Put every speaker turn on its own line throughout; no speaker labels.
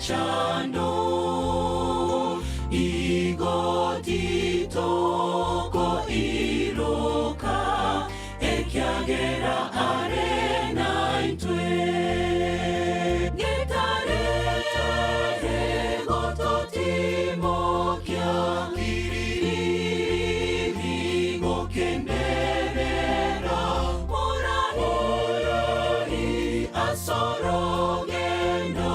emechando igoti toko iroka ekiagera arena intwe getareta egototimo kia irigo kenderera morahi asorogendo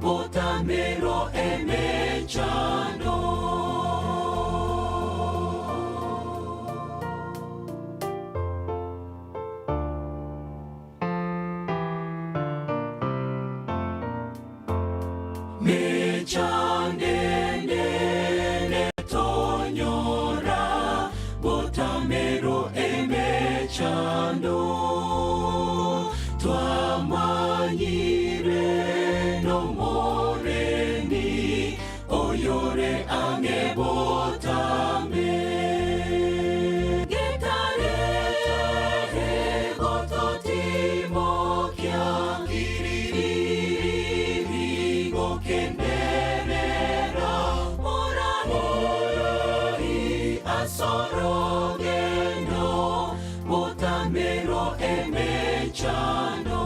botamero emechando mechandene tonyora botamero emechando twamanyire no moreni oyore ange botame getareta egototimo kia irigo kenderera morahi asorogendo botamero emechando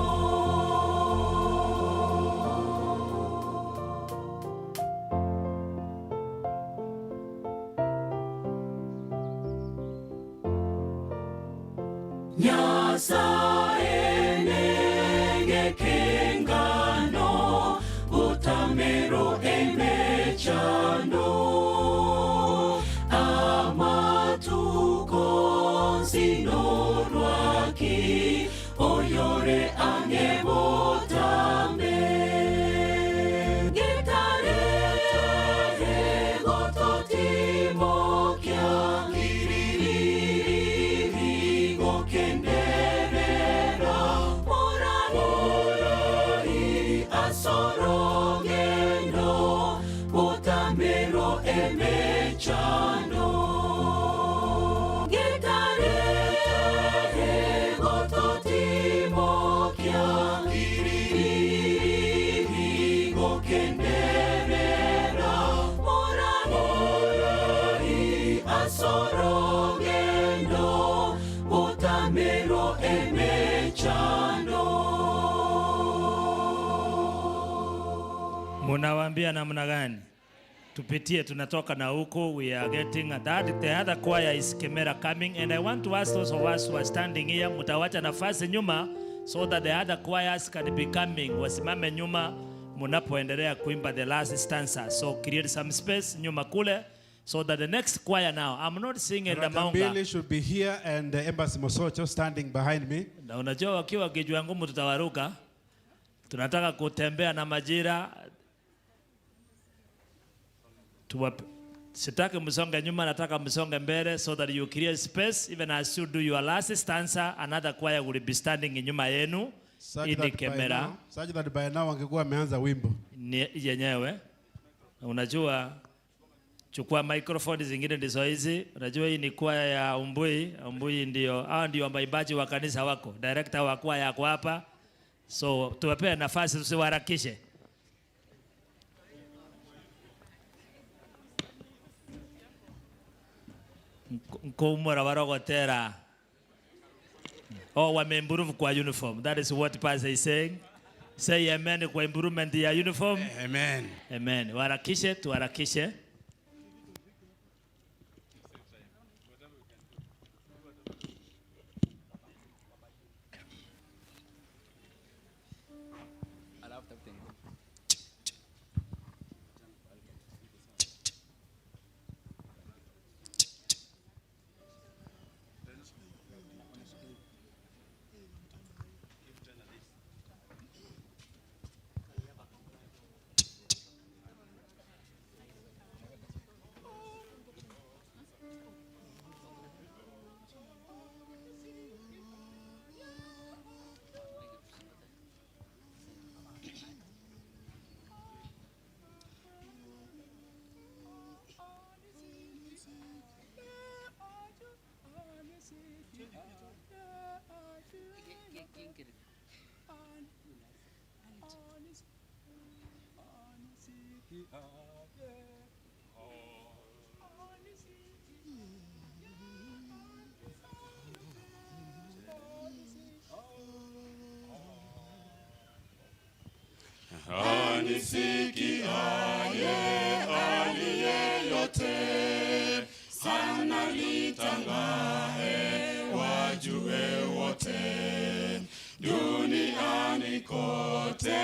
Nyasaye nege kengano botamero emechando amatuko sinorwaki oyore ange botame getareta egototimo kia irigo kenderera morahi asorogendo botamero emechando getareta egototimo kia irigo kenderera morahi asorogendo botamero emechando.
Munawambia namna gani? Tupitie, tunatoka na huko. We are getting that. The other choir is Kemera coming, and I want to ask those of us who are standing here, mutawacha nafasi nyuma so that the other choirs can be coming. Wasimame nyuma munapoendelea kuimba the last stanza. So create some space nyuma kule so that the next choir now, I'm not singing the Maunga.
should be here and the Embassy Mosocho standing behind me.
Na unajua wakiwa kijua ngumu tutawaruka. Tunataka kutembea na majira. Sitaki msonge nyuma, nataka msonge mbele so that you create space. Even as you do your last stanza, another choir will be standing nyuma yenu. Ili kamera.
Such that by now wangekuwa wameanza wimbo.
Ni yenyewe. Unajua chukua microphone zingine ndizo hizi. Unajua hii ni kwaya ya Umbui. Umbui ndio waimbaji wa kanisa wako. Director wa kwaya yako hapa. So tuwape nafasi, tusiwaharakishe. Nkumura warogotera. Oh, wame-improve kwa uniform. That is what Pastor is saying. Say amen kwa improvement ya uniform.
Amen.
Amen. Waharakishe, tuharakishe.
Anisikiaye aliye yote, sana litangae wajue wote. Duniani kote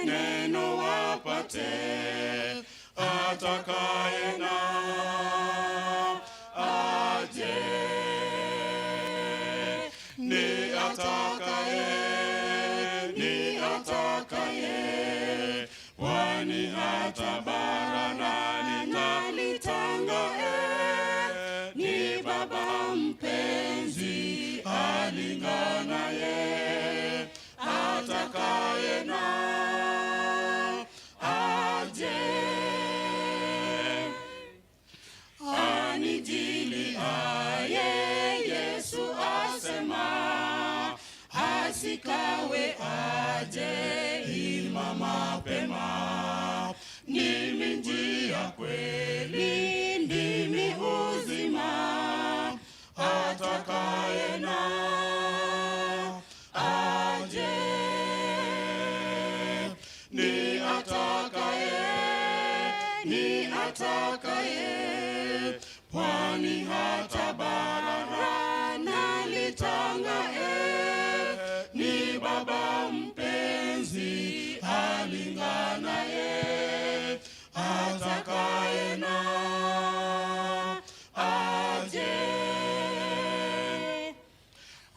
neno wapate, atakaye na aje. Ni atakaye, wani hata barani nalitangae. Ni Baba mpenzi alinganaye, atakaye na aje. Anijiliaye Yesu asema, asikawe aje ima mapema. Ndimi njia, kweli, ndimi uzima, atakaye na aje. Ni atakaye, pwani hata bara nalitangae. Ni Baba mpenzi alinganaye, atakaye na aje.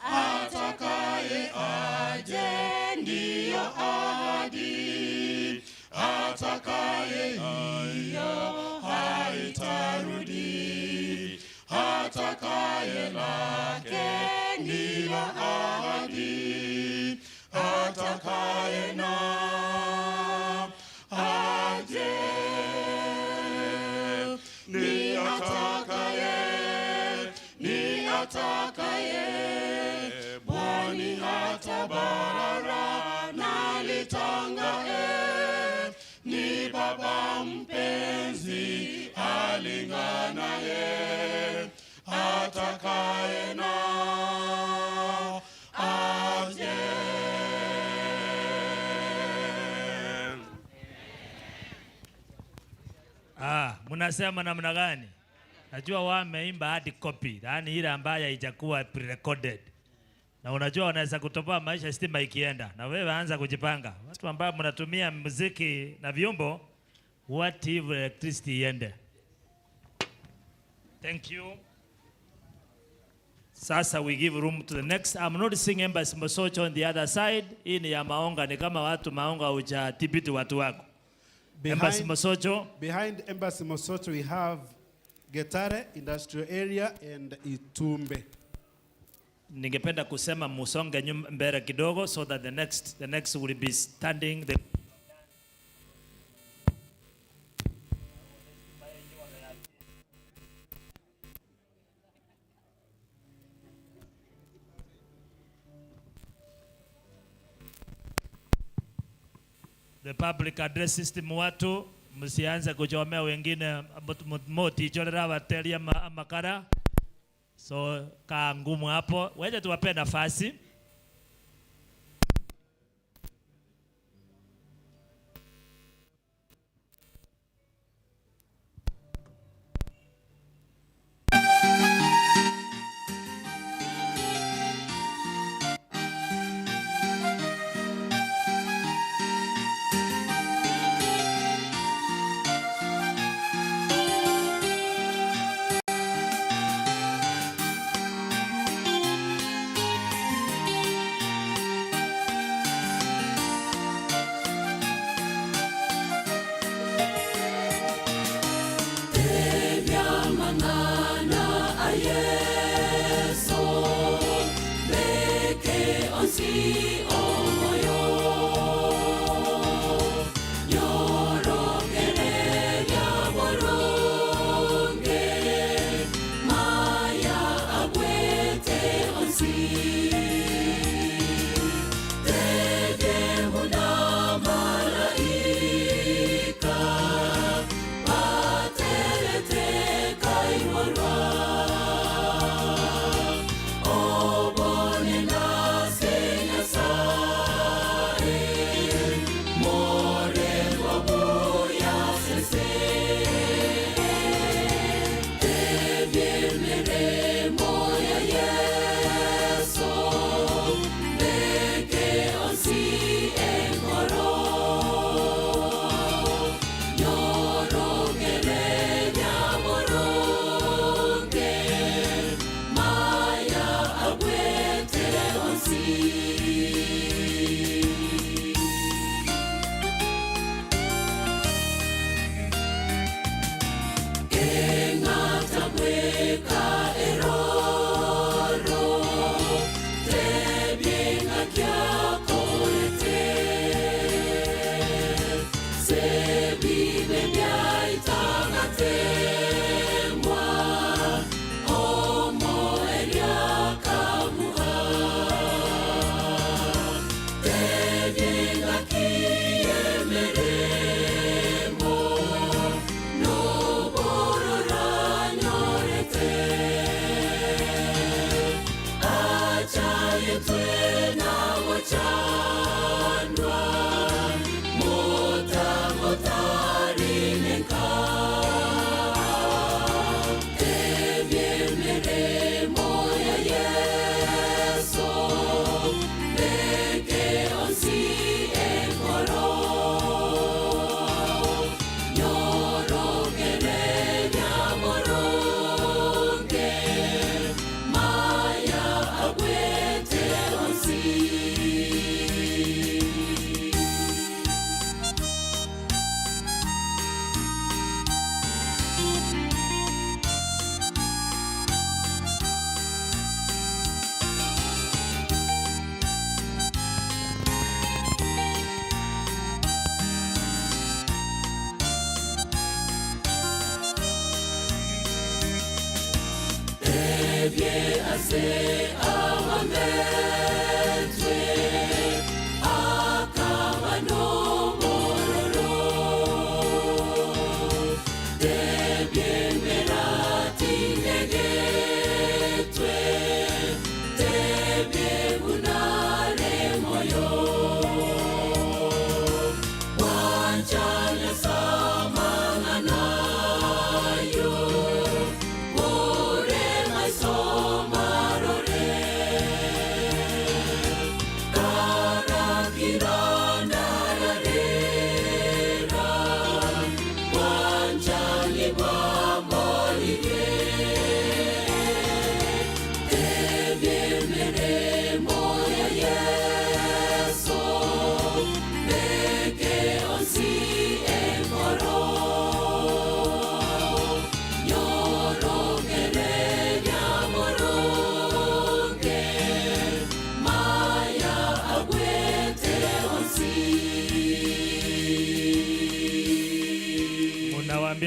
Atakaye aje, ndiyo ahadi. Atakaye hiyo haitarudi. Atakaye lake ndilo ahadi. Atakaye na aje. Ni atakaye, bwani hata bara nalitangae. Ni Baba mpenzi alinganaye, atakaye na aje.
Munasema namna gani? Najua wameimba hadi copy, yaani ile ambayo haijakuwa pre-recorded. Na unajua wanaweza kutoboa maisha stima ikienda. Na wewe anza kujipanga. Watu ambao mnatumia muziki na vyombo, what if electricity iende? Thank you. Sasa we give room to the next. I'm not singing Embassy Mosocho on the other side. Hii ni ya maonga, ni kama watu maonga hujatibiti watu wako. Embassy Mosocho.
Behind Embassy Mosocho we have Getare Industrial Area and Itumbe.
Ningependa kusema musonge mbele kidogo so that the next will be standing the public address system. Watu msianze kuchomea wengine moti cholera wateria makara. So kaa ngumu hapo. Wewe tuwape nafasi.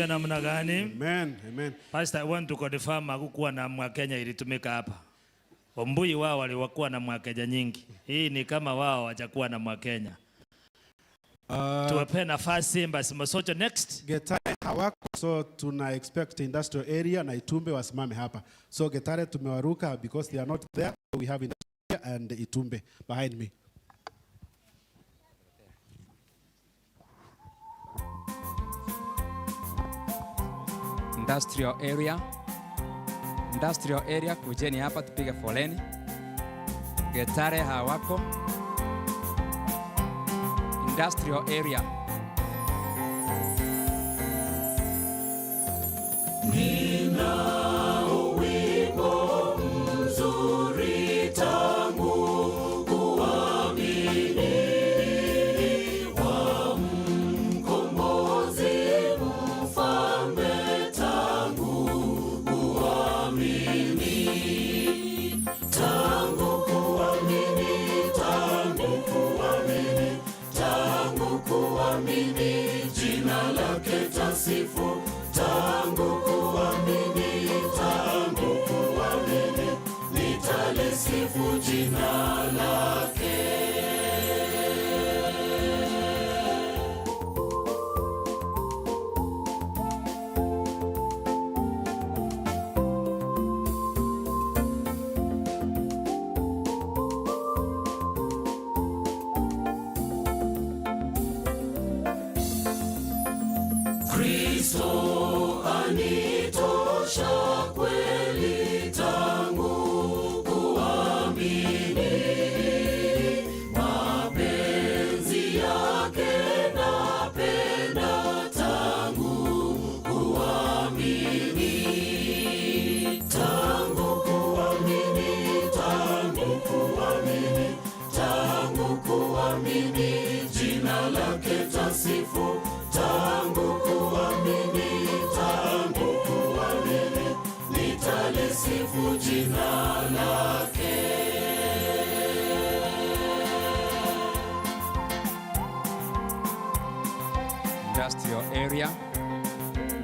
Namna gani?
Amen. Amen.
Pastor, I want to confirm hakukuwa na Mwakenya ilitumika hapa. Ombui wao walikuwa na Mwakenya nyingi. Hii ni kama wao hawajakuwa na Mwakenya. Tuwape nafasi basi Mosocho next.
Getare hawako, so tuna expect industrial area na Itumbe wasimame hapa. So Getare tumewaruka because they are not there. We have industrial area and Itumbe behind me.
Industrial area kujeni hapa tupige foleni. Getare hawako. Industrial area.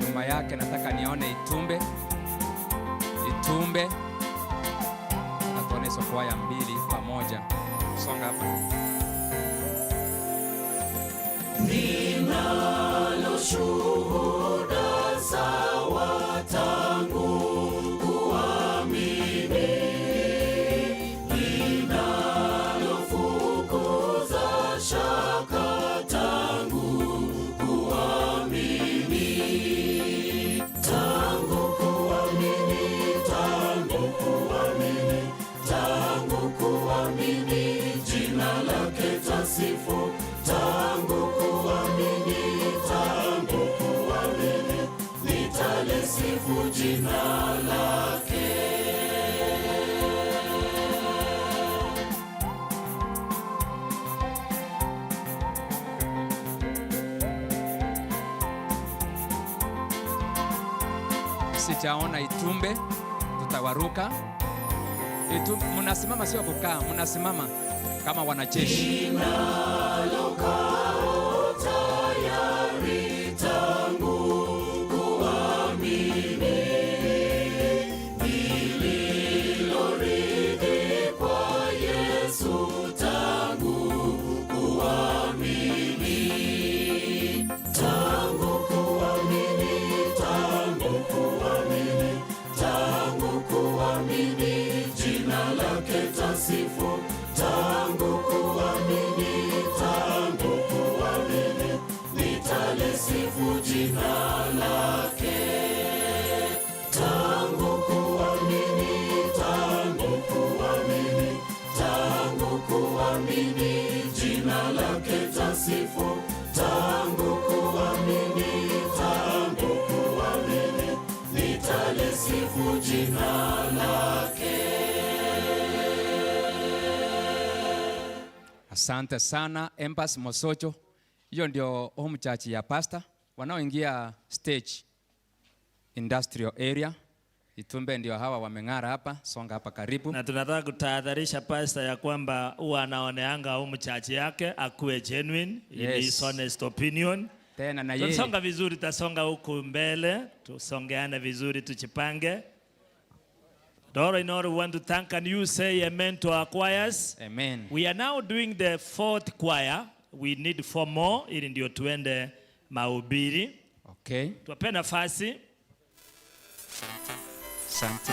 nyuma yake nataka nione Itumbe. Itumbe. Atuone hizo kwaya mbili pamoja. Songa hapa.
Ninalo shuhuda sawa tangu kuamini, ninalo fukuza shaka tangu kuamini, tangu kuamini, tangu kuamini, tangu kuamini, jina lake tasifu, tangu kuamini, tangu kuamini, nitalisifu jina lake.
Sijaona Itumbe, tutawaruka. Itumbe, mnasimama sio kukaa, mnasimama kama wanajeshi.
Ninalokao tayari tangu kuamini, nililoridhi kwa Yesu tangu kuamini, tangu kuamini, tangu kuamini, tangu kuamini, jina lake tasifu, tangu kuamini, tangu kuamini, nitalisifu jina lake. Tangu kuamini, tangu kuamini, tangu kuamini, jina lake tasifu, tangu kuamini, tangu kuamini, nitalisifu jina lake.
Asante sana Embassy Mosocho. Hiyo ndio home church ya pastor. Wanaoingia stage industrial area. Itumbe ndio hawa wameng'ara hapa, songa hapa karibu.
Na tunataka kutahadharisha pastor ya kwamba huwa anaoneanga home church yake akuwe genuine,
Yes.
in his honest opinion.
Tena na yeye.
Tusonga vizuri, tasonga huku mbele, tusongeane vizuri, tuchipange. All in all, we want to thank and you say amen to our choirs.
Amen.
We are now doing the fourth choir. We need 4 more ili ndio tuende mahubiri.
Okay.
Tuwape nafasi.
Asante.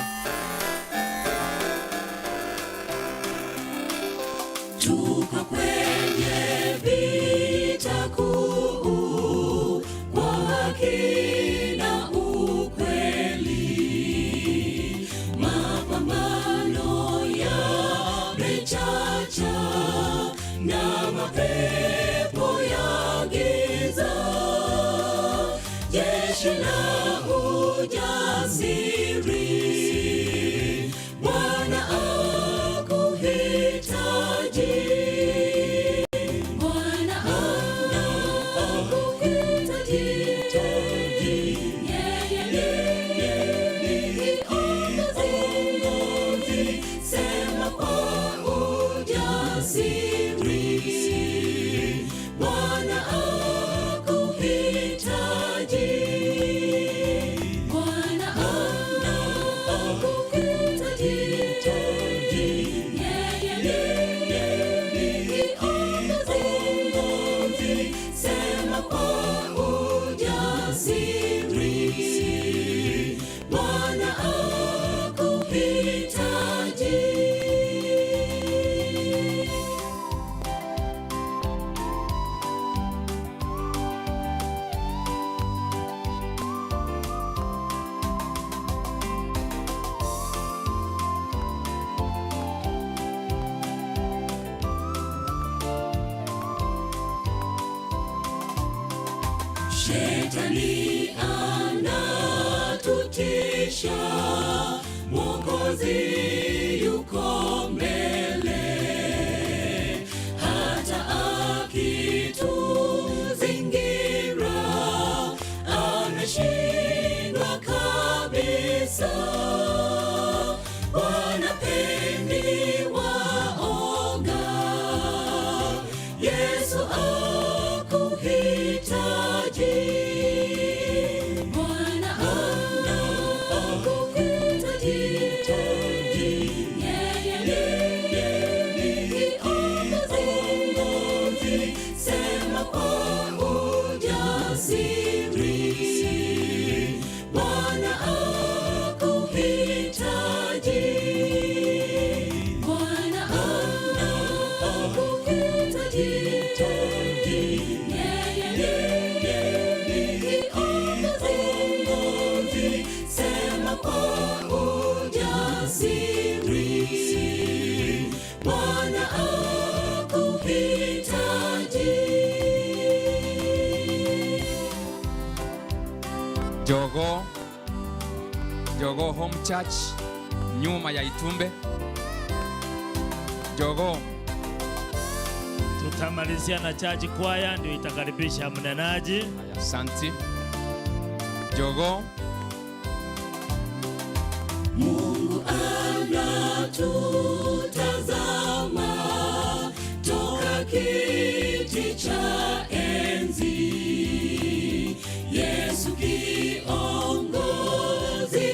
Tuko kwenye vita kuu kwa haki na ukweli, mapambano yamechacha na mapepo ya giza, jeshi la ujasiri, Bwana akuhitaji, Bwana akuhitaji, yeye kiongozi, sema kwa ujasiri, Bwana akuhitaji, Bwana akuhitaji, yeye kiongozi, sema kwa ujasiri, Bwana akuhitaji. Shetani anatutisha, Mwokozi yuko mbele, hata akituzingira ameshindwa kabisa. Bwana pendi waoga, Yesu akuhitaji, Bwana
Jogoo Home Church nyuma ya Itumbe. Jogoo.
Tutamalizia na church choir ndio itakaribisha mnenaji.
Asante. Jogoo.
Mungu anatutazama toka kiti cha enzi. Yesu kiongozi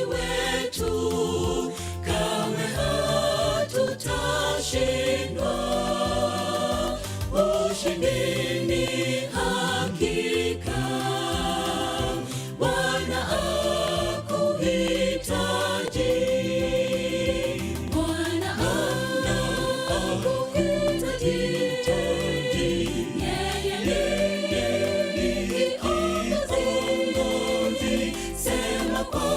wetu, kamwe hatutashindwa. Ushindi ni hakika, Bwana akuhitaji. Bwana akuhitaji. Yeye ni kiongozi, sema kwa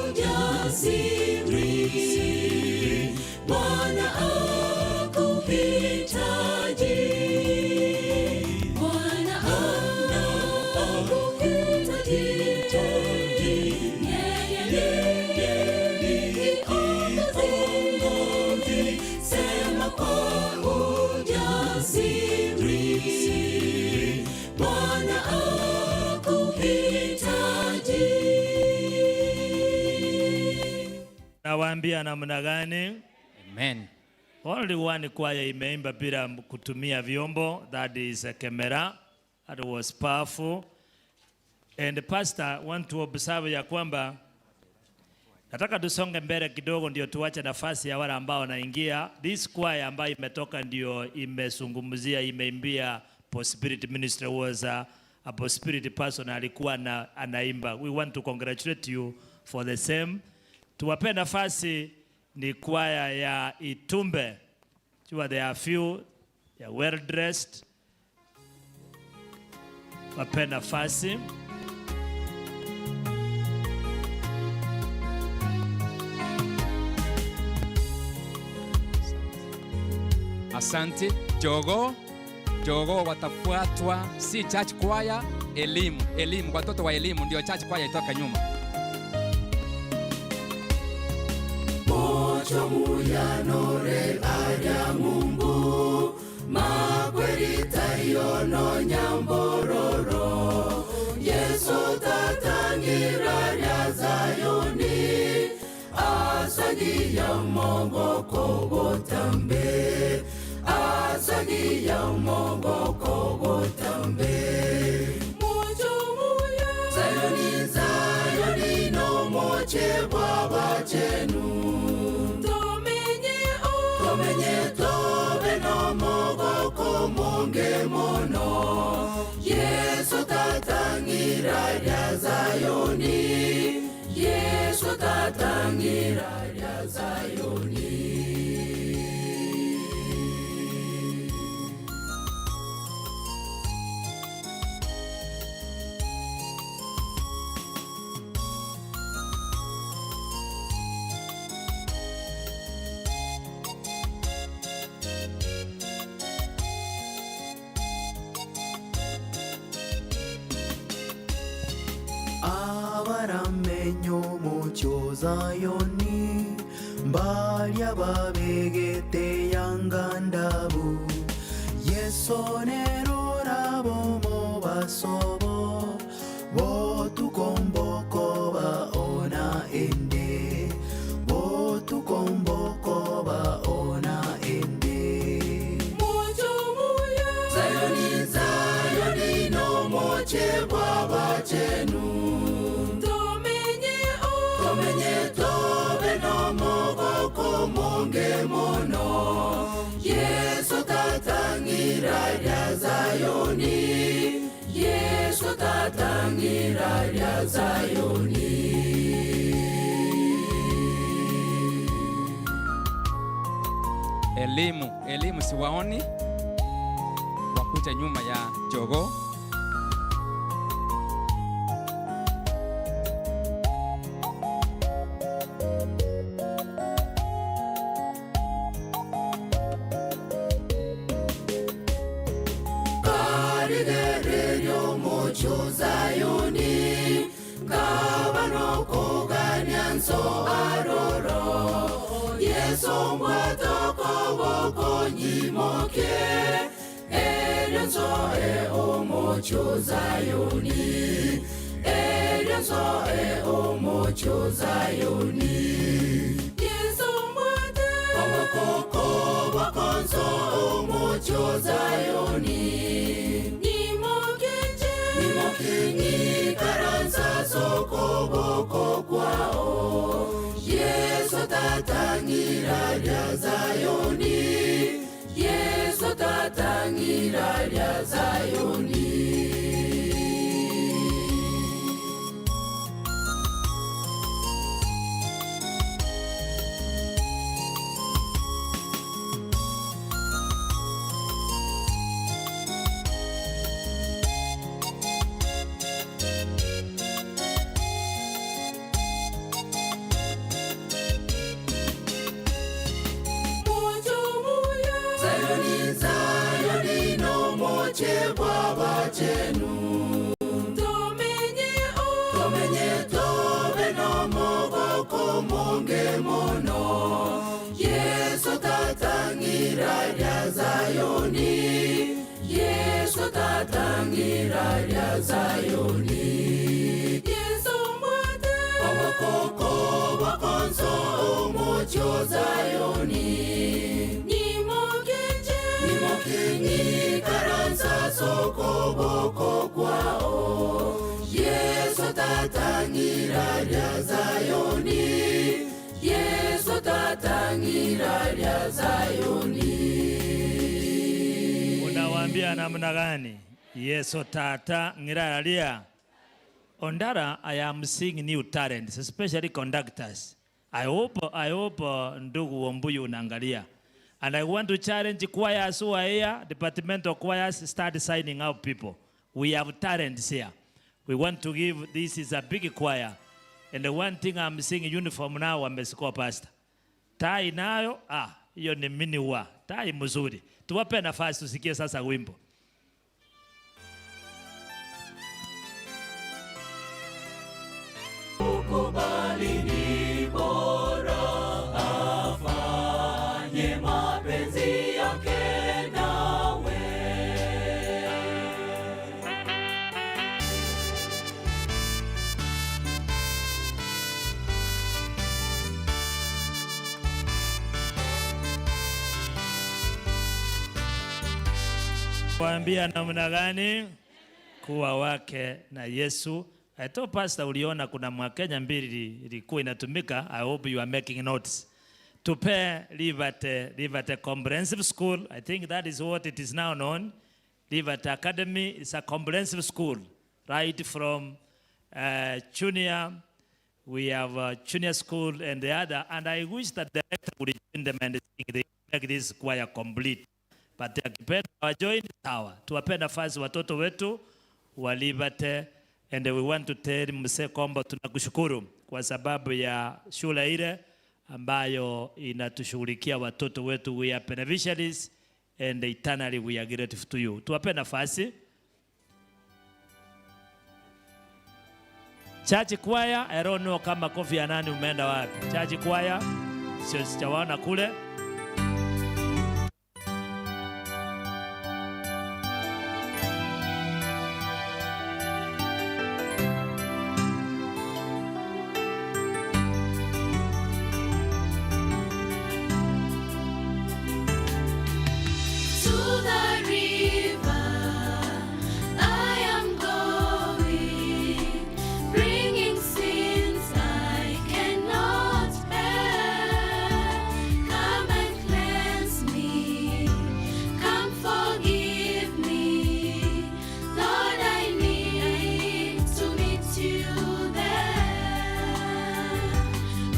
ujasiri. Bwana akuhitaji. Bwana akuhitaji. Yeye ni kiongozi, sema kwa ujasiri. Bwana akuhitaji.
Nawaambia namna gani?
Amen.
Only one choir imeimba bila kutumia vyombo, that is a camera. That was powerful. And the pastor want to observe ya kwamba nataka tusonge mbele kidogo ndio tuache nafasi ya wale ambao wanaingia. This choir ambayo imetoka ndio imezungumzia, imeimbia Prosperity Ministry, was a prosperity person, alikuwa anaimba. We want to congratulate you for the same. Tuwape nafasi ni choir ya Itumbe. Sure, there are few, they are well dressed. Wape nafasi.
Asante. Jogoo watafuatwa si church choir, elimu watoto wa elimu ndio church choir itoka nyuma.
Mocho muyanore arya Mungu, makweri tayono nyambororo. Yesu tatangira rya Zayoni, asagi ya mogoko gotambe. Asagi ya mogoko gotambe. Mocho muya Zayoni no moche baba chenu. Tomenye tobe no mogoko monge mono. Yesu tatangira rya Zayoni. Yesu tatangira rya Zayoni.
Abaramenyo mucho Zayoni, mbalya babegete yangandabu. Yesonero rabomo basobo, botukomboko baona ende. Botukomboko baona ende. Zayoni no moche baba chenu. Tomenye tobe no mogoko monge mono. Yesu tatangira rya Zayoni. Yesu tatangira rya Zayoni.
Elimu siwaoni, wakuja nyuma ya Jogoo.
Karigereryo mocho Zayoni, kabano kuganyanso aroro Yesu mwatoko woko nyimoke Elionso omocho Zayoni Elionso omocho Zayoni Yesu mwate woko wakonso omocho Zayoni Nimokinyi karansa soko boko kwao Yesu tatangira lya Zayoni Yesu tatangira lya Zayoni Chenu Tomenye tobe no mogoko monge mono Yesu tatangira lya Zayoni Yesu tatangira lya Zayoni Yesu mwate wabakoko wakonso omocho Zayoni Nimokinyi karansa soko boko kwao Yesu tatangira lya Zayoni Yesu tatangira lya Zayoni
Unawaambia namna gani? Yesu tatangira lya Ondara. I am seeing new talents, especially conductors. I hope ndugu Wambuyu unaangalia. And I want to challenge choirs who are here, departmental choirs, start signing out people. We have talents here. We want to give, this is a big choir. And the one thing I'm seeing uniform now, wamesikoa pastor. Tai nayo, hiyo ni miniwa. Tai mzuri. Tuwape nafasi tusikie sasa wimbo.
Ukubali ni bora afanye mapenzi yake nawe
Kuambia namna gani kuwa wake na Yesu. I told pastor uliona kuna mwakenya mbili ilikuwa inatumika. I hope you are making notes. To pay live at a comprehensive school. I think that is what it is now known. Live at Academy is a comprehensive school. Right from junior, we have junior school and the other. And I wish that the director would join them and they make this choir complete. But akipenda wajoin sawa. Tuwape nafasi watoto wetu walibate. And we want to tell mse kwamba tunakushukuru kwa sababu ya shule ile ambayo inatushughulikia watoto wetu. We are beneficiaries and eternally we are grateful to you. Tuwape nafasi. Church choir, I don't know kama kofi ya nani umeenda wapi. Church choir, sio sijawaona kule.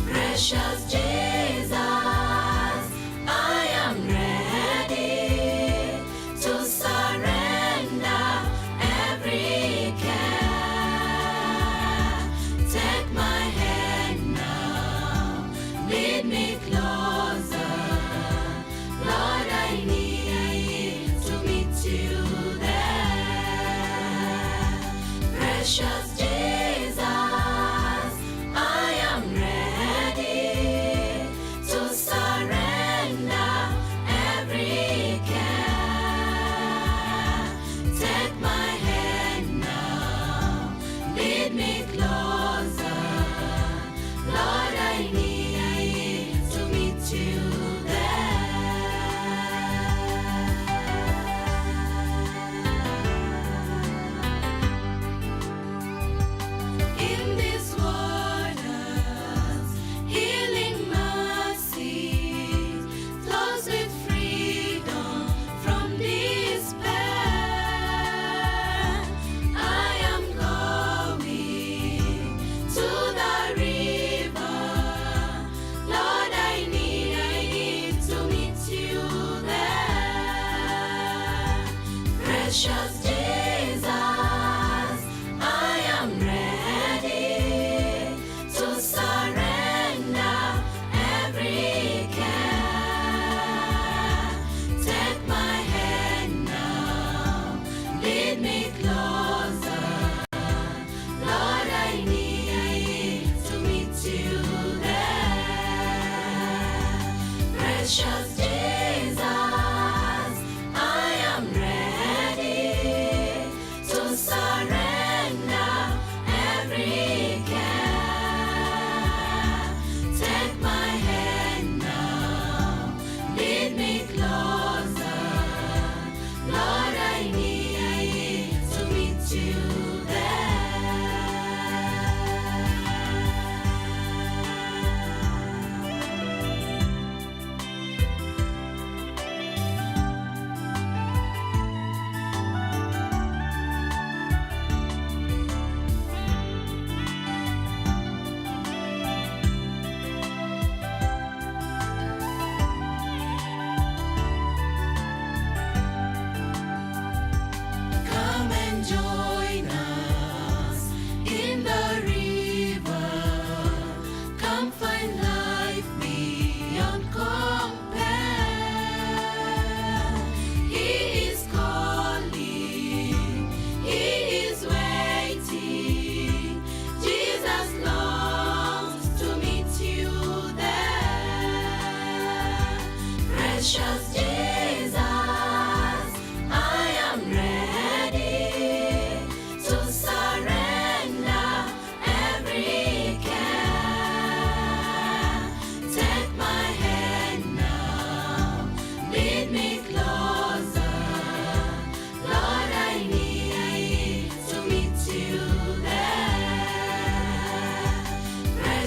Precious Jesus, I am ready to surrender every care. Take my hand now, lead me closer. Lord, I need to meet you there. Precious Jesus,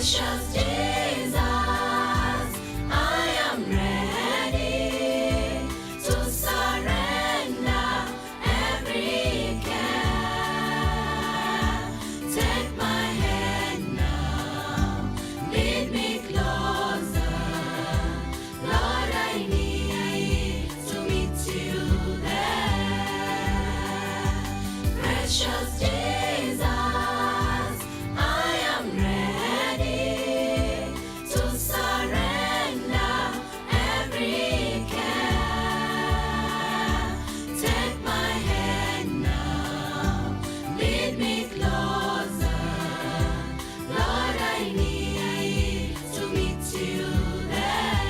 Precious Jesus, I am ready to surrender every care. Take my hand now, lead me closer. Lord, I need to meet you there. Precious Jesus, I am ready to surrender every care. Take my hand now, lead me closer. Lord, I need to meet you there.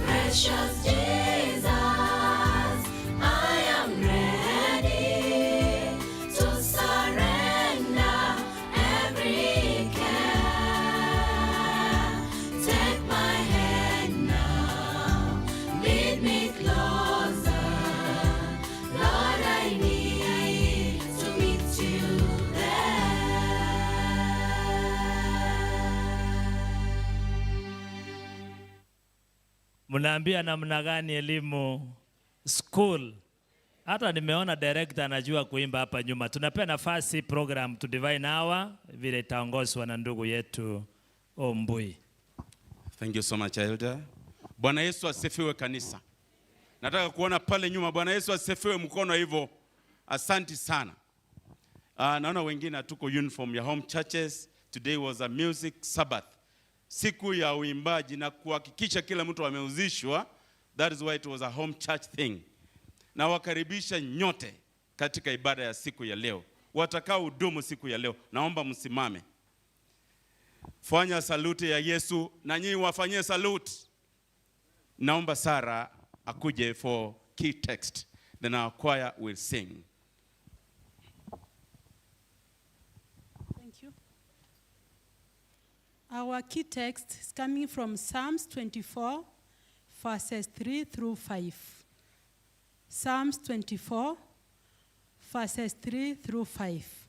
Precious Jesus, I am ready to surrender every care. Take my hand now, lead me closer. Lord, I need to meet you there.
Mnaambia namna gani elimu school? Hata nimeona director anajua kuimba hapa nyuma. Tunapea nafasi program to Divine Hour vile itaongozwa na ndugu yetu Ombui.
Thank you so much, Elder. Bwana Yesu asifiwe kanisa. Nataka kuona pale nyuma. Bwana Yesu asifiwe, mkono hivyo. Asante sana. Naona wengine hatuko uniform ya home churches. Today was a music Sabbath. Siku ya uimbaji na kuhakikisha kila mtu ameuzishwa. That is why it was a home church thing. Na wakaribisha nyote katika ibada ya siku ya leo. Watakao hudumu siku ya leo, naomba msimame. Fanya salute ya Yesu na nyinyi wafanyie salute. Naomba Sara akuje for key text. Then our choir will sing.
Thank you. Our key text is coming from Psalms 24, verses 3 through 5. Psalms 24, verses 3 through 5.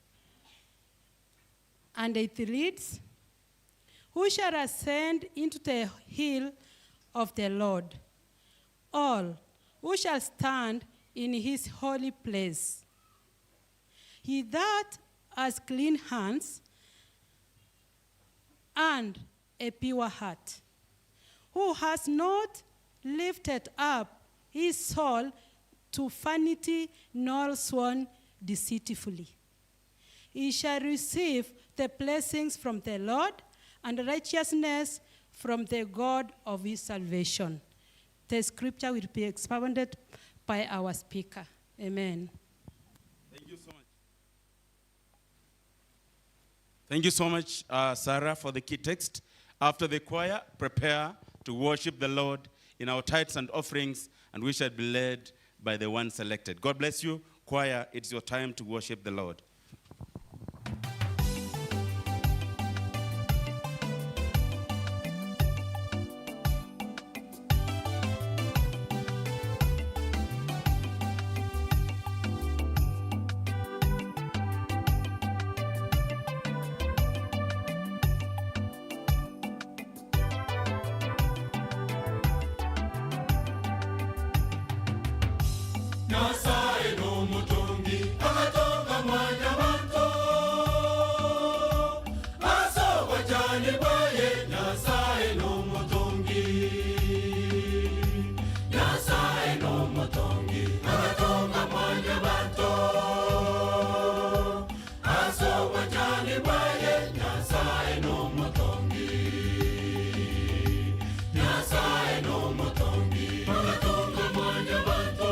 And it reads, Who shall ascend into the hill of the Lord? All who shall stand in his holy place? He that has clean hands and a pure heart, who has not lifted up his soul to vanity nor sworn deceitfully. He shall receive the blessings from the Lord and righteousness from the God of his salvation. The scripture will be expounded by our speaker. Amen.
Thank you so much. Thank you so much, Sarah, for the key text. After the choir, prepare to worship the Lord in our tithes and offerings, and we shall be led by the one selected. God bless you. Choir, it's your time to worship the Lord.
Nyasaye no mutungi agatonga mwanya bantu aso wajani baye Nyasaye no mutungi agatonga mwanya bantu aso wajani baye Nyasaye no mutungi agatonga mwanya bantu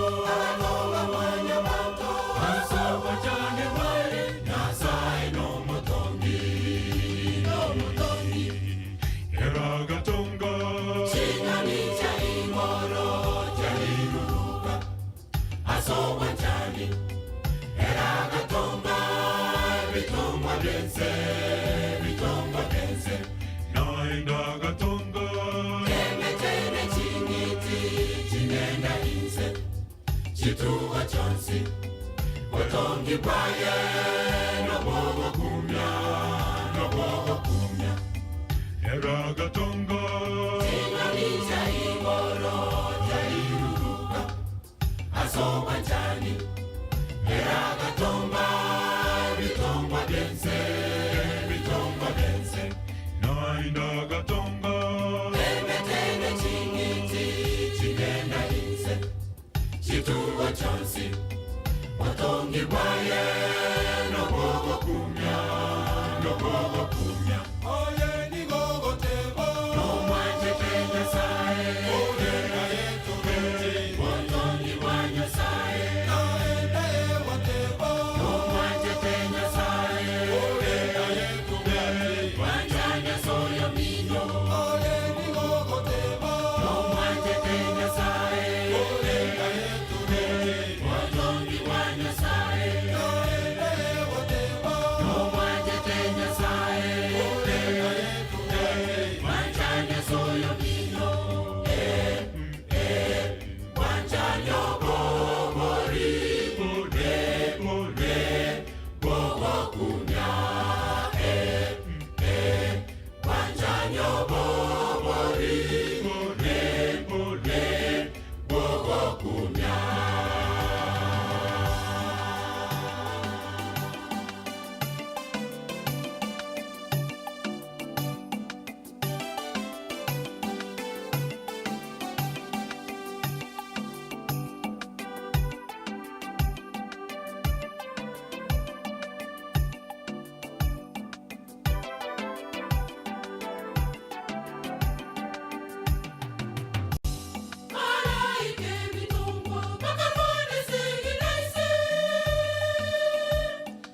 Chituwa chonsi watongi baye no bogo kumya no bogo Eragatonga
Chinganicha igoro jairuruka Asoba jani Eragatonga Bitongwa bense
Naindagatonga
Emetene chingiti Chigenda inse Chituwa chonsi Watongi baye No gogo kumya
Oye ni gogo tebo
No manje kenya sae
Odera yetu beti
Watongi wanyo sae
Naenda ewa tebo
No manje kenya sae
Odera yetu beti
Wanjanya soyo mino
Oye ni gogo tebo
No manje kenya sae
Odera yetu beti
Watongi wanyo sae
Naenda ewa tebo
No manje kenya sae
Odera yetu beti
Wanjanya soyo mino Wanjanya bobori Bogo kumya Wanjanya bobori Bogo kumya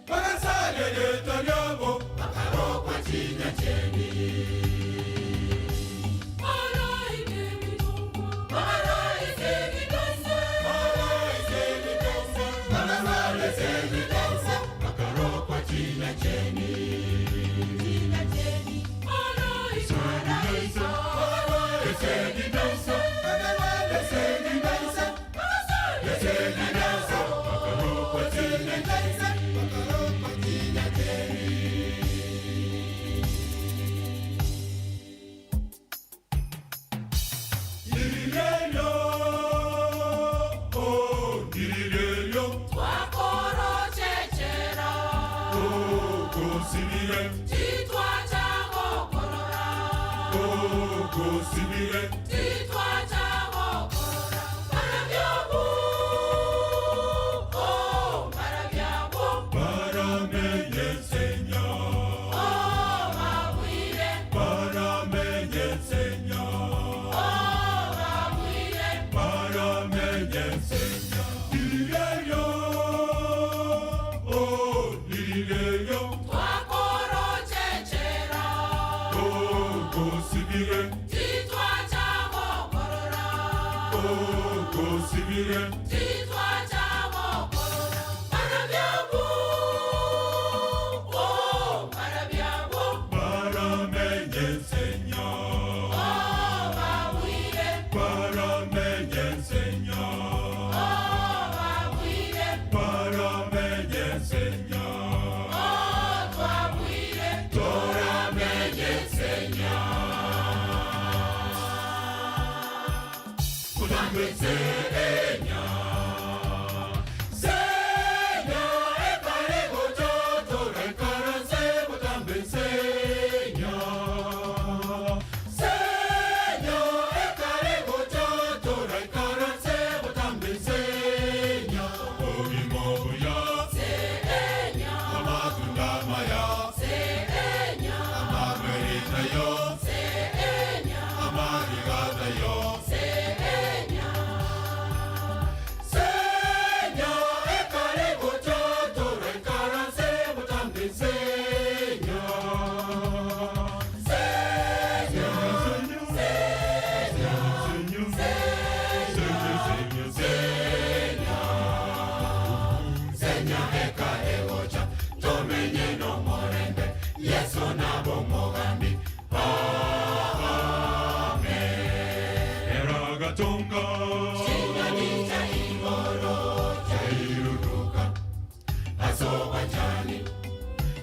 Pakasale yetanyabo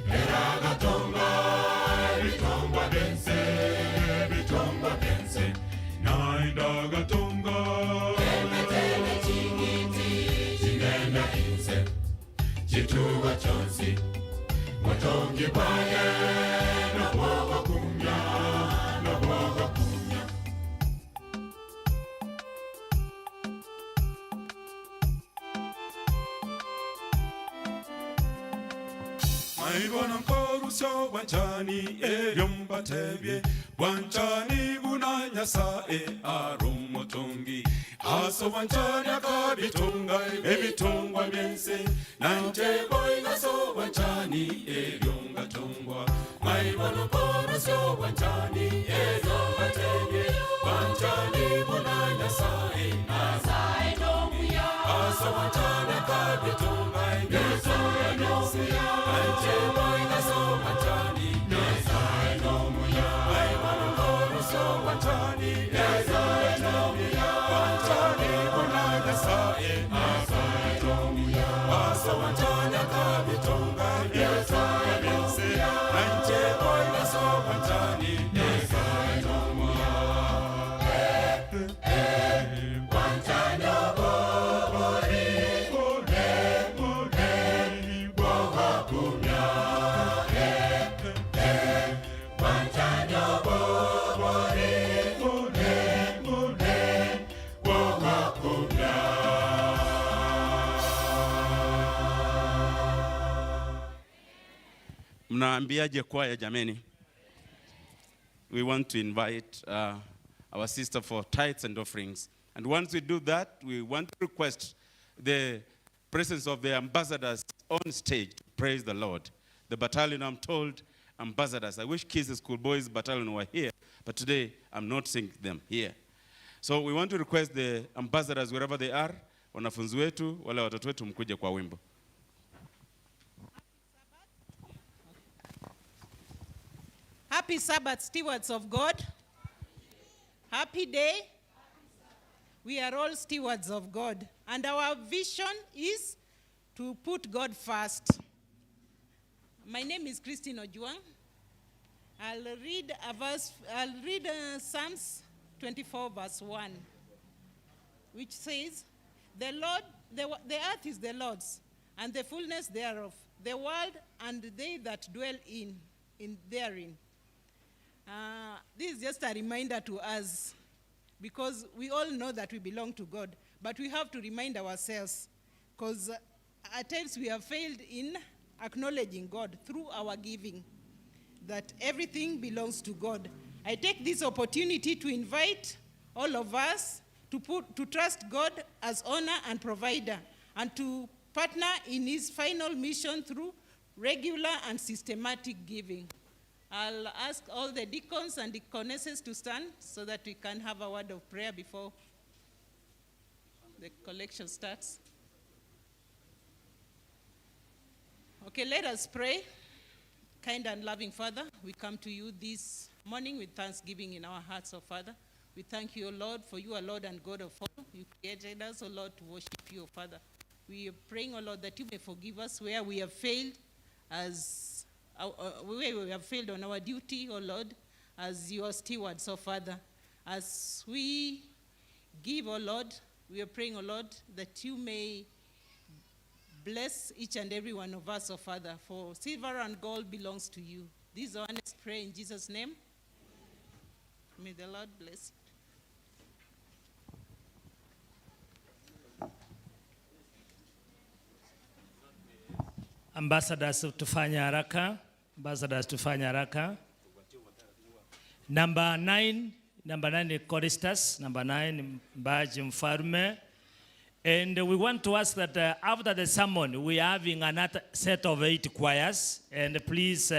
Eragatonga, Bitongwa Bense.
Motongi kwaye no bwogo kumya, no bwogo kumya.
Maibona nkorusyo wanchani eryomba tebye wanchani buna nyasaye arumotongi aso wanchani akabitunga ebitungwa byense nanjebo inaso wanchani eryonga tungwa Maibona nkorusyo wanchani eryomba tebye wanchani buna nyasaye aso wanchani akabitunga ebitungwa byense
Mnaambiaje kwaya jameni? We want to invite our sister for tithes and offerings. And once we do that, we want to request the presence of the ambassadors on stage to praise the Lord. The battalion, I'm told, ambassadors. I wish Kids Schoolboys battalion were here, but today I'm not seeing them here. So we want to request the ambassadors wherever they are, wanafunzi wetu, wale watoto wetu mkuje kwa wimbo.
Happy Sabbath, stewards of God. Happy day. We are all stewards of God. And our vision is to put God first. My name is Christine Ojuang. I'll read Psalms 24 verse 1, which says, the earth is the Lord's, and the fullness thereof, the world and they that dwell therein. This is just a reminder to us, because we all know that we belong to God, but we have to remind ourselves, because at times we have failed in acknowledging God through our giving, that everything belongs to God. I take this opportunity to invite all of us to trust God as owner and provider, and to partner in his final mission through regular and systematic giving. I'll ask all the deacons and deaconesses to stand so that we can have a word of prayer before the collection starts. Okay, let us pray. Kind and loving Father, we come to you this morning with thanksgiving in our hearts, oh Father. We thank you, O Lord, for you are Lord and God of all. You created us, O Lord, to worship you, O Father. We are praying, O Lord, that you may forgive us where we have failed where we have failed on our duty, O Lord, as your stewards, O Father. As we give, O Lord, we are praying, O Lord, that you may bless each and every one of us, O Father, for silver and gold belongs to you. This is our honest prayer in Jesus' name. May the Lord bless you.
Ambassadors tufanya haraka. Ambassadors tufanya haraka. Number 9 is choristers. Number 9, Mbaji Mfalme. And we want to ask that after the sermon, we are having another set of 8 choirs. And please,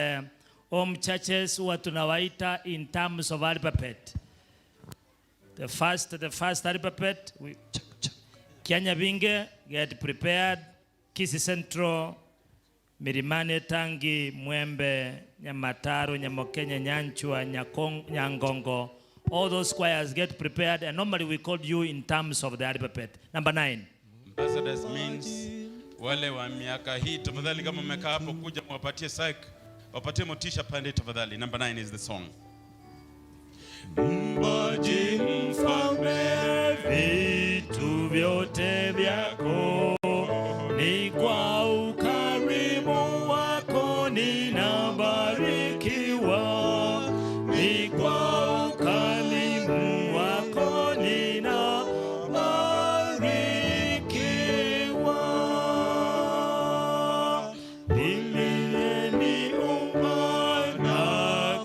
home churches who are tunawaita in terms of alphabet. The first alphabet, Kianya Binge, get prepared. Kisi Central, Mirimane, Tangi, Mwembe, Nyamataro, Nyamokenya, Nyanchua, Nyangongo. All those choirs get prepared, and normally we call you in terms of the alphabet. Number 9.
Ambassadors means wale wa miaka hii, tafadhali kama mmekaa hapo kuja mwapatie psych, wapatie motisha pande tafadhali. Number 9 is the song.
Mbaji Mfalme,
vitu vyote vyako ni kwa ukarimu wako nina
niliyeniumba na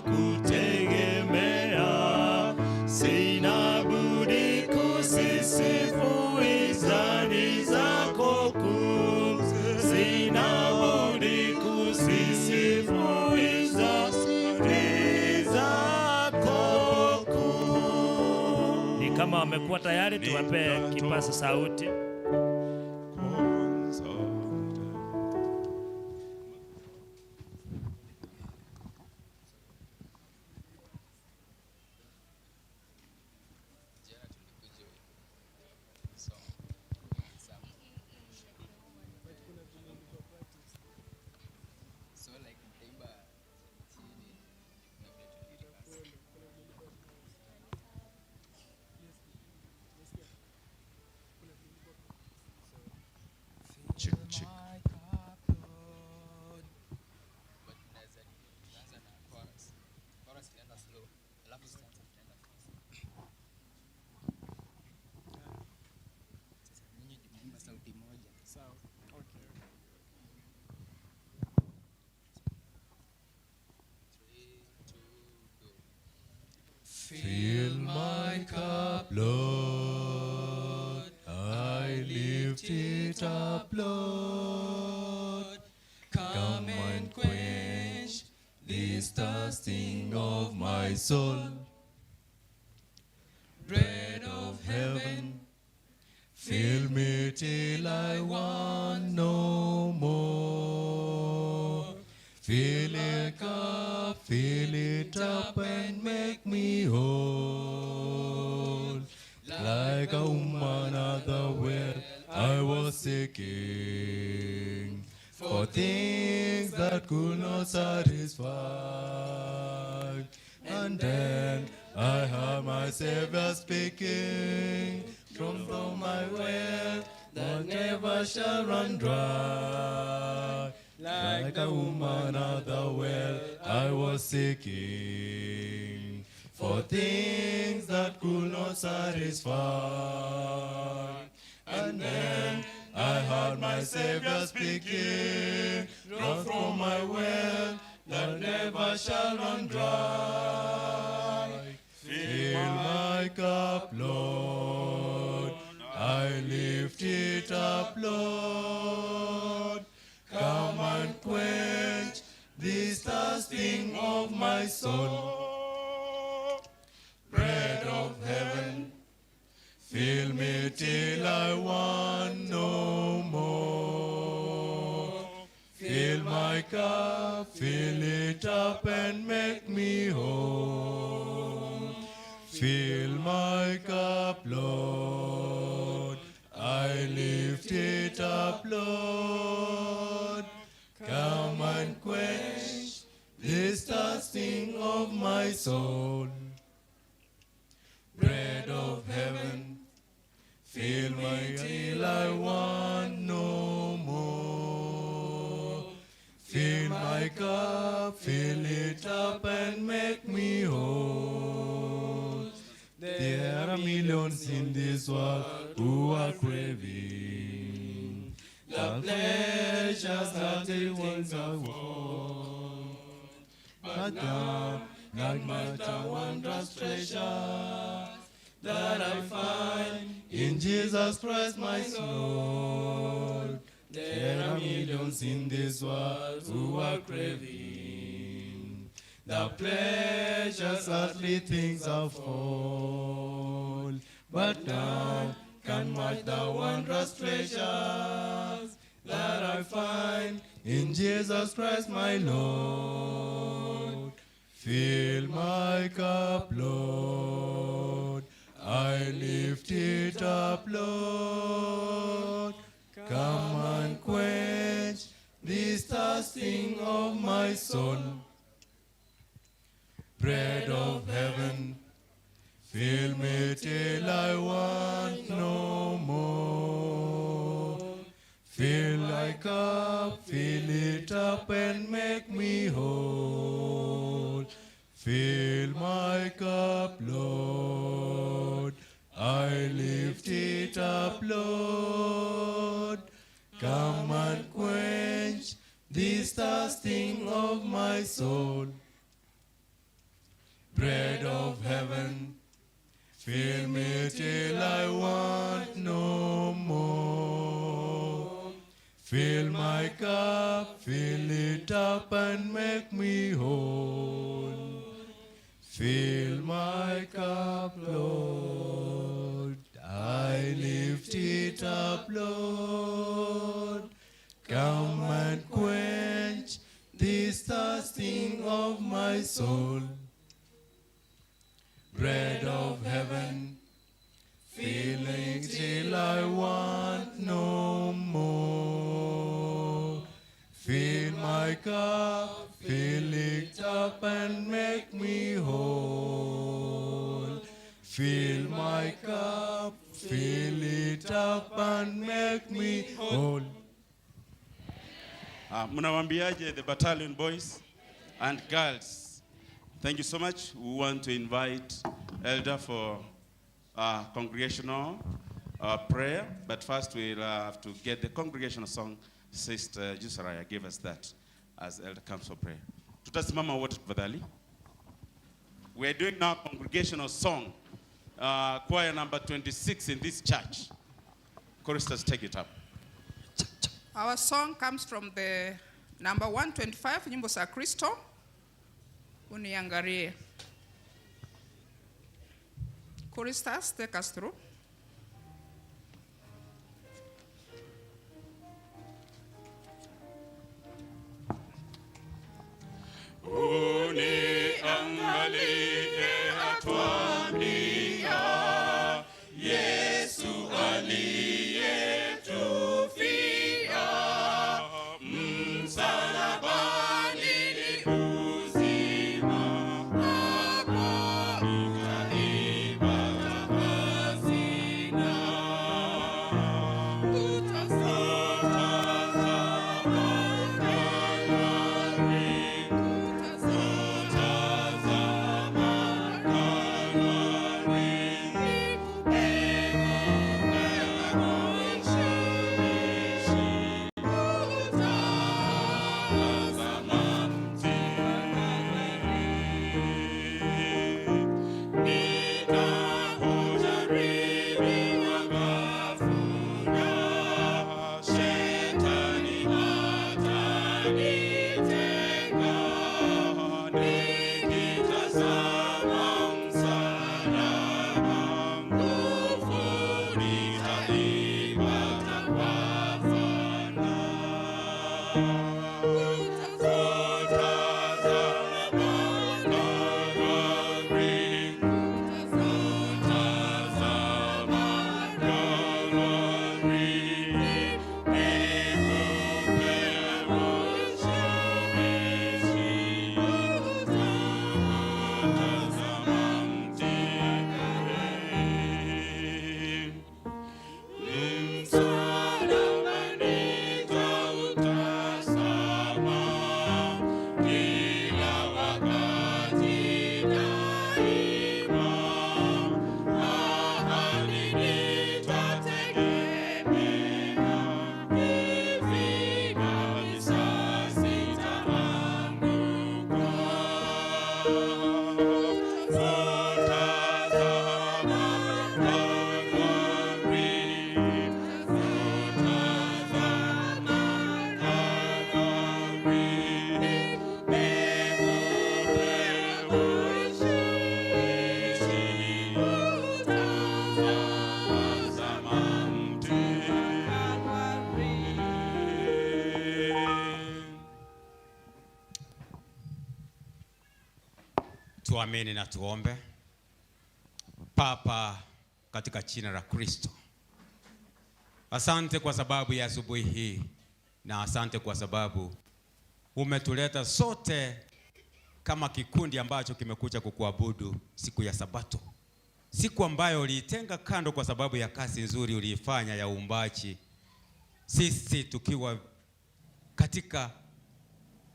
kutegemea, sina budi kuzisifu hisani zako kuu, sina budi kuzisifu hisani zako kuu.
Ni kama wamekuwa tayari, tuwape kipaza sauti.
Fill my cup, Lord, I lift it up, Lord. Come and quench this thirsting of my soul. Bread of heaven, fill me till I want no more. Fill it up, fill it up and make me whole. Like a woman at the well, I was seeking for things that could not satisfy. And then I heard my Savior speaking from my well that never shall run dry. Like a woman at the well, I was seeking for things that could not satisfy. And then I heard my Savior speaking from my well that never shall run dry. Fill my cup, Lord, I lift it up, Lord. Come and quench this thirsting of my soul. Bread of heaven, fill me till I want no more. Fill my cup, fill it up and make me whole. Fill my cup, Lord, I lift it up, Lord. Come and quench this thirsting of my soul. Bread of heaven, fill me till I want no more. Fill my cup, fill it up and make me whole. There are millions in this world who are craving the pleasures that they once have won. But now, not matter wondrous treasure that I find in Jesus Christ my Lord. There are millions in this world who are craving the pleasures earthly things afford. But now can match the wondrous treasures that I find in Jesus Christ my Lord. Fill my cup, Lord, I lift it up, Lord. Come and quench this thirsting of my soul. Bread of heaven, fill me till I want no more. Fill my cup, fill it up and make me whole. Fill my cup, Lord, I lift it up, Lord. Come and quench this thirsting of my soul. Bread of heaven, fill me till I want no more. Fill my cup, fill it up and make me whole. Fill my cup, Lord, I lift it up, Lord. Come and quench this thirsting of my soul. Bread of heaven, filling till I want no more. Fill my cup, fill it up and make me whole. Fill my cup, fill it up and make me whole.
Mnawambiaje the battalion boys and girls? Thank you so much. We want to invite Elder for congregational prayer, but first we'll have to get the congregational song. Sister Jusaraya gave us that as Elder comes for prayer. Tutasimama wote tafadhali. We're doing now congregational song, choir number 26 in this church. Choristers, take it up.
Our song comes from the number 125, Nyimbo za Kristo. Uniangalie. Choristers, take us through.
Uniangalie atuambia Yesu aliyetufia msalabani ni uzima hapa utaiba hazina
Tuamini na tuombe. Papa, katika jina la Kristo, asante kwa sababu ya asubuhi hii, na asante kwa sababu umetuleta sote kama kikundi ambacho kimekuja kukuabudu siku ya Sabato, siku ambayo uliitenga kando kwa sababu ya kazi nzuri uliifanya ya uumbaji. Sisi tukiwa katika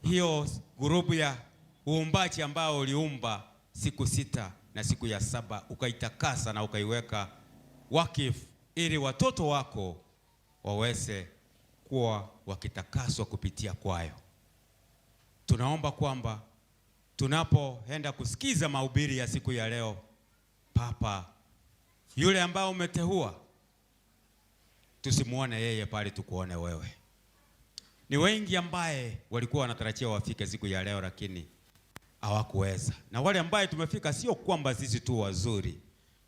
hiyo grupu ya uumbaji ambao uliumba siku 6 na siku ya 7 ukaitakasa na ukaiweka wakifu ili watoto wako waweze kuwa wakitakaswa kupitia kwayo. tunaomba kwamba tunapoenda kusikiza mahubiri ya siku ya leo, Papa, yule ambao umeteua, tusimuone yeye pale, tukuone wewe. Ni wengi ambaye walikuwa wanatarajia wafike siku ya leo lakini hawakuweza. Na wale ambaye tumefika, sio kwamba sisi tu wazuri,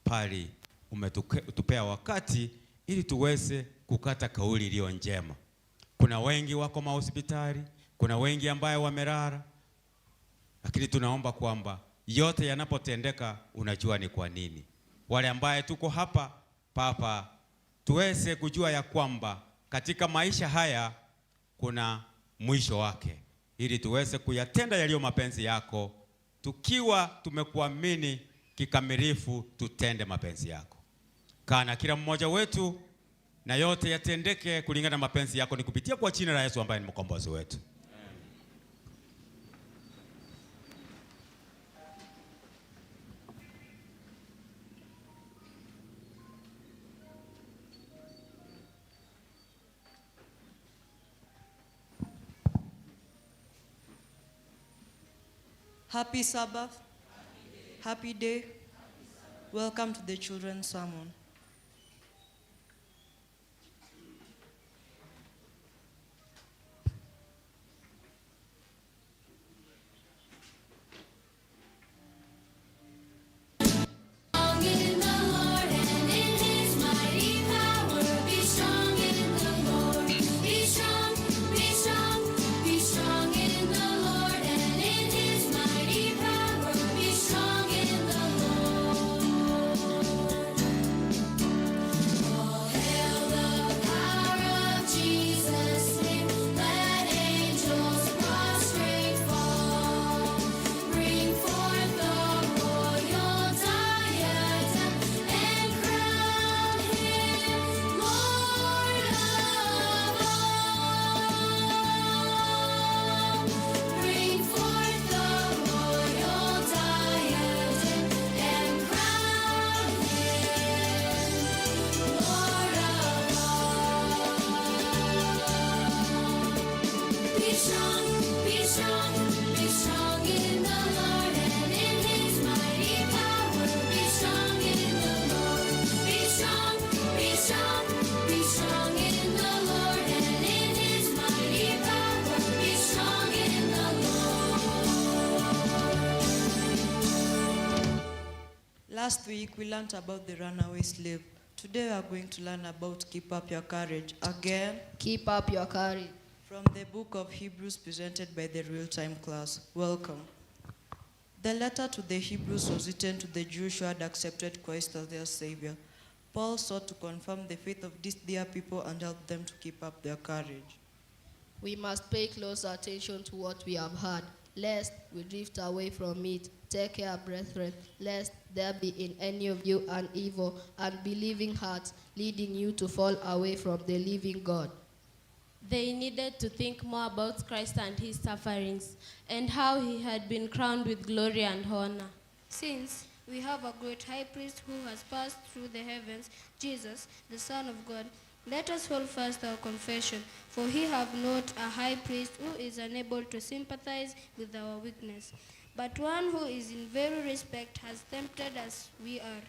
pali umetupea wakati ili tuweze kukata kauli iliyo njema. Kuna wengi wako mahospitali, kuna wengi ambaye wamelala, lakini tunaomba kwamba yote yanapotendeka unajua ni kwa nini. Wale ambaye tuko hapa, Papa, tuweze kujua ya kwamba katika maisha haya kuna mwisho wake, ili tuweze kuyatenda yaliyo mapenzi yako. Tukiwa tumekuamini kikamilifu, tutende mapenzi yako. Kana kila mmoja wetu, na yote yatendeke kulingana na mapenzi yako, ni kupitia kwa jina la Yesu ambaye ni mkombozi wetu.
Happy Sabbath. Happy day. Welcome to the children's sermon. Last week we learned about the runaway slave. Today we are going to learn about keep up your courage. Again,
keep up your courage.
From the book of Hebrews presented by the real-time class. Welcome. The letter to the Hebrews was written to the Jews who had accepted Christ as their Savior. Paul sought to confirm the faith of these dear people and help them to keep up their courage.
We must pay close attention to what we have heard, lest we drift away from it. Take care, brethren, lest there be in any of you an evil, unbelieving heart, leading you to fall away from the living God.
They needed to think more about Christ and his sufferings, and how he had been crowned with glory and honor.
Since we have a great high priest who has passed through the heavens, Jesus, the Son of God, let us hold fast our confession, for we have not a high priest who is unable to sympathize with our weakness, but one who is in very respect has tempted as we are,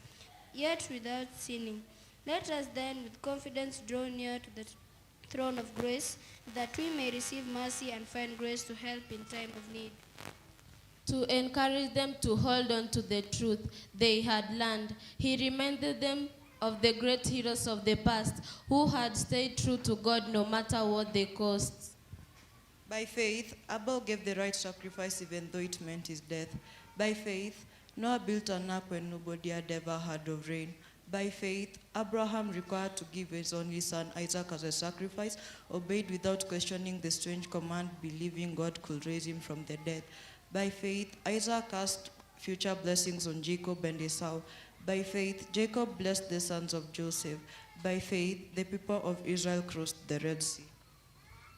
yet without sinning. Let us then with confidence draw near to the throne of grace, that we may receive mercy and find grace to help in time of need.
To encourage them to hold on to the truth they had learned, he reminded them of the great heroes of the past who had stayed true to God no matter what the cost.
By faith, Abel gave the right sacrifice even though it meant his death. By faith, Noah built an ark when nobody had ever heard of rain. By faith, Abraham, required to give his only son Isaac as a sacrifice, obeyed without questioning the strange command, believing God could raise him from the dead. By faith, Isaac asked future blessings on Jacob and Esau. By faith, Jacob blessed the sons of Joseph. By faith, the people of Israel crossed the Red Sea.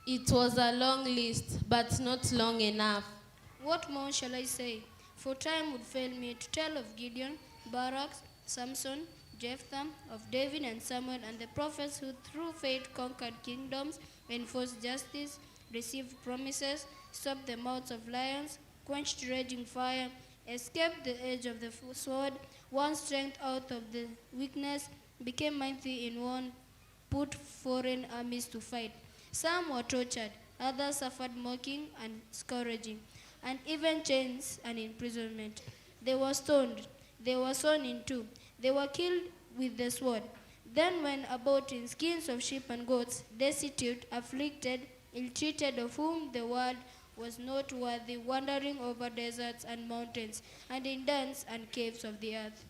It was a long list, but not long enough.
What more shall I say? For time would fail me to tell of Gideon, Barak, Samson, Jephthah, of David and Samuel, and the prophets who through faith conquered kingdoms, enforced justice, received promises, stopped the mouths of lions, quenched raging fire, escaped the edge of the sword, won strength out of the weakness, became mighty in war, put foreign armies to fight. Some were tortured, others suffered mocking and scourging, and even chains and imprisonment. They were stoned, they were sawn in two, they were killed with the sword. Then went about in skins of sheep and goats, destitute, afflicted, ill-treated, of whom the world was not worthy, wandering over deserts and mountains, and in dens and caves of the earth.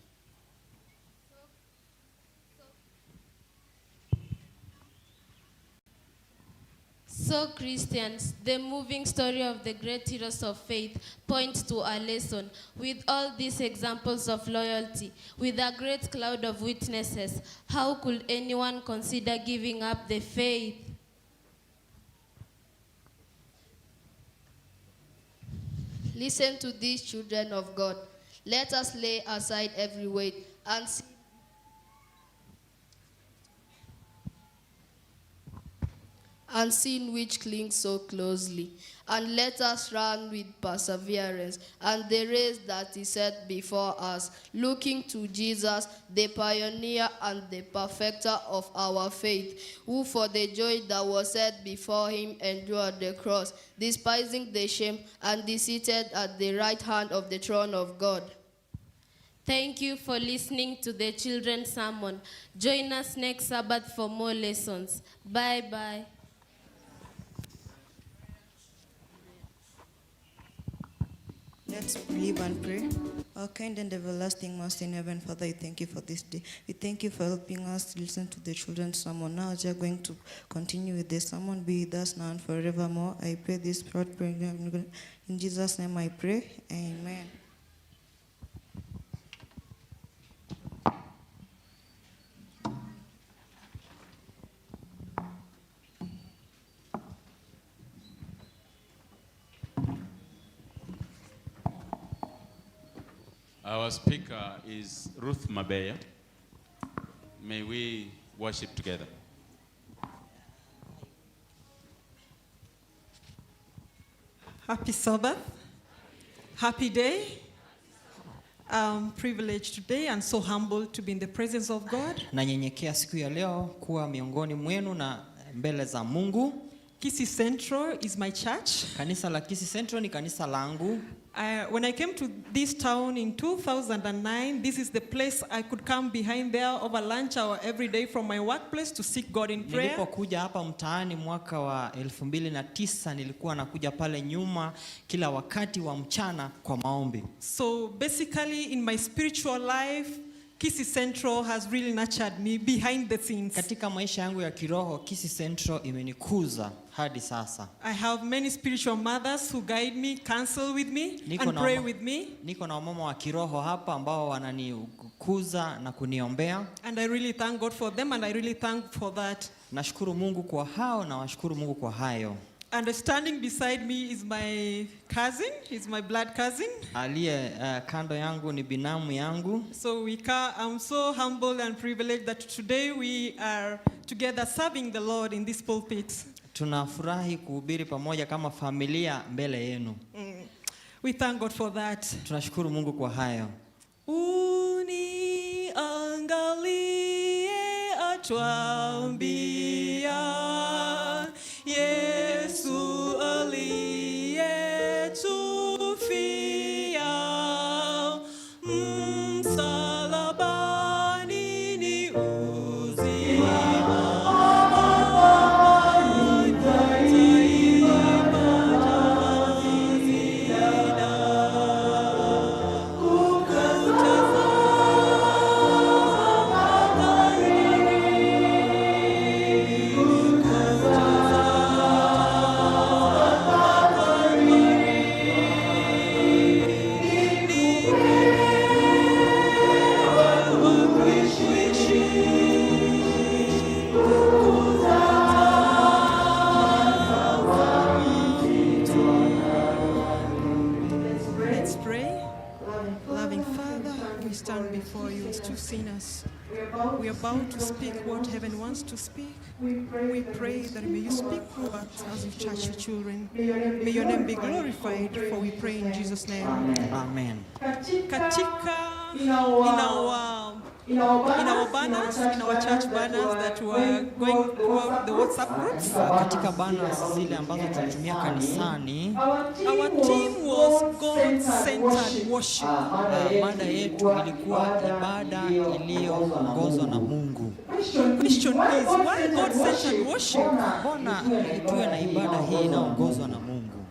So Christians, the moving story of the great heroes of faith points to a lesson. With all these examples of loyalty, with a great cloud of witnesses, how could anyone consider giving up the faith?
Listen to these children of God. Let us lay aside every weight and sin which clings so closely, and let us run with perseverance and the race that is set before us, looking to Jesus, the pioneer and the perfecter of our faith, who for the joy that was set before him endured the cross, despising the shame, and is seated at the right hand of the throne of God.
Thank you for listening to the children's sermon. Join us next Sabbath for more lessons. Bye-bye.
Let's believe and pray. Our kind and everlasting Master in heaven, Father, we thank you for this day. We thank you for helping us listen to the children's sermon. Now, as we are going to continue with the sermon, be with us now and forevermore. I pray this short prayer. In Jesus' name I pray. Amen.
Our speaker is Ruth Mabeya. May we worship together.
Happy Sabbath. Happy day. I'm privileged today and so humbled to be in the presence of God.
Nanyenyekea siku ya leo kuwa miongoni mwenu na mbele za Mungu.
Kisii Central is my church.
Kanisa la Kisii Central ni kanisa langu.
When I came to this town in 2009, this is the place I could come behind there over lunch hour every day from my workplace to seek God in prayer.
Nilipokuja hapa mtaani mwaka wa 2009 nilikuwa nakuja pale nyuma kila wakati wa mchana kwa maombi.
So basically in my spiritual life, Kisii Central has really nurtured me behind the scenes.
Katika maisha yangu ya kiroho, Kisii Central imenikuza hadi sasa.
I have many spiritual mothers who guide me, counsel with me, and pray with me.
Niko na wamama wa kiroho hapa ambao wananikuza na kuniombea.
And I really thank God for them and I really thank for that.
Nashukuru Mungu kwa hao na washukuru Mungu kwa hayo.
And standing beside me is my cousin, he's my blood cousin.
Aliye kando yangu ni binamu yangu.
So I'm so humbled and privileged that today we are together serving the Lord in this pulpit.
Tunafurahi kuhubiri pamoja kama familia mbele yenu.
We thank God for that.
Tunashukuru Mungu kwa hayo.
Uniangalie atuambia Yesu aliyetufia msalabani ni uzima.
Oh
stand before you as two sinners. We are about to speak what heaven wants to speak. We pray that may you speak through us as you touch your children. May your name be glorified, for we pray in Jesus' name.
Amen.
Katika in our banners, in our church banners that were going throughout the WhatsApp groups,
Katika banners zile ambazo tulitumia kanisani,
our theme was God-centered worship.
Mada yetu ilikuwa ibada iliyoongozwa na Mungu.
Question is, why God-centered worship?
Mbona tuwe na ibada hii inaongozwa na Mungu?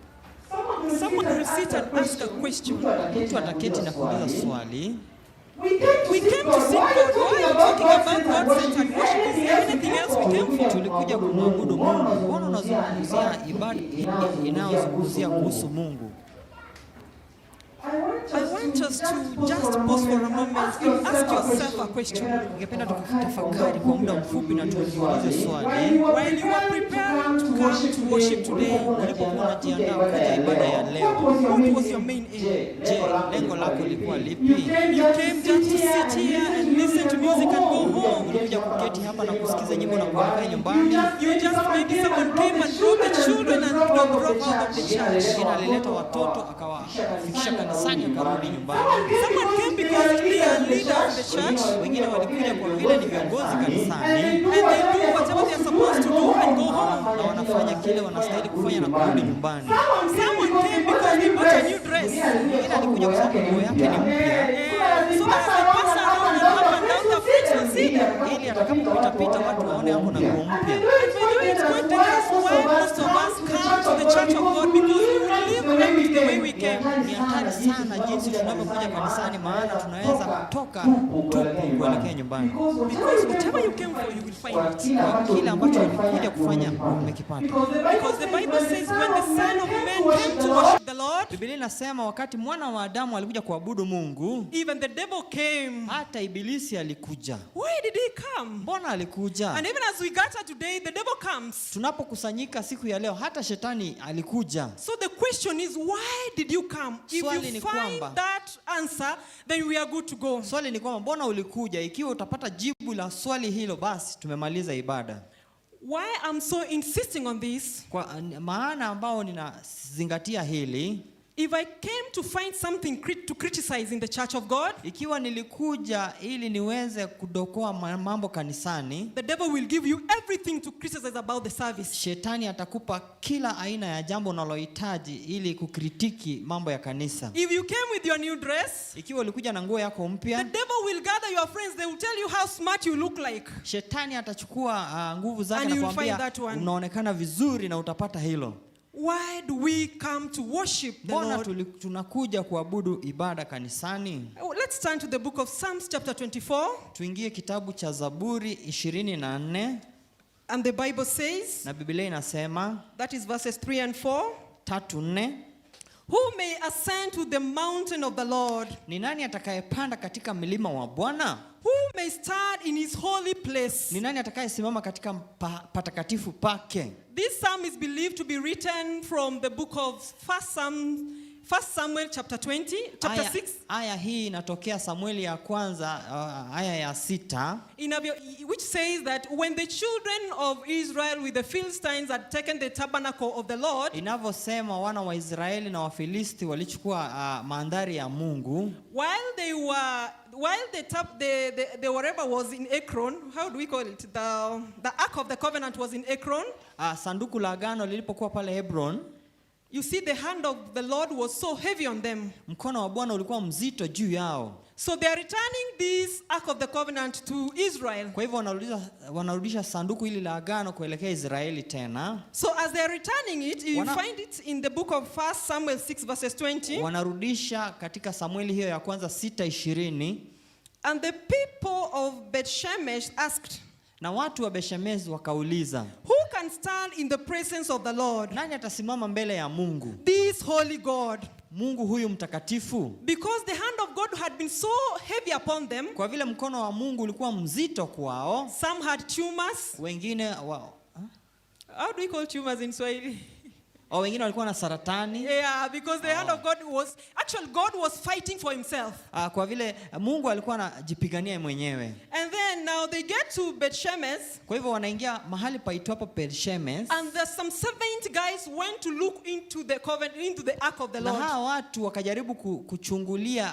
Someone will sit and ask a question.
Mtu ataketi na kuuliza swali.
We came to seek God. Why are you talking about God-centered worship? Is there anything else we came for?
Tulikuja kumwabudu Mungu. Mbona unazungumzia ibada inayozungumzia kuhusu Mungu?
I want us to just pause for a moment and ask yourself a question.
Ningependa tukitafakari kwa muda mfupi na tujiulize swali.
While you are preparing to come to worship today,
ulipokuwa unajiandaa kuja ibada ya leo,
what was your main aim?
Je, lengo lako lilikuwa lipi?
You came just to sit here and listen to music and go home.
Ulikuja kuketi hapa na kusikiza nyimbo na kuelekea nyumbani.
You just maybe someone came and brought the children and drove out of the church.
Mwingine alileta watoto akawafikisha kanisani akarudi nyumbani.
Someone came because they are leaders in the church.
Wengine walikuja kwa vile ni viongozi kanisani.
And they do whatever they are supposed to do and go home.
Na wanafanya kile wanastahili kufanya na kurudi nyumbani.
Someone came because they bought a new dress.
Mwingine alikuja kwa sababu nguo yake ni mpya.
So that as they pass around and up and down the street will see them.
Ili atakapopita pita watu waone hapo na nguo mpya.
And by the way, it's quite dangerous why most of us come to the church of God, because we will live empty the way we came.
Ni hatari sana jinsi tunavyokuja kanisani, maana tunaweza kutoka tupu kuelekea nyumbani.
Because whatever you came for, you will find it.
Kwa kile ambacho ulikuja kufanya umekipata.
Because the Bible says when the Son of Man came to worship the Lord,
Biblia inasema wakati mwana wa Adamu alikuja kuabudu Mungu,
even the devil came.
Hata ibilisi alikuja.
Why did he come?
Mbona alikuja?
And even as we gather today, the devil comes.
Tunapokusanyika siku ya leo, hata shetani alikuja.
So the question is, why did you come? If you find that answer, then we are good to go.
Swali ni kwamba mbona ulikuja? Ikiwa utapata jibu la swali hilo, basi tumemaliza ibada.
Why I'm so insisting on this?
Kwa maana ambao ninazingatia hili,
if I came to find something to criticize in the church of God,
ikiwa nilikuja ili niweze kudokoa mambo kanisani,
the devil will give you everything to criticize about the service.
Shetani atakupa kila aina ya jambo unalohitaji ili kukritiki mambo ya kanisa.
If you came with your new dress,
ikiwa ulikuja na nguo yako mpya,
the devil will gather your friends, they will tell you how smart you look like.
Shetani atachukua nguvu zake na kuambia unaonekana vizuri na utapata hilo.
Why do we come to worship the Lord?
Mbona tunakuja kuabudu ibada kanisani?
Let's turn to the book of Psalms chapter 24.
Tuingie kitabu cha Zaburi 24.
And the Bible says,
na Biblia inasema,
that is verses 3 and 4.
3-4.
Who may ascend to the mountain of the Lord?
Ni nani atakayepanda katika milima wa Bwana?
Who may stand in his holy place?
Ni nani atakayesimama katika patakatifu pake?
This psalm is believed to be written from the book of 1 Samuel chapter 20, chapter 6.
Aya hii inatokea Samueli ya kwanza aya ya 6.
Which says that when the children of Israel with the Philistines had taken the tabernacle of the Lord,
inavyosema wana wa Israeli na Wafilisti walichukua mandhari ya Mungu,
while the whatever was in Ekron, how do we call it? The Ark of the Covenant was in Ekron.
Sanduku la agano lilipokuwa pale Hebron,
you see the hand of the Lord was so heavy on them.
Mkono wa Bwana ulikuwa mzito juu yao.
So they are returning this Ark of the Covenant to Israel.
Kwa hivyo wanarudisha sanduku hili la agano kuelekea Israeli tena.
So as they are returning it, you find it in the book of 1 Samuel 6 verses 20.
Wanarudisha katika Samueli hiyo ya kwanza 6:20.
And the people of Beth-Shemesh asked,
na watu wa Beth-Shemesh wakauliza,
who can stand in the presence of the Lord?
Nani atasimama mbele ya Mungu?
This holy God.
Mungu huyu mtakatifu.
Because the hand of God had been so heavy upon them.
Kwa vile mkono wa Mungu ulikuwa mzito kwao.
Some had tumors.
Wengine
How do we call tumors in Swahili?
wengine walikuwa na saratani.
Yeah, because the hand of God was, actually God was fighting for himself.
Kwa vile Mungu alikuwa anajipigania mwenyewe.
And then now they get to Beth-Shemesh.
Kwa hivyo wanaingia mahali paitwapo Beth-Shemesh.
And there's some 70 guys went to look into the covenant, into the ark of the Lord.
Na hawa watu wakajaribu kuchungulia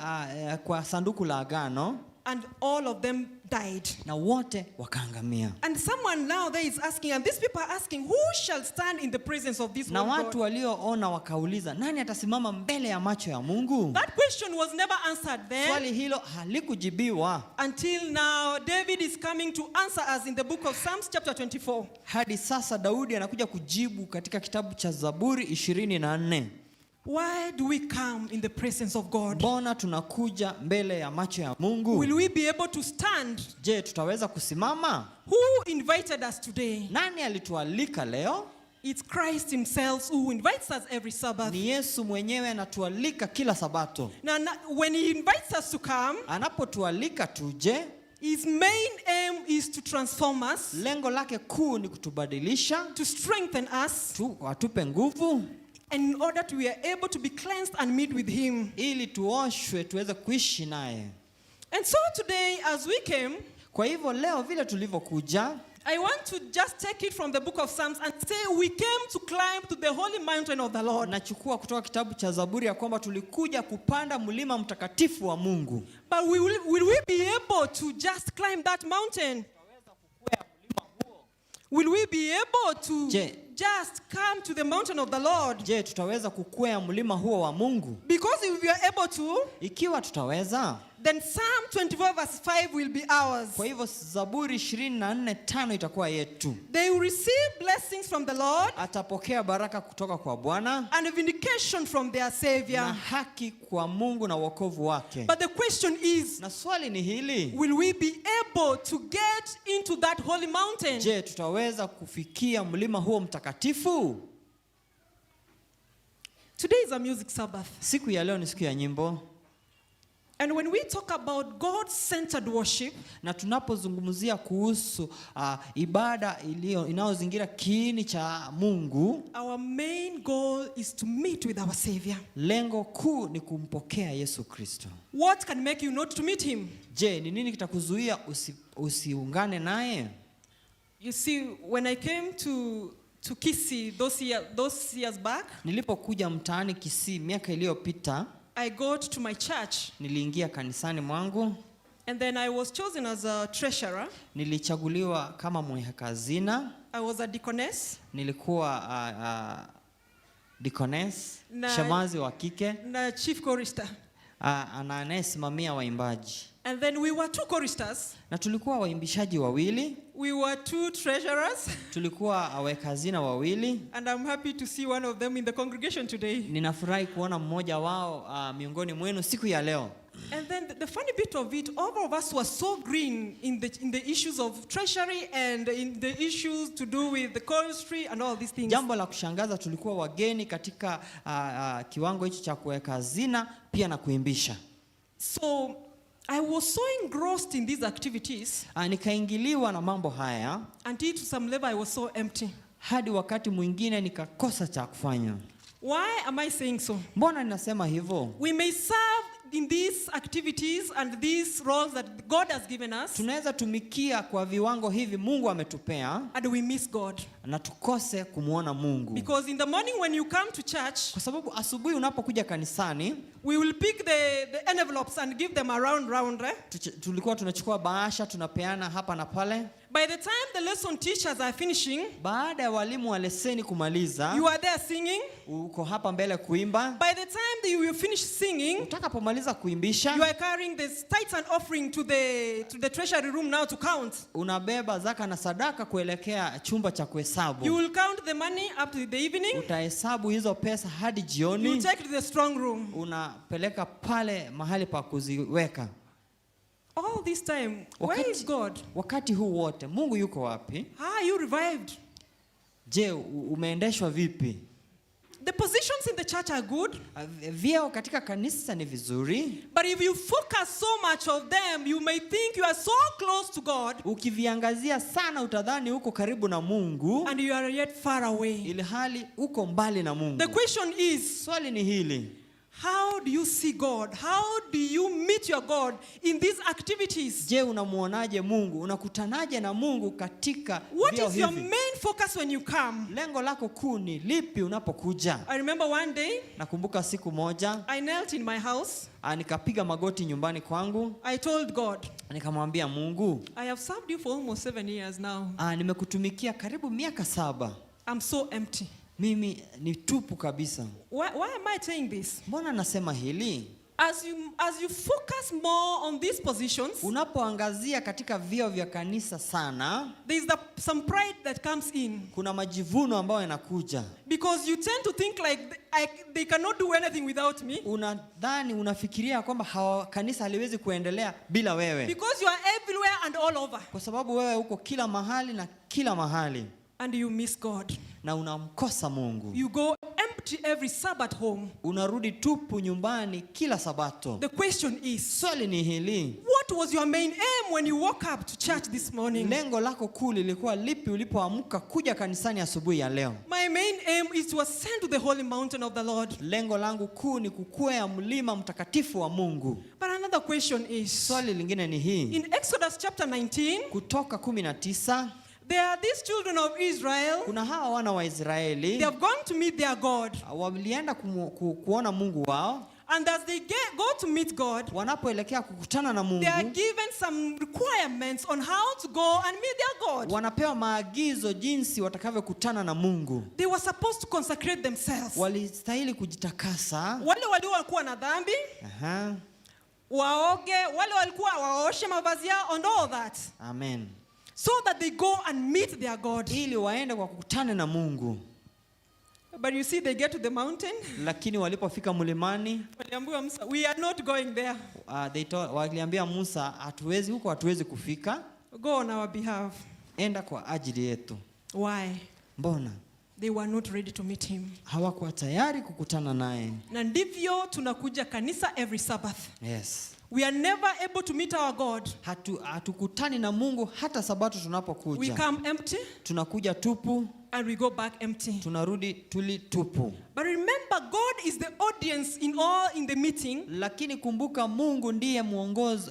kwa sanduku la agano.
And all of them died.
Na wote wakaangamia.
And someone now there is asking, and these people are asking, who shall stand in the presence of this
na
Lord
watu
God?
walioona wakauliza, nani atasimama mbele ya macho ya Mungu?
That question was never answered then.
Swali hilo halikujibiwa.
Until now, David is coming to answer us in the book of Psalms chapter 24.
Hadi sasa Daudi anakuja kujibu katika kitabu cha Zaburi 24.
Why do we come in the presence of God?
Mbona tunakuja mbele ya macho ya Mungu?
Will we be able to stand?
Je, tutaweza kusimama?
Who invited us today?
Nani alitualika leo?
It's Christ himself who invites us every Sabbath.
Ni Yesu mwenyewe anatualika kila Sabato.
Now, when he invites us to come,
anapotualika tuje,
his main aim is to transform us.
Lengo lake kuu ni kutubadilisha,
to strengthen us,
atupe nguvu,
and in order to be able to be cleansed and meet with him.
Ili tuoshwe tuweze kuishi naye.
And so today as we came,
kwa hivyo leo vile tulivyokuja,
I want to just take it from the book of Psalms and say we came to climb to the holy mountain of the Lord.
Nachukua kutoka kitabu cha Zaburi ya kwamba tulikuja kupanda mlima mtakatifu wa Mungu.
But will we be able to just climb that mountain? Will we be able to just come to the mountain of the Lord?
Je, tutaweza kukwea mlima huo wa Mungu?
Because if we are able to,
ikiwa tutaweza,
then Psalm 24 verse 5 will be ours.
Kwa hivyo Zaburi 24:5 itakuwa yetu.
They will receive blessings from the Lord.
Atapokea baraka kutoka kwa Bwana.
And a vindication from their Savior.
Na haki kwa Mungu na wokovu wake.
But the question is,
na swali ni hili,
will we be able to get into that holy mountain?
Je, tutaweza kufikia mlima huo mtakatifu?
Today is a music Sabbath.
Siku ya leo ni siku ya nyimbo.
And when we talk about God-centered worship,
na tunapozungumzia kuhusu ibada inayozingira kiini cha Mungu,
our main goal is to meet with our Savior.
Lengo kuu ni kumpokea Yesu Kristo.
What can make you not to meet him?
Je, ni nini kitakuzuia usiungane naye?
You see, when I came to Kisii those years back,
nilipokuja mtaani Kisii miaka iliyopita,
I got to my church.
Niliingia kanisani mwangu.
And then I was chosen as a treasurer.
Nilichaguliwa kama mweka hazina.
I was a deaconess.
Nilikuwa deaconess, shemazi wa kike.
Na chief chorister.
Anayesimamia waimbaji.
And then we were 2 choristers.
Na tulikuwa waimbishaji wawili.
We were 2 treasurers.
Tulikuwa waweka hazina wawili.
And I'm happy to see one of them in the congregation today.
Ninafurahi kuona mmoja wao miongoni mwenu siku ya leo.
And then the funny bit of it, all of us were so green in the issues of treasury and in the issues to do with the choristry and all these things.
Jambo la kushangaza, tulikuwa wageni katika kiwango hicho cha kuweka hazina pia na kuimbisha.
So I was so engrossed in these activities.
Nikaingiliwa na mambo haya.
Until to some level I was so empty.
Hadi wakati mwingine nikakosa cha kufanya.
Why am I saying so?
Mbona ninasema hivyo?
We may serve in these activities and these roles that God has given us.
Tunaweza tumikia kwa viwango hivi Mungu ametupea.
And we miss God.
Na tukose kumuona Mungu.
Because in the morning when you come to church,
kwa sababu asubuhi unapokuja kanisani,
we will pick the envelopes and give them round.
Tulikuwa tunachukua bahasha tunapeana hapa na pale.
By the time the lesson teachers are finishing,
baada ya walimu wa leseni kumaliza,
you are there singing.
Uko hapa mbele kuimba.
By the time that you finish singing,
utakapomaliza kuimbisha,
you are carrying the tithes and offering to the treasury room now to count.
Unabeba zaka na sadaka kuelekea chumba cha kuhesabu.
You will count the money up to the evening.
Utahesabu hizo pesa hadi jioni.
You take to the strong room.
Unapeleka pale mahali pa kuziweka.
All this time, where is God?
Wakati huu wote Mungu yuko wapi?
You revived.
Je, umeendeshwa vipi?
The positions in the church are good.
Vyeo katika kanisa ni vizuri.
But if you focus so much of them, you may think you are so close to God.
Ukiviangazia sana utadhani uko karibu na Mungu.
And you are yet far away.
Ilhali uko mbali na Mungu.
The question is,
swali ni hili.
How do you see God? How do you meet your God in these activities?
Je, unamuonaje Mungu? Unakutanaje na Mungu katika
What
vyeo
is your
hivi?
main focus when you come?
Lengo lako kuu ni lipi unapokuja?
I remember one day,
nakumbuka siku moja,
I knelt in my house.
Nikapiga magoti nyumbani kwangu.
I told God,
nikamwambia Mungu,
I have served you for almost 7 years now.
Nimekutumikia karibu miaka 7.
I'm so empty.
Mimi ni tupu kabisa.
Why am I saying this?
Mbona nasema hili?
As you focus more on these positions,
unapoangazia katika vyeo vya kanisa sana,
there is some pride that comes in.
Kuna majivuno ambayo yanakuja.
Because you tend to think like they cannot do anything without me.
Unafikiria kwamba kanisa haliwezi kuendelea bila wewe.
Because you are everywhere and all over.
Kwa sababu wewe uko kila mahali na kila mahali.
And you miss God.
Na unamkosa Mungu.
You go empty every Sabbath home.
Unarudi tupu nyumbani kila Sabato.
The question is,
swali ni hili.
What was your main aim when you woke up to church this morning?
Lengo lako kuu lilikuwa lipi ulipoamka kuja kanisani asubuhi ya leo?
My main aim is to ascend to the holy mountain of the Lord.
Lengo langu kuu ni kukwea mlima mtakatifu wa Mungu.
But another question is,
swali lingine ni hii.
In Exodus chapter 19,
Kutoka 19,
there are these children of Israel.
Kuna hawa wana wa Israeli.
They have gone to meet their God.
Walienda kuona Mungu wao.
And as they go to meet God,
wanapoelekea kukutana na Mungu,
they are given some requirements on how to go and meet their God.
Wanapewa maagizo jinsi watakavyokutana na Mungu.
They were supposed to consecrate themselves.
Walistahili kujitakasa.
Wale walikuwa na dhambi, waoge, wale walikuwa waoshe mavazi yao and all that.
Amen.
So that they go and meet their God.
Ili waende kwa kukutana na Mungu.
But you see, they get to the mountain.
Lakini walipofika mlimani,
waliambiwa Musa, we are not going there.
Waliambia Musa, hatuwezi kufika.
Go on our behalf.
Enda kwa ajili yetu.
Why?
Mbona?
They were not ready to meet him.
Hawakuwa tayari kukutana naye.
Na ndivyo tunakuja kanisa every Sabbath.
Yes.
We are never able to meet our God.
Hatukutani na Mungu hata Sabato tunapokuja.
We come empty.
Tunakuja tupu.
And we go back empty.
Tunarudi tupu.
But remember, God is the audience in the meeting.
Lakini kumbuka Mungu ndiye muongozo,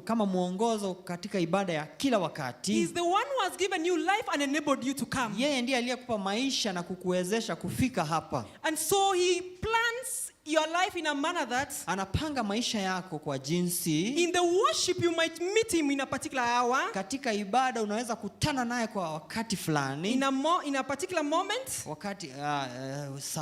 kama muongozo katika ibada ya kila wakati.
He is the one who has given you life and enabled you to come.
Yeye ndiye aliyekupa maisha na kukuwezesha kufika hapa.
And so he plans your life in a manner that
anapanga maisha yako kwa jinsi
in the worship you might meet him in a particular hour.
Katika ibada unaweza kutana naye kwa wakati fulani.
In a particular moment.
Wakati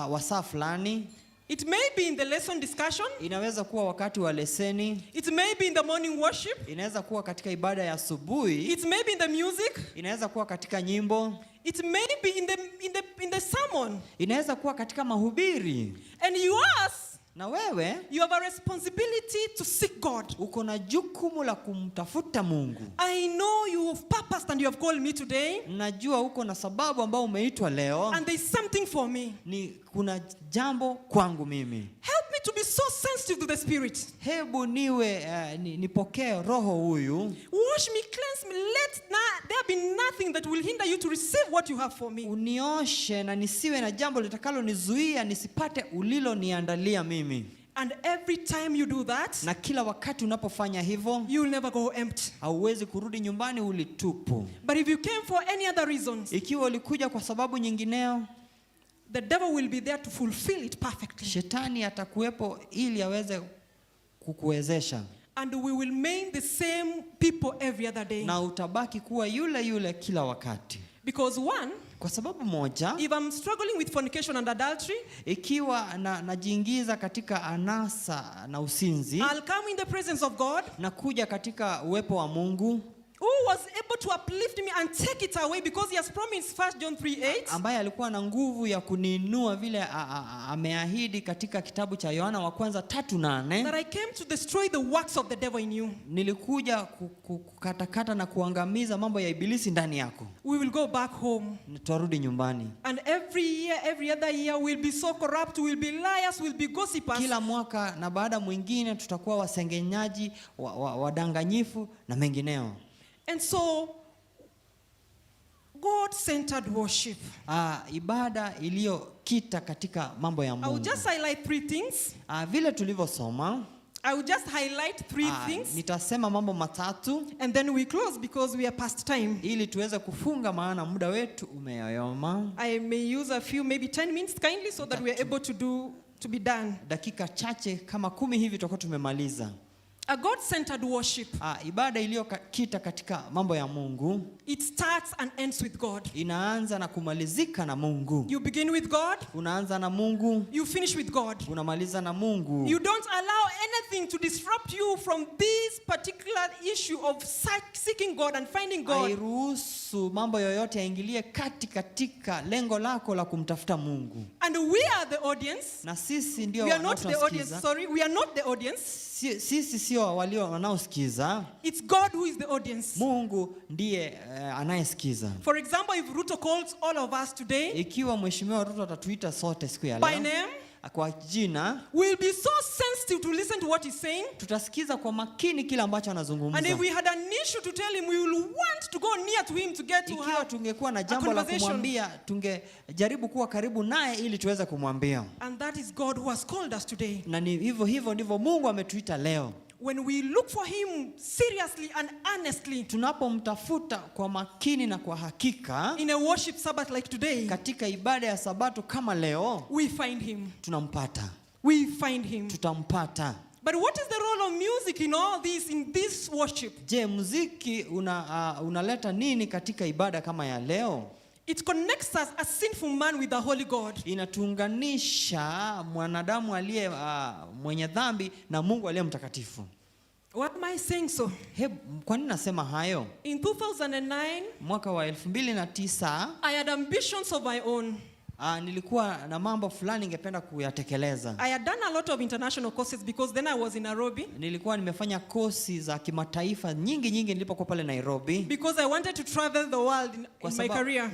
wasaa fulani.
It may be in the lesson discussion.
Inaweza kuwa wakati wa leseni.
It may be in the morning worship.
Inaweza kuwa katika ibada ya asubuhi.
It may be in the music.
Inaweza kuwa katika nyimbo.
It may be in the sermon.
Inaweza kuwa katika mahubiri.
And you ask,
na wewe,
you have a responsibility to seek God.
Uko na jukumu la kumtafuta Mungu.
I know you have purposed and you have called me today.
Najua uko na sababu ambao umeitwa leo.
And there is something for me.
Kuna jambo kwangu mimi.
Help me to be so sensitive to the Spirit.
Hebu nipokee roho huyu.
Wash me, cleanse me, let there be nothing that will hinder you to receive what you have for me.
Unioshe na nisiwe na jambo litakalo nizuia nisipate uliloniandalia mimi.
And every time you do that,
na kila wakati unapofanya hivyo,
you will never go empty.
Hauwezi kurudi nyumbani ulitupu.
But if you came for any other reasons,
ikiwa ulikuja kwa sababu nyingineo,
the devil will be there to fulfill it perfectly.
Shetani atakuwepo ili aweze kukuwezesha.
And we will remain the same people every other day.
Na utabaki kuwa yule kila wakati.
Because one,
kwa sababu moja,
if I'm struggling with fornication and adultery,
ikiwa najiingiza katika anasa na usinzi,
I'll come in the presence of God.
Na kuja katika uwepo wa Mungu.
who was able to uplift me and take it away because he has promised 1 John 3:8.
Ambaye alikuwa na nguvu ya kuniinua vile ameahidi katika kitabu cha Yohana wa kwanza 3:8.
That I came to destroy the works of the devil in you.
Nilikuja kukatakata na kuangamiza mambo ya ibilisi ndani yako.
We will go back home.
Tutarudi nyumbani.
And every other year we'll be so corrupt, we'll be liars, we'll be gossipers.
Kila mwaka na baada mwingine tutakuwa wasengenyaji, wadanganyifu na mengineo.
And so God-centered worship.
Ibada iliyokita katika mambo ya Mungu.
I will just highlight 3 things.
Vile tulivyosoma.
I will just highlight 3 things.
Nitasema mambo matatu.
And then we close because we are past time.
Ili tuweze kufunga maana muda wetu umeyoyoma.
I may use a few, maybe 10 minutes kindly so that we are able to be done.
Dakika chache kama 10 hivi tutakuwa tumemaliza.
A God-centered worship.
Ibada iliyokita katika mambo ya Mungu.
It starts and ends with God.
Inaanza na kumalizika na Mungu.
You begin with God.
Unaanza na Mungu.
You finish with God.
Unamaliza na Mungu.
You don't allow anything to disrupt you from this particular issue of seeking God and finding God.
Hairuhusu mambo yoyote yaingilie katika lengo lako la kumtafuta Mungu.
And we are the audience.
Na sisi ndio
we are not the audience. Sorry, we are not the audience.
Sisi sio walio wanaosikiza.
It's God who is the audience.
Mungu ndiye anayesikiza.
For example, if Ruto calls all of us today,
ikiwa mheshimiwa Ruto atatuita sote siku ya leo,
by name,
kwa jina,
we'll be so sensitive to listen to what he's saying.
Tutasikiza kwa makini kila ambacho anazungumza.
And if we had an issue to tell him, we will want to go near to him to get to
ikiwa tungekuwa na jambo la kumwambia, tungejaribu kuwa karibu naye ili tuweze kumwambia.
And that is God who has called us today.
Na ni hivyo ndivyo Mungu ametuita leo.
When we look for him seriously and honestly,
tunapomtafuta kwa makini na kwa hakika,
in a worship Sabbath like today,
katika ibada ya Sabato kama leo,
we find him.
Tunampata.
We find him.
Tutampata.
But what is the role of music in all this, in this worship?
Je, muziki unaleta nini katika ibada kama ya leo?
It connects us, a sinful man, with the holy God.
Inatuunganisha mwanadamu aliye mwenye dhambi na Mungu aliye mtakatifu.
What am I saying so?
Kwa nini nasema hayo?
In 2009,
mwaka wa 2009,
I had ambitions of my own.
Nilikuwa na mambo fulani ningependa kuyatekeleza.
I had done a lot of international courses because then I was in Nairobi.
Nilikuwa nimefanya kosi za kimataifa nyingi nilipokuwa pale Nairobi.
Because I wanted to travel the world in my career.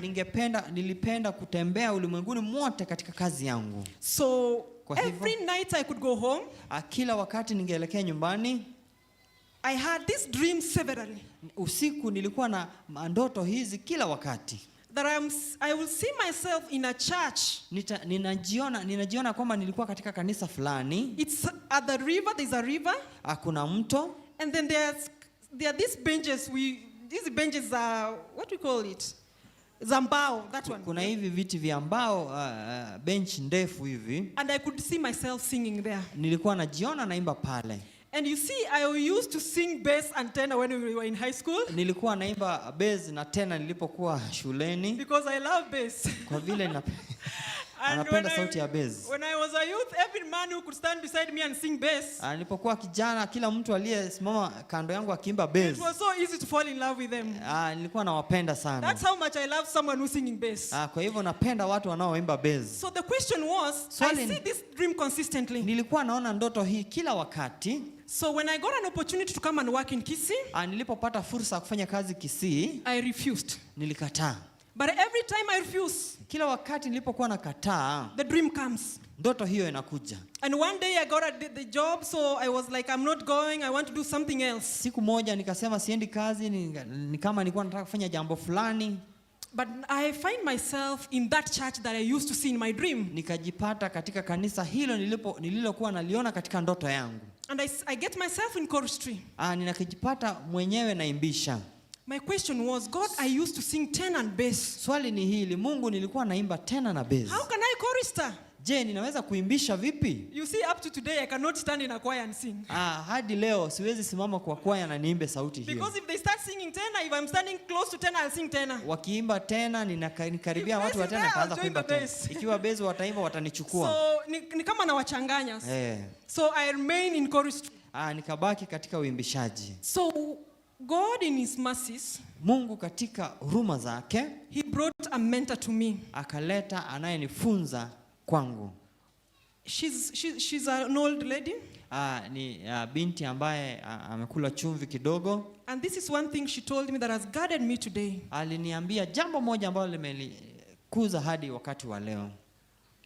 Nilipenda kutembea ulimwenguni mote katika kazi yangu.
So every night I could go home.
Kila wakati ningeelekea nyumbani.
I had this dream severally.
Usiku nilikuwa na ndoto hizi kila wakati.
That I will see myself in a church.
Ninajiona kwamba nilikuwa katika kanisa fulani.
It's at the river, there's a river.
Kuna mto.
And then there are these benches, these benches are, what we call it? Zambao, that one.
Kuna hivi viti vya mbao, bench ndefu hivi.
And I could see myself singing there.
Nilikuwa najiona naimba pale.
And you see, I used to sing bass and tenor when we were in high school.
Nilikuwa naimba bass na tenor nilipokuwa shuleni.
Because I love bass.
Kwa vile napenda sauti ya bass.
When I was a youth, every man who could stand beside me and sing bass.
Nilipokuwa kijana, kila mtu aliyesimama kando yangu akiimba bass.
It was so easy to fall in love with them.
Nilikuwa nawapenda sana.
That's how much I love someone who's singing bass.
Kwa hivyo napenda watu wanaoimba bass.
So the question was, I see this dream consistently.
Nilikuwa naona ndoto hii kila wakati.
So when I got an opportunity to come and work in Kisii,
nilipopata fursa ya kufanya kazi Kisii,
I refused.
Nilikataa.
But every time I refuse,
kila wakati nilipokuwa nakataa,
the dream comes.
Ndoto hiyo inakuja.
And one day I got the job, so I was like, I'm not going, I want to do something else.
Siku moja nikasema siendi kazi, ni kama nilikuwa nataka kufanya jambo fulani.
But I find myself in that church that I used to see in my dream.
Nikajipata katika kanisa hilo nililokuwa naliona katika ndoto yangu.
And I get myself in choristry.
Ninakijipata mwenyewe naimbisha.
My question was, God, I used to sing tenor and bass.
Swali ni hili, Mungu nilikuwa naimba tenor na bass.
How can I chorister?
Je, ninaweza kuimbisha vipi?
You see, up to today I cannot stand in a choir and sing.
Hadi leo siwezi simama kwa kwaya na niimbe sauti hiyo.
Because if they start singing tenor, if I'm standing close to tenor, I'll sing tenor.
Wakiimba tena nikaribia watu wa tena kaanza kuimba tena. Ikiwa bass wataimba watanichukua.
So ni kama na wachanganya. So I remain in choristry.
Nikabaki katika uimbishaji.
So God in his mercies,
Mungu katika huruma zake,
he brought a mentor to me.
akaleta anayenifunza kwangu.
She's an old lady.
Ni binti ambaye amekula chumvi kidogo.
And this is one thing she told me that has guided me today.
Aliniambia jambo moja ambalo limenikuza hadi wakati wa leo.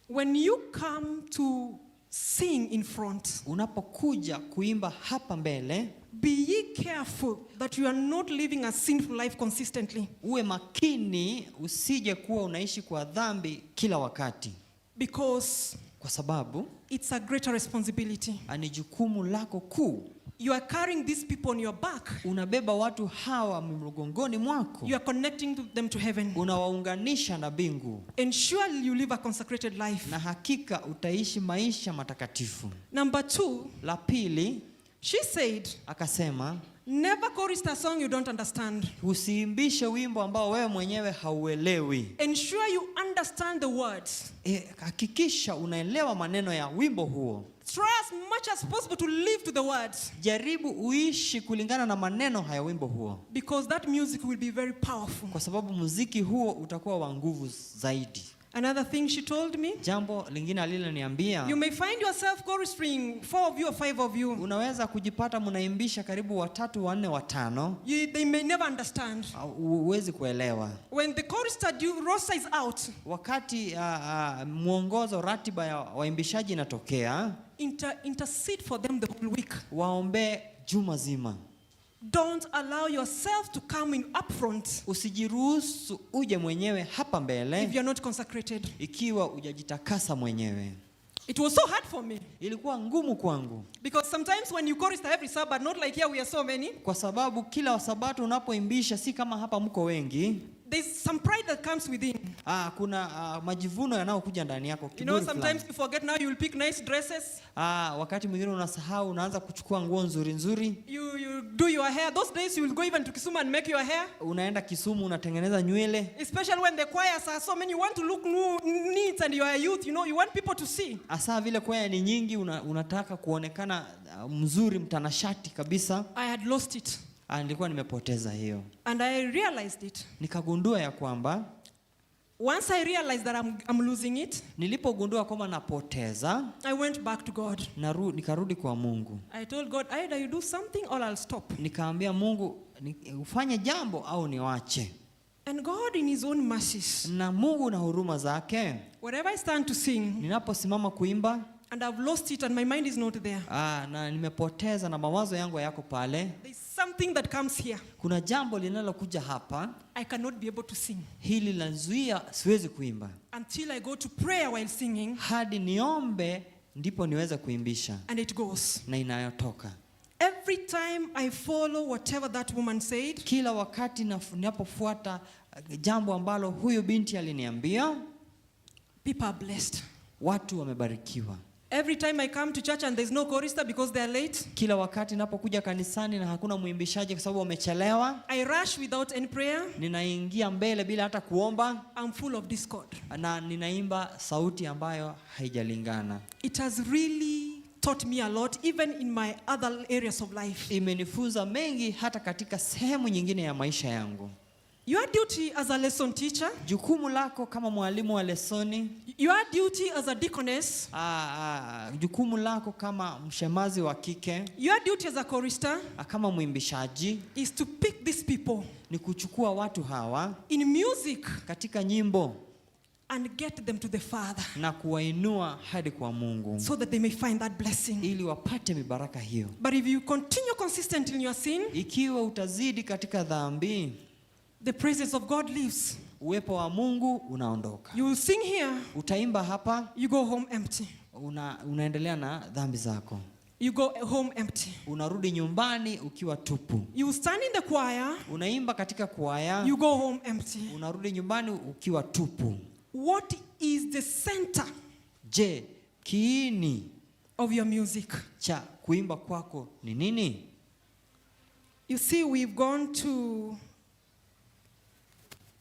When you come to sing in front,
unapokuja kuimba hapa mbele,
be ye careful that you are not living a sinful life consistently.
Uwe makini usije kuwa unaishi kwa dhambi kila wakati.
Because
kwa sababu
it's a greater responsibility.
Ni jukumu lako kuu.
You are carrying these people on your back.
Unabeba watu hawa mgongoni mwako.
You are connecting them to heaven.
Unawaunganisha na mbingu.
And surely you live a consecrated life.
Na hakika utaishi maisha matakatifu.
Number 2,
la pili,
she said,
akasema,
never chorus a song you don't understand.
Usiimbishe wimbo ambao wewe mwenyewe hauelewi.
Ensure you understand the words.
Hakikisha unaelewa maneno ya wimbo huo.
Try as much as possible to live to the words.
Jaribu uishi kulingana na maneno haya wimbo huo.
Because that music will be very powerful.
Kwa sababu muziki huo utakuwa wa nguvu zaidi.
Another thing she told me,
jambo lingine aliloniambia,
you may find yourself chorusing 4 of you or 5 of you.
Unaweza kujipata mnaimbisha karibu 3, 4, 5.
They may never understand.
Huwezi kuelewa.
When the chorister roster is out,
wakati mwongozo ratiba ya waimbishaji inatokea,
intercede for them the whole week.
Waombe juma zima.
Don't allow yourself to come in up front.
Usijiruhusu uje mwenyewe hapa mbele.
If you're not consecrated.
Ikiwa hujajitakasa mwenyewe.
It was so hard for me.
Ilikuwa ngumu kwangu.
Because sometimes when you chorister every Sabbath, not like here we are so many.
Kwa sababu kila Sabato unapoimbisha si kama hapa mko wengi.
There's some pride that comes within.
Kuna majivuno yanayokuja ndani yako.
You know, sometimes you forget, now you will pick nice dresses.
Wakati mwingine unasahau, unaanza kuchukua nguo nzuri nzuri.
You do your hair. Those days you will go even to Kisumu and make your hair.
Unaenda Kisumu unatengeneza nywele.
Especially when the choirs are so many, you want to look neat and you are a youth, you know, you want people to see.
Asa vile kwaya ni nyingi, unataka kuonekana mzuri, mtanashati kabisa.
I had lost it.
Nilikuwa nimepoteza hiyo.
And I realized it.
Nikagundua ya kwamba,
once I realized that I'm losing it,
nilipogundua kwamba napoteza,
I went back to God.
Nikarudi kwa Mungu.
I told God, either you do something or I'll stop.
Nikaambia Mungu, ufanye jambo au niwache.
And God in his own mercies,
na Mungu na huruma zake,
wherever I stand to sing,
ninaposimama kuimba,
and I've lost it and my mind is not there,
na nimepoteza na mawazo yangu yako pale,
there's something that comes here.
Kuna jambo linalokuja hapa,
I cannot be able to sing.
Hili lanzuia siwezi kuimba.
Until I go to prayer while singing.
Hadi niombe ndipo niweze kuimbisha.
And it goes.
Na inayotoka.
Every time I follow whatever that woman said,
kila wakati ninapofuata jambo ambalo huyo binti aliniambia,
people are blessed.
Watu wamebarikiwa.
Every time I come to church and there's no chorister because they are late,
kila wakati ninapokuja kanisani na hakuna muimbishaji kwa sababu wamechelewa,
I rush without any prayer.
Ninaingia mbele bila hata kuomba.
I'm full of discord.
Na ninaimba sauti ambayo haijalingana.
It has really taught me a lot, even in my other areas of life.
Imenifunza mengi hata katika sehemu nyingine ya maisha yangu.
Your duty as a lesson teacher,
jukumu lako kama mwalimu wa lesoni,
your duty as a deaconess,
jukumu lako kama mshemazi wa kike,
your duty as a chorister,
kama mwimbishaji,
is to pick these people,
ni kuchukua watu hawa
in music,
katika nyimbo,
and get them to the Father,
na kuwainua hadi kwa Mungu,
so that they may find that blessing,
ili wapate mibaraka hiyo.
But if you continue consistent in your sin,
ikiwa utazidi katika dhambi,
the presence of God leaves.
Uwepo wa Mungu unaondoka.
You will sing here.
Utaimba hapa.
You go home empty.
Unaendelea na dhambi zako.
You go home empty.
Unarudi nyumbani ukiwa tupu.
You stand in the choir.
Unaimba katika kwaya.
You go home empty.
Unarudi nyumbani ukiwa tupu.
What is the center?
Je, kiini
of your music?
Cha kuimba kwako ni nini?
You see, we've gone to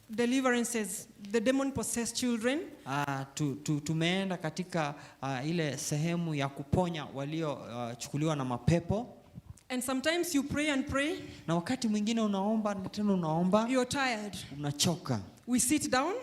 deliverances, the demon-possessed children.
Tumeenda katika ile sehemu ya kuponya walio chukuliwa na mapepo.
And sometimes you pray and pray.
Na wakati mwingine unaomba na tena unaomba.
You're tired.
Unachoka.
We sit down.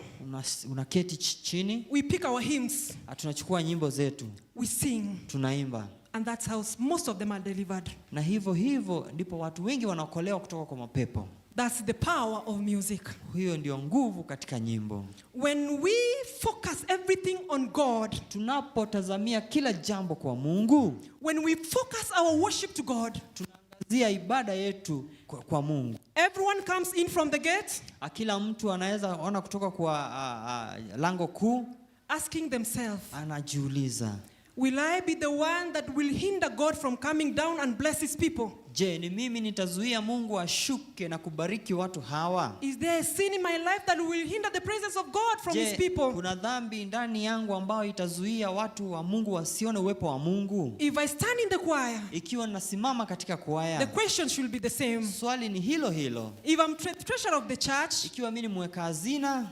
Unaketi chini.
We pick our hymns.
Tunachukua nyimbo zetu.
We sing.
Tunaimba.
And that's how most of them are delivered.
Na hivyo ndipo watu wengi wanaokolewa kutoka kwa mapepo.
That's the power of music.
Hiyo ndio nguvu katika nyimbo.
When we focus everything on God,
tunapotazamia kila jambo kwa Mungu,
when we focus our worship to God,
tunaangazia ibada yetu kwa Mungu.
Everyone comes in from the gate.
Kila mtu anaweza ona kutoka kwa lango kuu,
asking themselves,
anajiuliza,
will I be the one that will hinder God from coming down and bless his people?
Je, ni mimi nitazuia Mungu ashuke na kubariki watu hawa?
Is there a sin in my life that will hinder the presence of God from his people?
Kuna dhambi ndani yangu ambayo itazuia watu wa Mungu wasione uwepo wa Mungu?
If I stand in the choir,
ikiwa nasimama katika kwaya,
the question should be the same.
Swali ni hilo hilo.
If I'm treasurer of the church,
ikiwa mimi ni mweka hazina,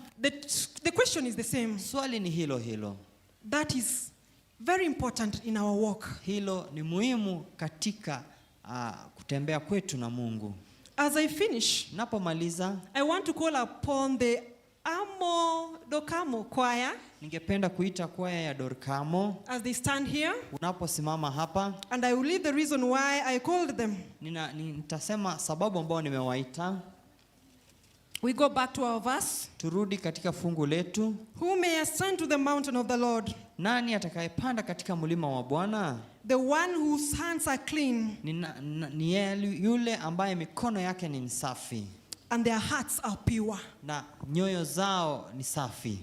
the question is the same.
Swali ni hilo hilo.
That is very important in our walk.
Hilo ni muhimu katika kutembea kwetu na Mungu.
As I finish,
napomaliza,
I want to call upon the Amo Dokamo choir.
Ningependa kuita kwaya ya Dorkamo
as they stand here.
Unaposimama hapa.
And I will leave the reason why I called them.
Nitasema sababu ambayo nimewaita.
We go back to our verse.
Turudi katika fungu letu.
Who may ascend to the mountain of the Lord?
Nani atakayepanda katika mlima wa Bwana?
The one whose hands are clean.
Ni yule ambaye mikono yake ni safi.
And their hearts are pure.
Na nyoyo zao ni safi.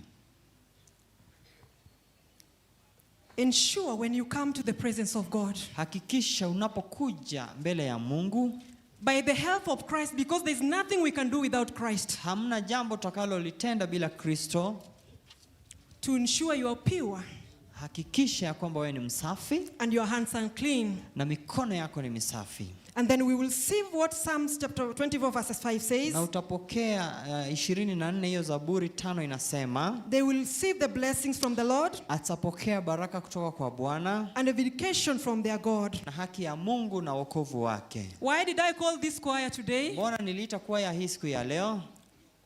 Ensure when you come to the presence of God.
Hakikisha unapokuja mbele ya Mungu.
By the help of Christ, because there's nothing we can do without Christ.
Hamna jambo tutakalolitenda bila Kristo.
To ensure you are pure.
Hakikisha ya kwamba wewe ni msafi.
And your hands are clean.
Na mikono yako ni misafi.
And then we will see what Psalms chapter 24 verses 5 says.
Na utapokea 24 hiyo Zaburi 5 inasema.
They will receive the blessings from the Lord.
Atapokea baraka kutoka kwa Bwana.
And a vindication from their God.
Na haki ya Mungu na wokovu wake.
Why did I call this choir today?
Mbona niliita kwaya hii siku ya leo?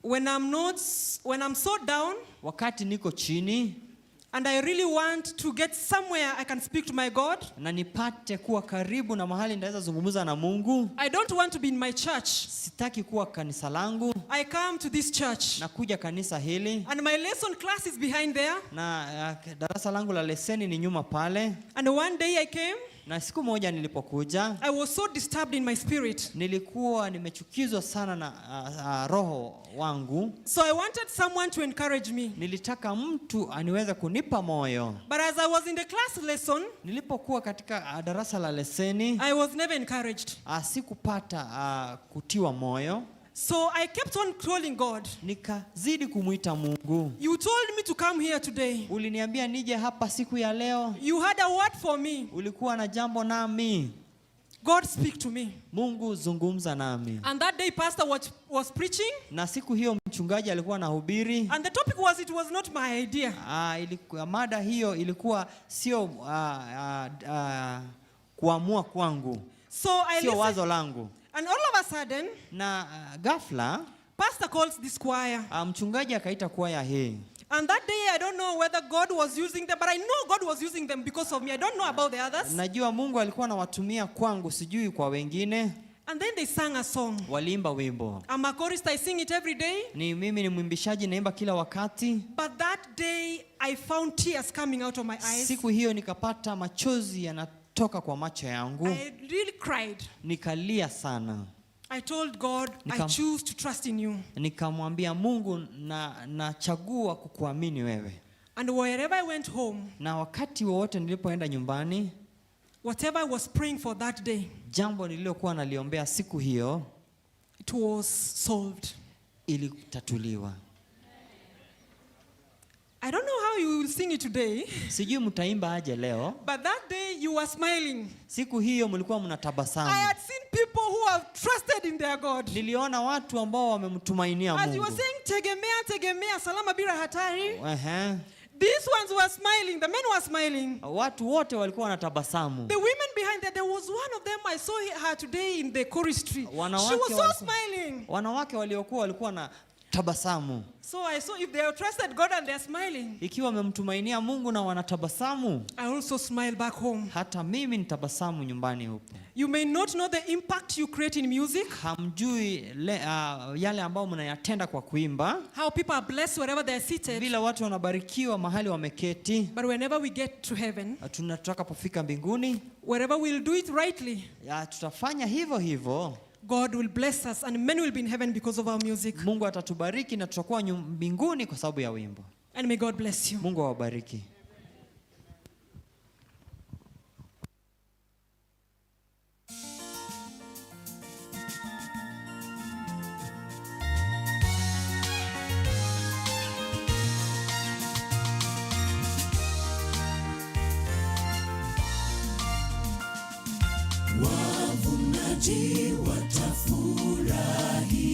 When I'm so down.
Wakati niko chini.
And I really want to get somewhere I can speak to my God.
Na nipate kuwa karibu na mahali ndaweza zungumza na Mungu.
I don't want to be in my church.
Sitaki kuwa kanisa langu.
I come to this church.
Nakuja kanisa hili.
And my lesson class is behind there.
Na darasa langu la leseni ni nyuma pale.
And one day I came.
Na siku moja nilipokuja,
I was so disturbed in my spirit.
Nilikuwa nimechukizwa sana na roho wangu.
So I wanted someone to encourage me.
Nilitaka mtu aniweze kunipa moyo.
But as I was in the class lesson,
nilipokuwa katika darasa la leseni,
I was never encouraged.
Sikupata kutiwa moyo.
So I kept on calling God.
Nikazidi kumuita Mungu.
You told me to come here today.
Uliniambia nije hapa siku ya leo.
You had a word for me.
Ulikuwa na jambo nami.
God speak to me.
Mungu zungumza nami.
And that day pastor was preaching.
Na siku hiyo mchungaji alikuwa anahubiri.
And the topic was, it was not my idea.
Mada hiyo ilikuwa sio kuamua kwangu.
So I
sio wazo langu.
And all of a sudden,
na ghafla,
pastor calls this choir.
Mchungaji akaita kwaya hii.
And that day I don't know whether God was using them, but I know God was using them because of me. I don't know about the others.
Najua Mungu alikuwa anawatumia kwangu, sijui kwa wengine.
And then they sang a song.
Waliimba wimbo.
I'm a chorist, I sing it every day.
Mimi ni mwimbishaji, naimba kila wakati.
But that day I found tears coming out of my eyes.
Siku hiyo nikapata machozi yanatoka kwa macho yangu.
I really cried.
Nikalia sana.
I told God, I choose to trust in you.
Nikamwambia Mungu, nachagua kukuamini wewe.
And wherever I went home,
na wakati wowote nilipoenda nyumbani,
whatever I was praying for that day,
jambo nililokuwa naliombea siku hiyo,
it was solved.
Ilitatuliwa.
I don't know how you will sing it today.
Sijui mtaimba aje leo.
But that day you were smiling.
Siku hiyo mlikuwa mnatabasamu.
I had seen people who have trusted in their God.
Niliona watu ambao wamemtumainia Mungu.
As you were saying, tegemea salama bila hatari. These ones were smiling. The men were smiling.
Watu wote walikuwa wanatabasamu.
The women behind there was one of them, I saw her today in the choristry. She was so smiling.
Wanawake walikuwa na tabasamu.
So I saw if they have trusted God and they are smiling.
Ikiwa wamemtumainia Mungu na wanatabasamu,
I also smile back home.
Hata mimi nitabasamu nyumbani huko.
You may not know the impact you create in music.
Hamjui yale ambao mnayatenda kwa kuimba.
How people are blessed wherever they are seated.
Vile watu wanabarikiwa mahali wameketi.
But whenever we get to heaven,
tunataka mbinguni,
wherever we'll do it rightly,
tutafanya hivyo.
God will bless us and men will be in heaven because of our music.
Mungu atatubariki na tutakuwa mbinguni kwa sababu ya wimbo.
And may God bless you.
Mungu awabariki.
Wavunaji watafurahi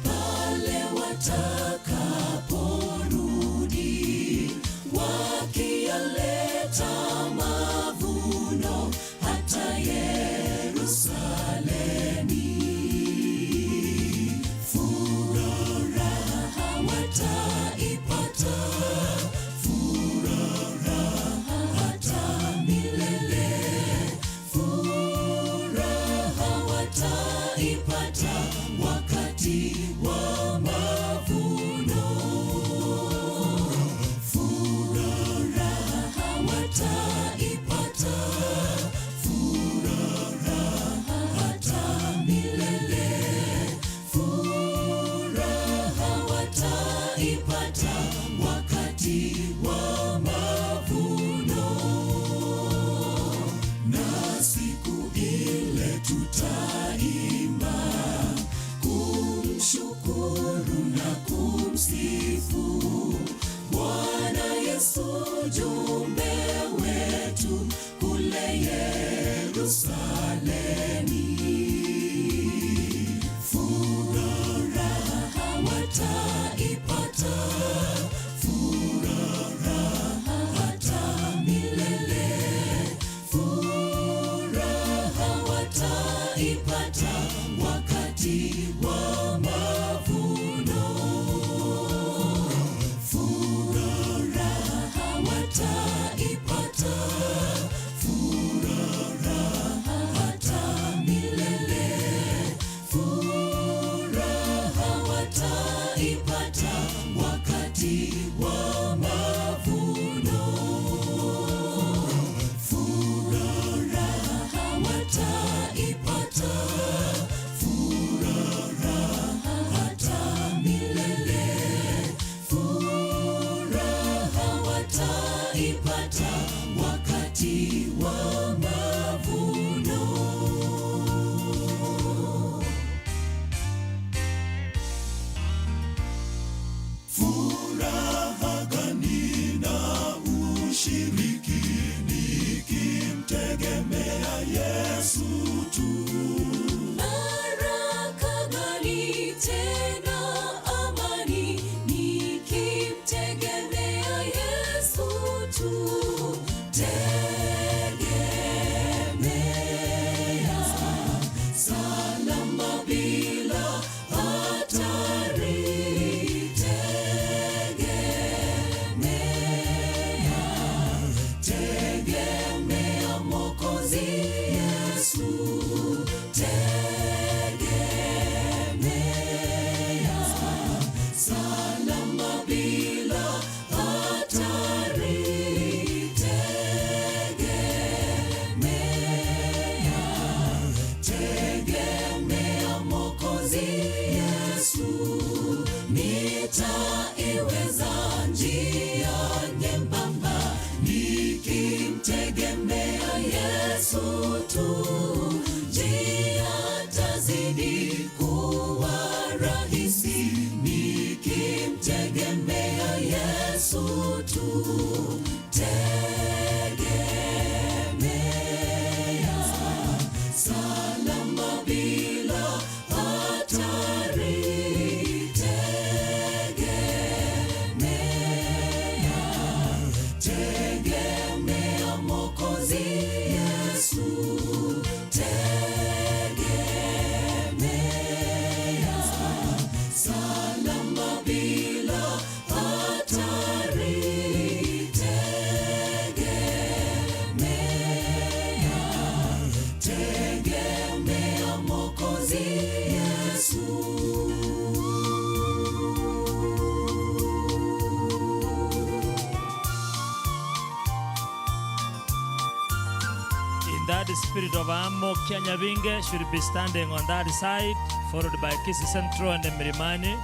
pale watakaporudi, wakiyaleta mavuno hata Yerusalemi. Furaha wataipata, furaha hata milele. Wataipata wakati wa mavuno. Furaha wataipata, furaha hata milele. Furaha wataipata wakati wa mavuno. Na siku ile tutaimba kumshukuru na kumsifu Bwana Yesu, jumbe wetu kule Yerusalemi. Furaha wataipata, furaha hata milele. Furaha wataipata wakati wa mavuno. Furaha wataipata, furaha hata milele. Furaha wataipata wakati wa mavuno. Furaha wataipata, furaha hata milele. Furaha wataipata wakati wa mavuno. Furaha gani na ushiriki nikimtegemea Yesu tu. Baraka gani tena amani nikimtegemea Yesu tu. Tegemea salama bila hatari. Tegemea Mwokozi Yesu. Tegemea salama bila hatari. Tegemea Mwokozi Yesu. Nitaiweza njia nyembamba nikimtegemea Yesu. tegemea Mwokozi Yesu.
That spirit of Amo Kianyavinge should be standing on that side, followed by Kisi Central and Mirimani.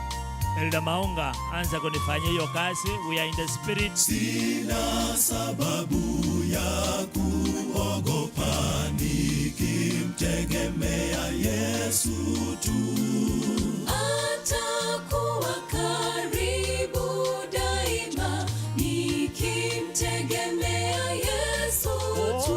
Elda Maunga, anza kunifanyia hiyo kazi. We are in the spirit.
Sina sababu ya kuogopa nikimtegemea Yesu tu. Atakuwa karibu daima nikimtegemea Yesu tu.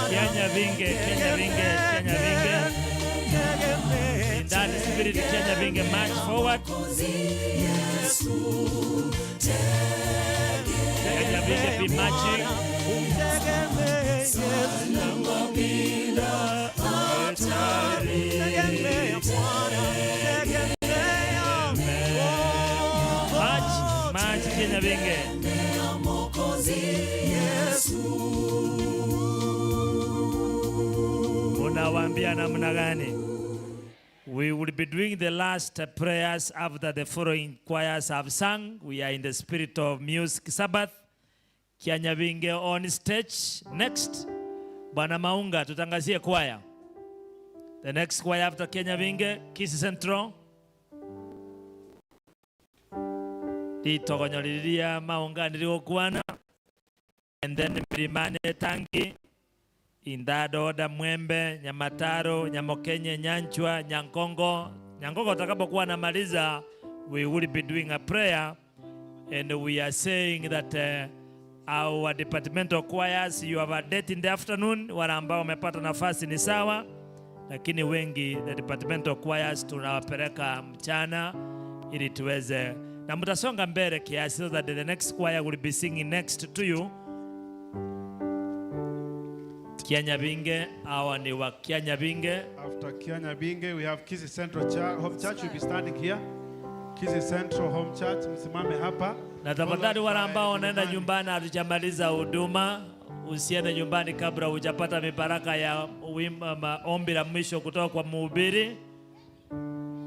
Kenya Vinge. In that spirit, Kenya Vinge, march forward. Kenya Vinge be marching. March Kenya Vinge. Unawaambia namna gani? We will be doing the last prayers after the following choirs have sung. We are in the spirit of music Sabbath. Kenya Vinge on stage. Next, Bwana Maunga tutangazie choir. The next choir after Kenya Vinge, Kisi Central. Titogonyoliria Maunga niliokuana. And then Mirimani Tangi. In that order, Mwembe, Nyamataro, Nyamokenye, Nyanchwa, Nyankongo. Nyankongo takapokuwa namaliza, we will be doing a prayer. And we are saying that our departmental choirs, you have a date in the afternoon. Wale ambao wamepata nafasi ni sawa. Lakini wengi, the departmental choirs, tunawapeleka mchana ili tuweze. Na mutasonga mbele kiasi so that the next choir will be singing next to you. Kenya Vinge, our ni wa Kenya Vinge.
After Kenya Vinge, we have Kisi Central Home Church will be standing here. Kisi Central Home Church, msimame hapa.
Na tafadhali wale ambao wanaenda nyumbani hatujamaliza huduma, usiende nyumbani kabla hujapata mibaraka ya ombi la mwisho kutoka kwa mhubiri.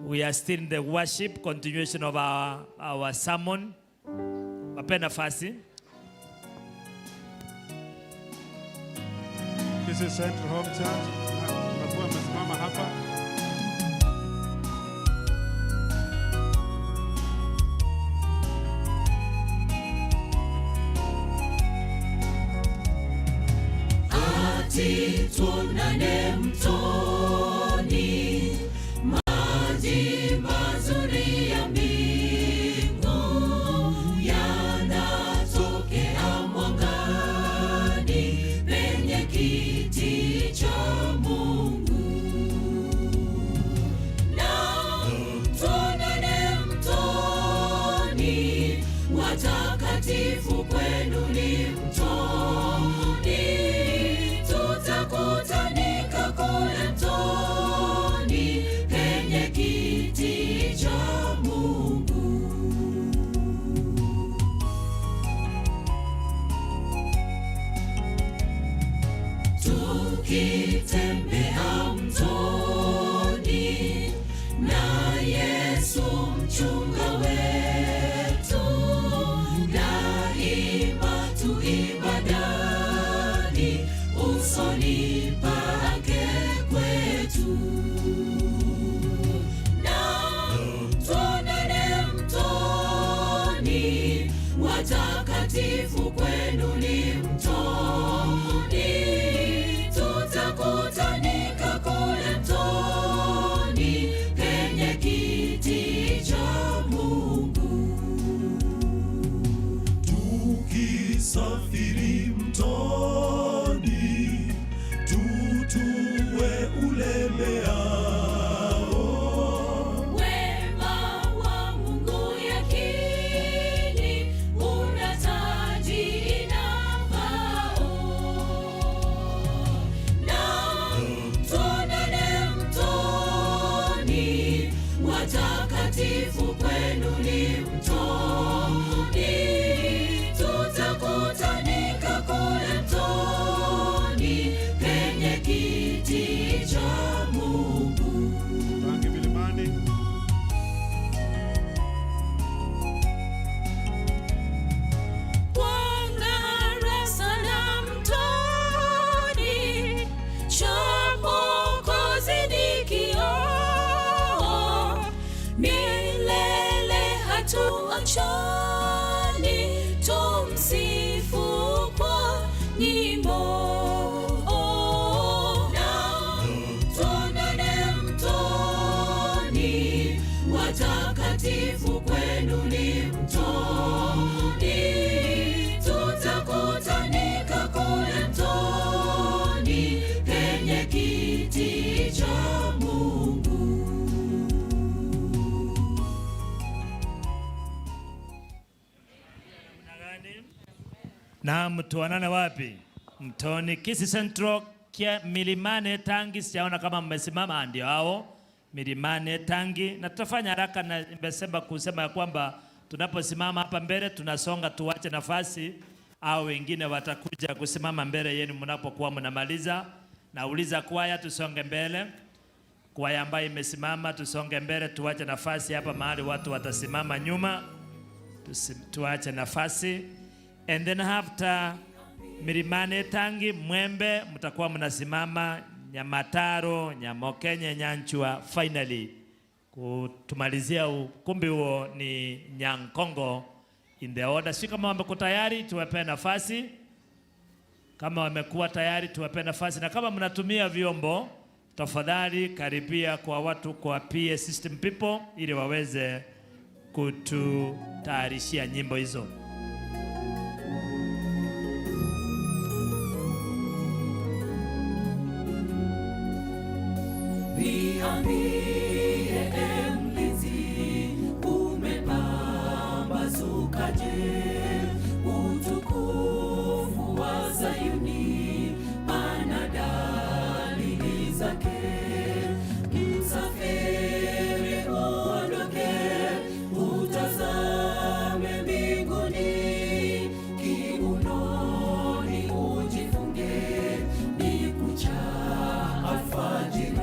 We are still in the worship, continuation of our sermon. Wape nafasi.
This is Central Home Church. Tunakuwa msimama hapa.
Ati tuonane mtoni, maji mazuri ya mbingu yanatokea mwangani penye kiti cha Mungu. Na tuonane mtoni, watakatifu kwenu ni mtoni, tutakutanika kule mtoni penye kiti cha Mungu. Tukitembea mtoni na Yesu mchunga wetu, daima tu ibadani usoni pake kwetu. Na tuonane mtoni, watakatifu kwetu tukisafiri mtoni, tutue ulemeao. Wema wa Mungu yakini una taji inafao. Na tuonane mtoni, watakatifu kwenu ni mtoni, tutakutanika kule mtoni penye kiti cha Mungu.
Tangi milimani.
Wang'ara sana mtoni, cha Mwokozi ni kioo, milele hatuachani, tumsifu kwa nyimbo. Na tuonane mtoni, watakatifu kwenu ni mtoni, tutakutanika kule mtoni penye kiti cha Mungu.
Na mtuanane wapi? Mtoni. Kisii Central, Milimani, Tangi. Sijaona kama mmesimama. Ndio hao Milimani, Tangi. Na tutafanya haraka, na nimesema kusema ya kwamba tunaposimama hapa mbele tunasonga, tuache nafasi au wengine watakuja kusimama mbele yenu mnapokuwa mnamaliza. Nauliza kwaya tusonge mbele. Kwaya ambayo imesimama tusonge mbele, tuache nafasi hapa mahali watu watasimama nyuma. Tuache nafasi. And then after Milimani, Tangi, Mwembe mtakuwa mnasimama, Nyamataro, Nyamokenye, Nyanchua. Finally kutumalizia ukumbi huo ni Nyankongo in the order. Si kama wamekuwa tayari tuwape nafasi. Kama wamekuwa tayari tuwape nafasi, na kama mnatumia vyombo tafadhali karibia kwa watu kwa PA system people ili waweze kututayarishia nyimbo hizo.
Niambie mlinzi, umepambazukaje? Utukufu wa Sayuni pana dalili zake. Msafiri uondoke, utazame mbinguni, kiunoni ujifunge, ni kucha alfajiri.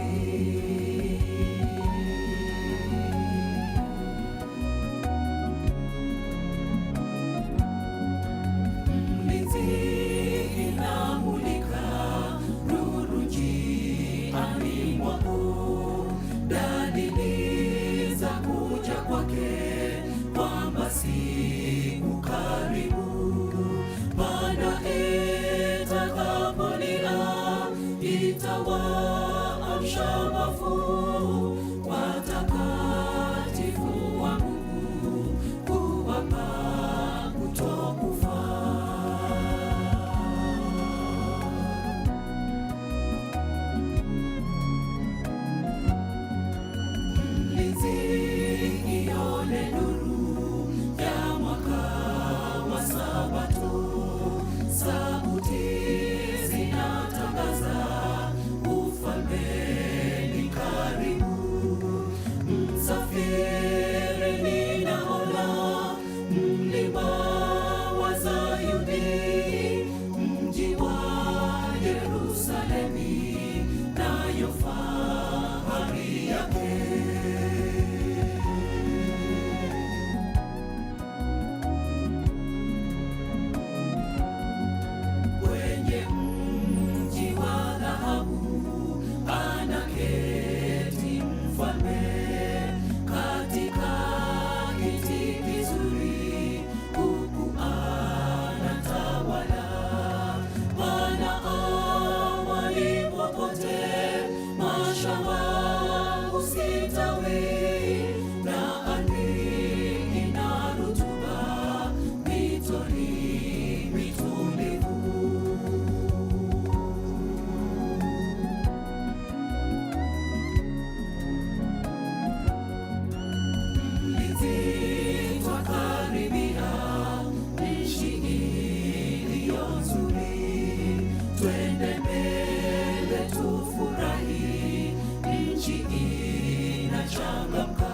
changamka.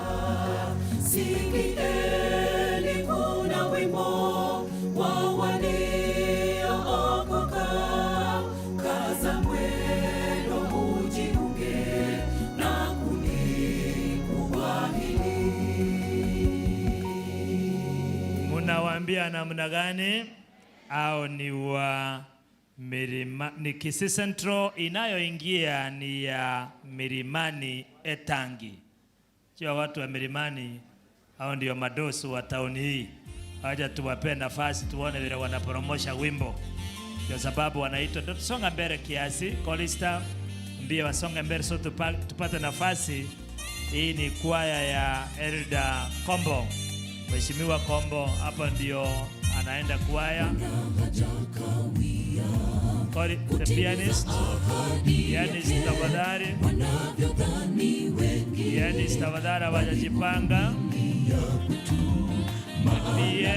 Sikieni kuna wimbo wa waliookoka. Kaza mwendo ujiunge na kundi kubwa hili.
Munawaambia namna gani? Au ni wa Mirima, ni Kisii Central, inayoingia ni ya Milimani Etangi. Sio watu wa Milimani, hao ndio madosu wa tauni hii. Haja tuwape nafasi tuone vile wanapromosha wimbo. Kwa sababu wanaitwa, tusonga mbele kiasi, Kolista mbia wasonga mbele so tupate nafasi. Hii ni kwaya ya Elda Kombo. Mheshimiwa Kombo hapa ndio anaenda kwaya. The pianist tafadhali. Pianist tafadhali hawajajipanga.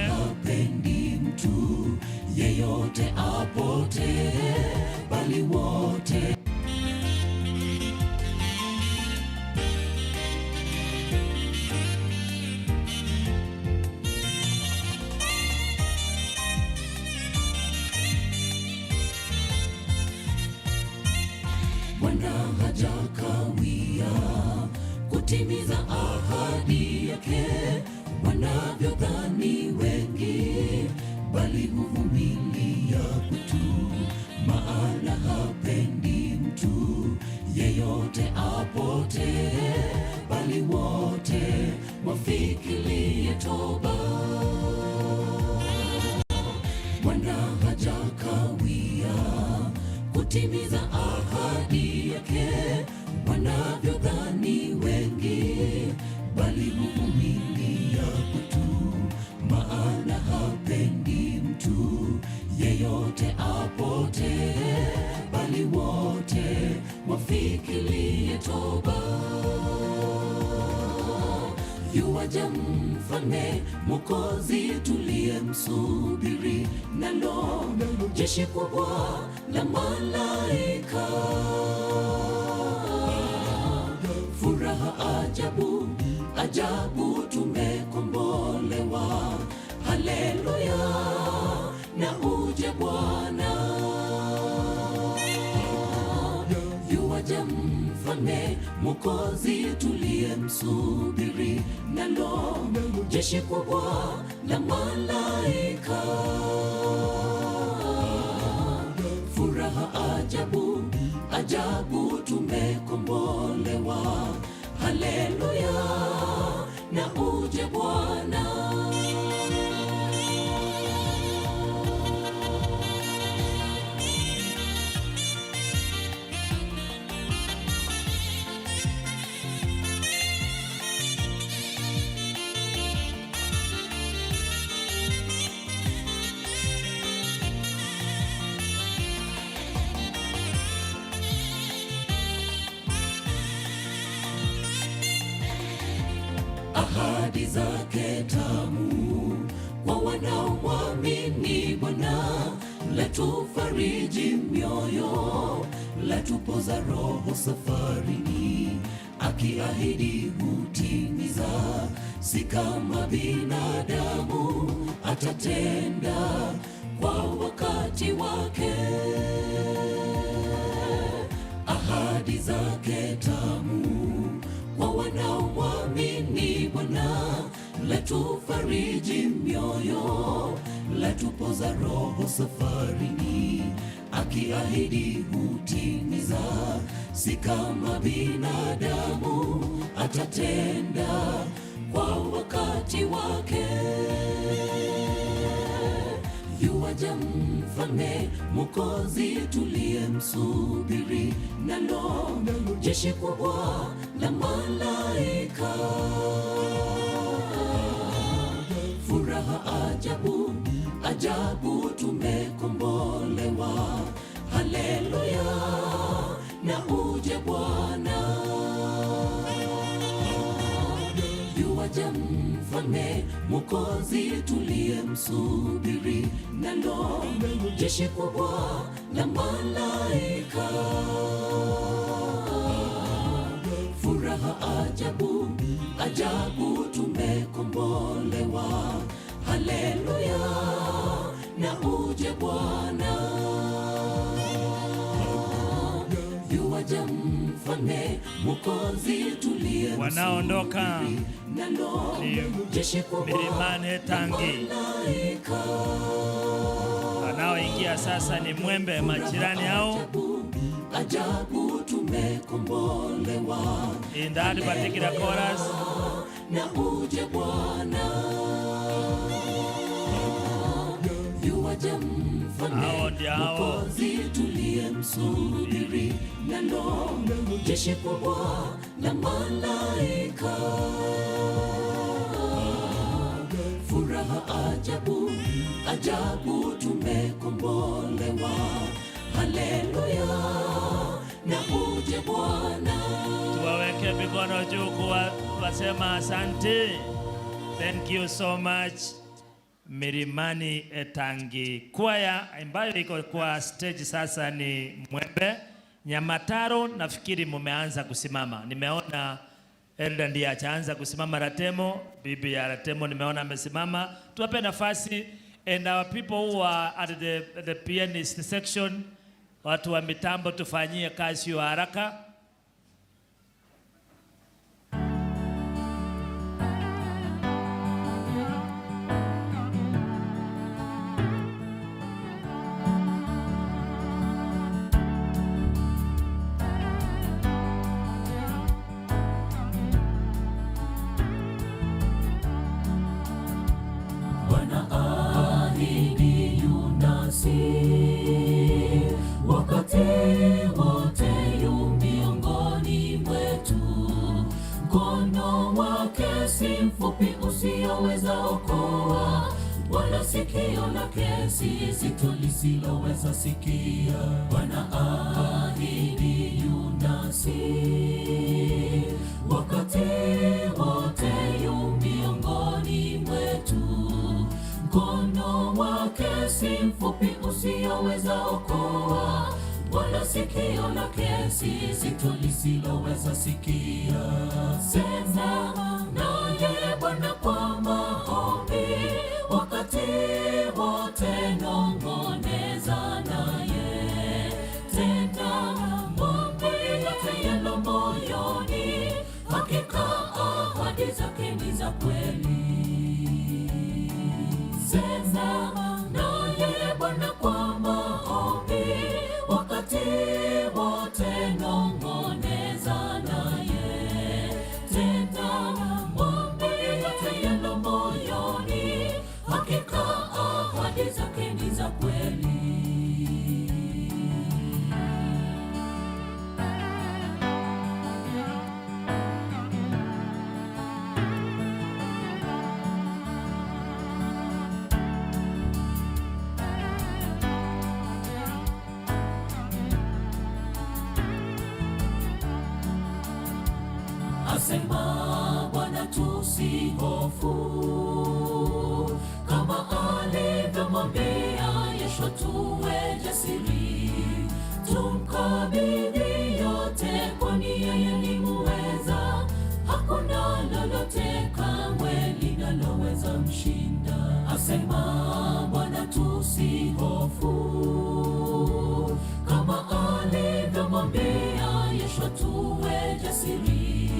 Hapendi mtu yeyote apote, bali wote Bwana hajakawia kutimiza ahadi yake, wanavyodhani wengi, bali huvumilia kwetu. Maana hapendi mtu yeyote apote, bali wote wafikirie toba. Bwana hajakawia kutimiza ahadi yake, wanavyodhani wengi, bali huvumilia kwetu. Maana hapendi mtu yeyote apote, bali wote wafikirie toba. Yuwaja mfalme Mwokozi tuliyemsubiri, nalo jeshi kubwa la malaika. Furaha ajabu, ajabu tumekombolewa. Haleluya, na uje Bwana. Yuwaja mfalme Mwokozi tuliyemsubiri, nalo jeshi kubwa la malaika. Furaha ajabu, ajabu tumekombolewa. Haleluya, na uje Bwana. Ahadi zake tamu kwa wanaomwamini Bwana, latufariji mioyo, latupoza roho safarini, akiahidi hutimiza, si kama binadamu, atatenda kwa wakati wake. Ahadi zake tamu kwa wanaomwamini Bwana, latufariji mioyo, latupoza roho safarini, akiahidi hutimiza, si kama binadamu, atatenda kwa wakati wake. Yuwaja mfalme Mwokozi tuliyemsubiri, nalo jeshi kubwa la malaika. Furaha ajabu, ajabu tumekombolewa. Haleluya, na uje Bwana. Yuwaja mfalme Mwokozi tuliyemsubiri, nalo jeshi kubwa la malaika. Furaha ajabu, ajabu tumekombolewa. Haleluya, na uje Bwana. Yuaja mfalme Mwokozi tuliye
wanaondoka Milimani Etangi. Wanaoingia sasa ni Mwembe, majirani hao.
Ajabu tumekombolewa.
In that particular chorus,
na uje Bwana. Yuaja mfalme Mwokozi tuliyemsubiri, nalo jeshi kubwa la malaika. Furaha ajabu, ajabu tumekombolewa. Haleluya, na uje Bwana.
tuwaweke mikono juu kuwasema asante. Thank you so much. Milimani Etangi kwaya ambayo iko kwa stage sasa ni Mwembe. Nyamataro nafikiri mumeanza kusimama. Nimeona Elda ndiye achaanza kusimama. Ratemo, bibi ya Ratemo nimeona amesimama. Tuwape nafasi, and our people who are at the pianist section, watu wa mitambo, tufanyie kazi ya haraka.
Wakati wote yu miongoni mwetu, mkono wake si mfupi usioweza okoa, wala sikio lake si zito lisiloweza sikia. Bwana ahidi yu nasi, wakati wote yu miongoni mwetu, mkono wake si mfupi usioweza okoa, wala sikio lake si zito lisiloweza sikia. Sema naye Bwana kwa maombi, wakati wote nong'oneza naye. Tenda mambo yote yalo moyoni, hakika ahadi zake ni za kweli. Sema naye Bwana kwa maombi, wakati wote nong'oneza naye. Tenda mambo yote yalo moyoni, hakika ahadi zake ni za kweli. Asema Bwana tusihofu, kama alivyomwambia Yeshua tuwe jasiri, tumkabidhi yote kwani yeye ni muweza. Hakuna lolote kamwe linaloweza mshinda. Asema Bwana tusihofu, kama alivyomwambia Yeshua tuwe jasiri,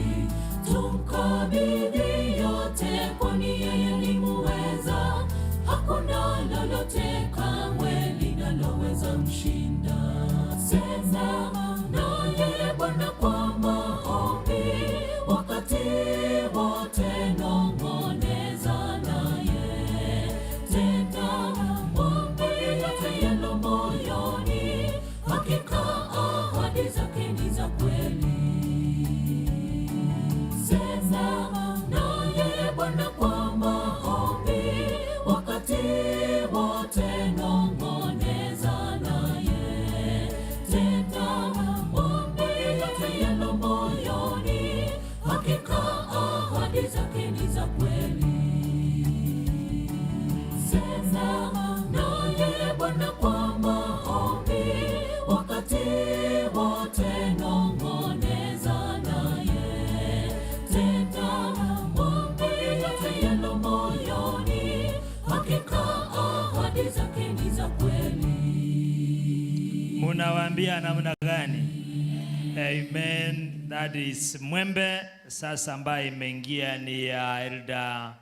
tumkabidhi yote kwani yeye ni muweza. Hakuna lolote kamwe linaloweza mshinda. Sema naye Bwana kwa maombi, wakati wote nong'oneza naye. Tenda mambo yote yalo moyoni, hakika ahadi zake ni za kweli. Sema naye Bwana kwa maombi, wakati wote nong'oneza naye. Tenda mambo yote yalo moyoni, hakika ahadi zake ni za kweli. Sema naye Bwana kwa
Munawaambia namna gani? Amen. That is Mwembe. Sasa ambaye imeingia ni ya Elda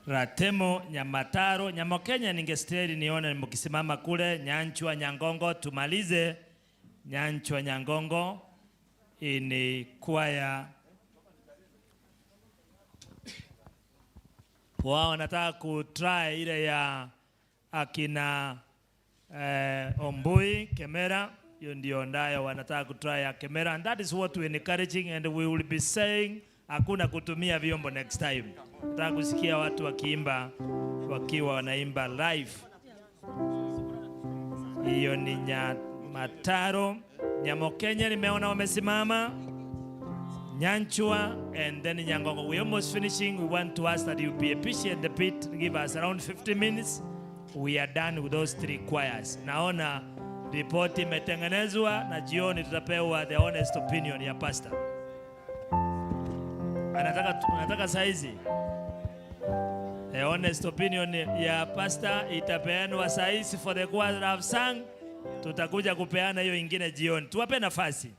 Ratemo Nyamataro. Nyamokenya ningesteri nione mkisimama kule. Nyanchwa Nyangongo tumalize. Nyanchwa Nyangongo ini kwaya. Wao nataka kutry ile ya akina Ombui Kemera. Hiyo ndio ndayo wanataka kutry ya Kemera, and that is what we are encouraging, and we will be saying hakuna kutumia vyombo next time. Nataka kusikia watu wakiimba wakiwa wanaimba live. Hiyo ni Nyamataro. Nyamokenya nimeona wamesimama. Nyanchua and then Nyangongo. We almost finishing. We want to ask that you be patient a bit. Give us around 50 minutes. We are done with those three choirs. Naona ripoti imetengenezwa na jioni tutapewa the honest opinion ya pastor. Anataka saizi. The honest opinion ya pastor itapeanwa saizi for the choir that have sung. Tutakuja kupeana hiyo ingine jioni. Tuwape nafasi.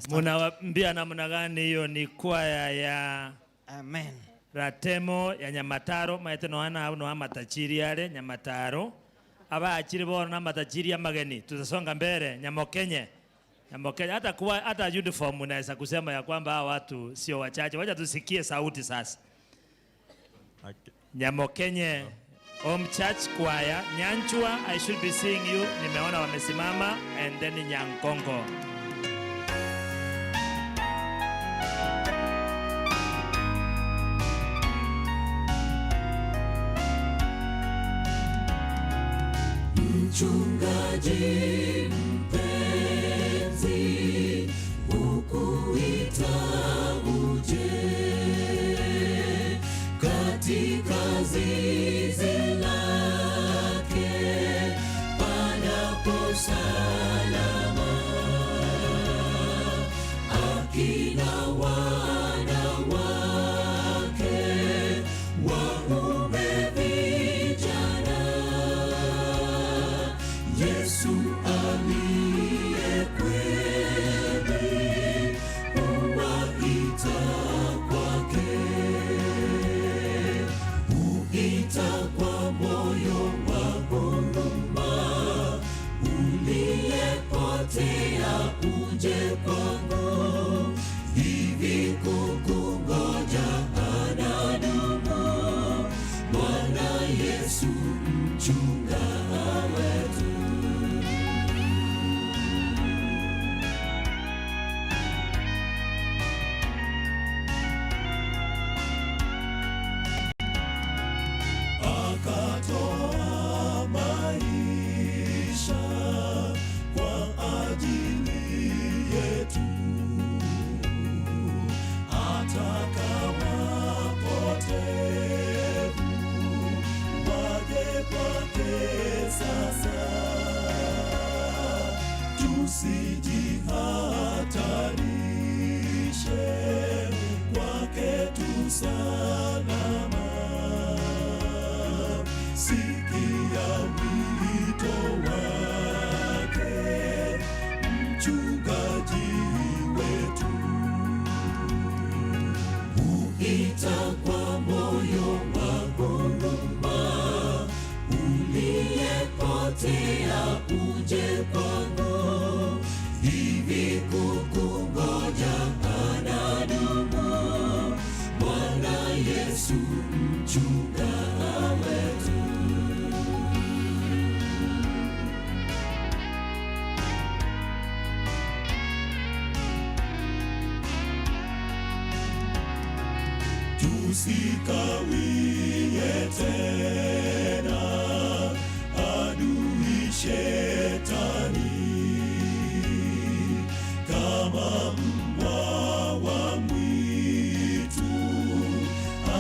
Munawaambia namna gani hiyo ni kwaya ya
Amen.
Ratemo ya Nyamataro maete no ana no amatachiri yale Nyamataro aba achiri bona na matachiri ya mageni. Tutasonga mbele Nyamokenye. Nyamokenye hata uniform unaweza kusema ya kwamba hawa watu sio wachache. Wacha tusikie sauti sasa. Nyamokenye Home Church Choir, Nyanchua, I should be seeing you. Nimeona wamesimama, and then Nyankongo.
Mchungaji mpenzi, ukuita uje katika zizi lake panapo salama, akina wanawake waume vijana, Yesu aliye kweli huwaita kwake, huita kwa moyo wa huruma, uliyepotea uje kwangu, hivi kukungoja anadumu, Bwana Yesu mchunga wetu. Akatoa maisha kwa ajili yetu, ataka wapotevu waje kwake sasa, tusijihatarishe, kwake tu salama. Sikia wito wake, mchungaji wetu, huita kwa moyo wa huruma, uliyepotea uje kwangu, hivi kukungoja anadumu, Bwana Yesu mchunga wetu. Tusikawie tena adui shetani, kama mbwa wa mwitu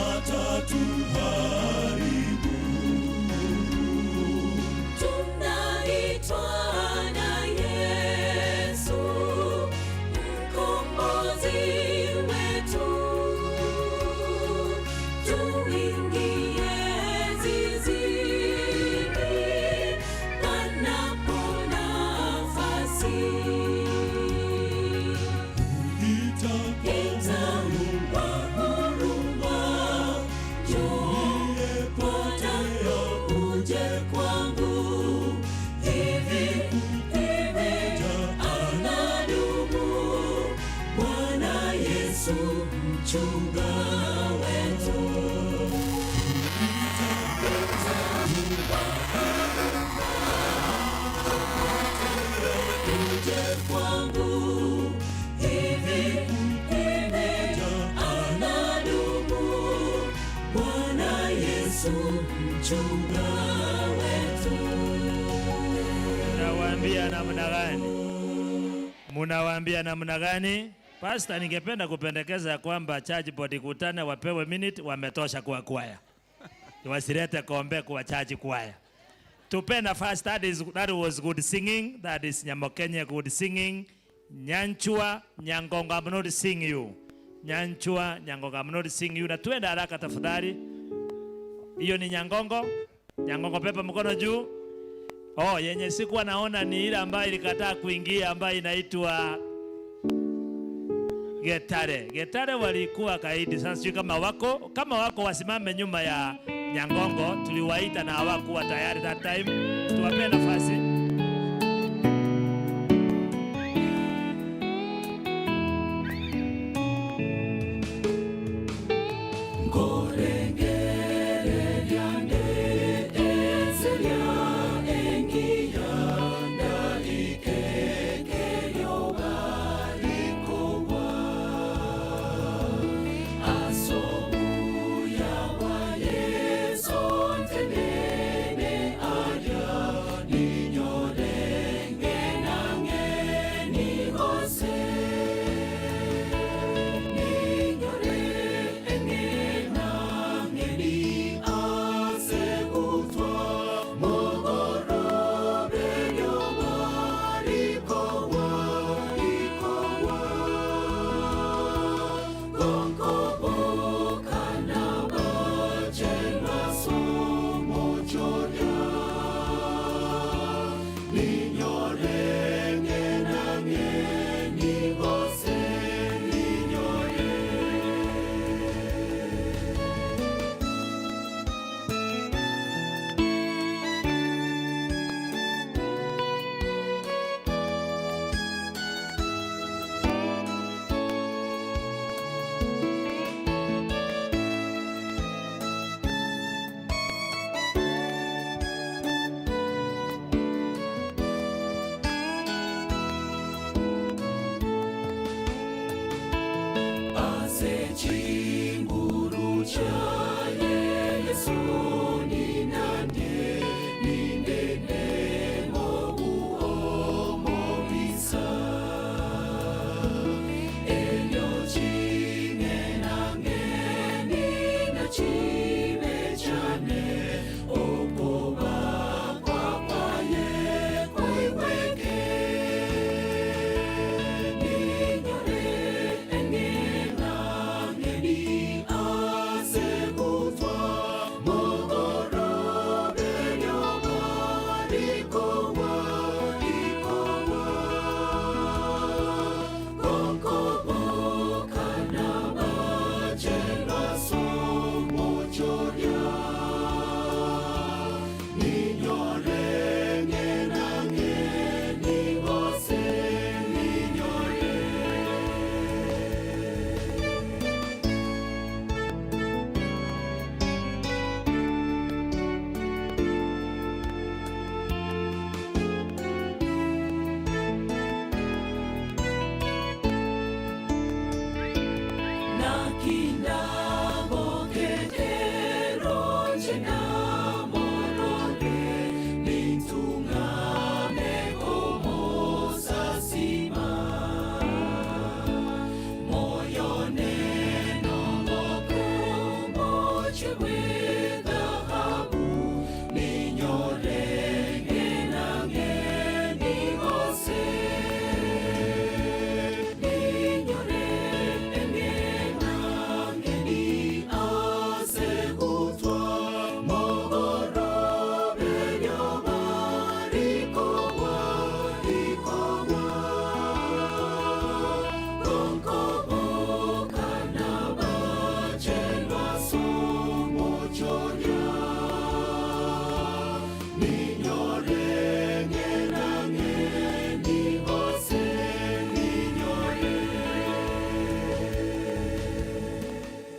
atatuharibu. Tunaitwa na Yesu mkombozi wetu, tuingie zizini panapo nafasi, ita kwa huruma, njoo potea uje kwangu, hivi anadumu, Bwana Yesu mchunga wetu. Uje kwangu, hivi anadumu, Bwana Yesu mchunga wetu.
Munawaambia namna gani? Munawaambia namna gani? Pastor, ningependa kupendekeza ya kwamba church board kutane, wapewe minute, wametosha kwa kwaya. Wasilete kombe kwa church choir. Tupe nafasi. That was good singing. That is Nyamokenye good singing. Nyanchua, Nyangongo, I'm not sing you. Nyanchua, Nyangongo, I'm not sing you. Na tuende haraka tafadhali. Hiyo ni Nyangongo. Nyangongo, pepa mkono juu. Oh, yenye sikuwa naona ni ile ambayo ilikataa kuingia, ambayo inaitwa Getare walikuwa kaidi. Sasa sijui kama wako wasimame nyuma ya Nyangongo. Tuliwaita na hawakuwa tayari that time. Tuwape nafasi.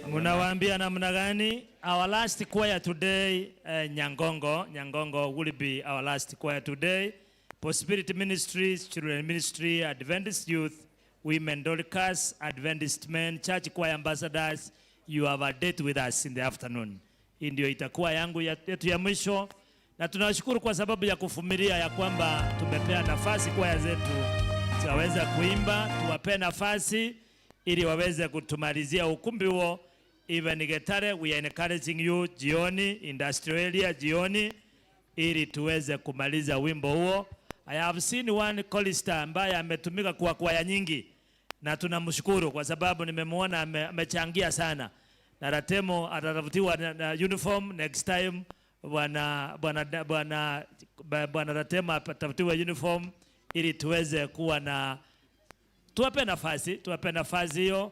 Munawaambia namna gani? Our last choir today, Nyangongo will be our last choir today. Possibility Ministries, Children Ministry, Adventist Youth, Women Dorcas, Adventist Men, Church Choir Ambassadors, you have a date with us in the afternoon. Hii ndio itakuwa yangu yetu ya mwisho, na tunashukuru kwa sababu ya kuvumilia ya kwamba tumepea nafasi kwaya zetu zaweza kuimba, tuwape nafasi ili waweze kutumalizia ukumbi huo. Even Getare, we are encouraging you jioni, industrial area jioni, ili tuweze kumaliza wimbo huo. I have seen one chorister ambaye ametumika kwa kwaya nyingi, na tunamshukuru kwa sababu nimemuona amechangia sana. Na Ratemo atatafutiwa na uniform next time. Bwana Ratemo atafutiwa uniform ili tuweze kuwa na Tuwape nafasi hiyo.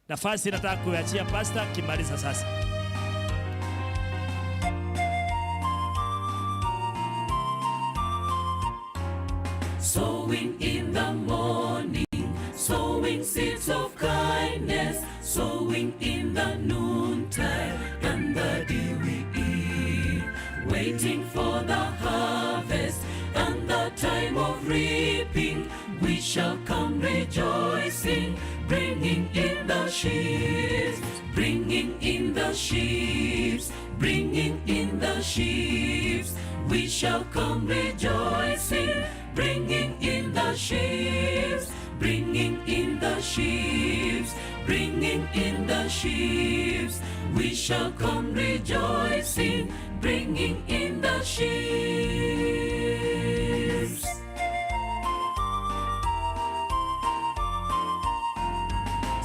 Nafasi nataka kuachia pastor kimaliza sasa.
Sowing in the morning, sowing seeds of kindness, sowing in the noontide and the dewy eve, waiting for the harvest and the time of reaping. We shall come rejoicing, bringing in the sheaves, bringing in the sheaves, bringing in the sheaves. We shall come rejoicing, bringing in the sheaves, bringing in the sheaves, bringing in the sheaves. We shall come rejoicing, bringing in the sheaves.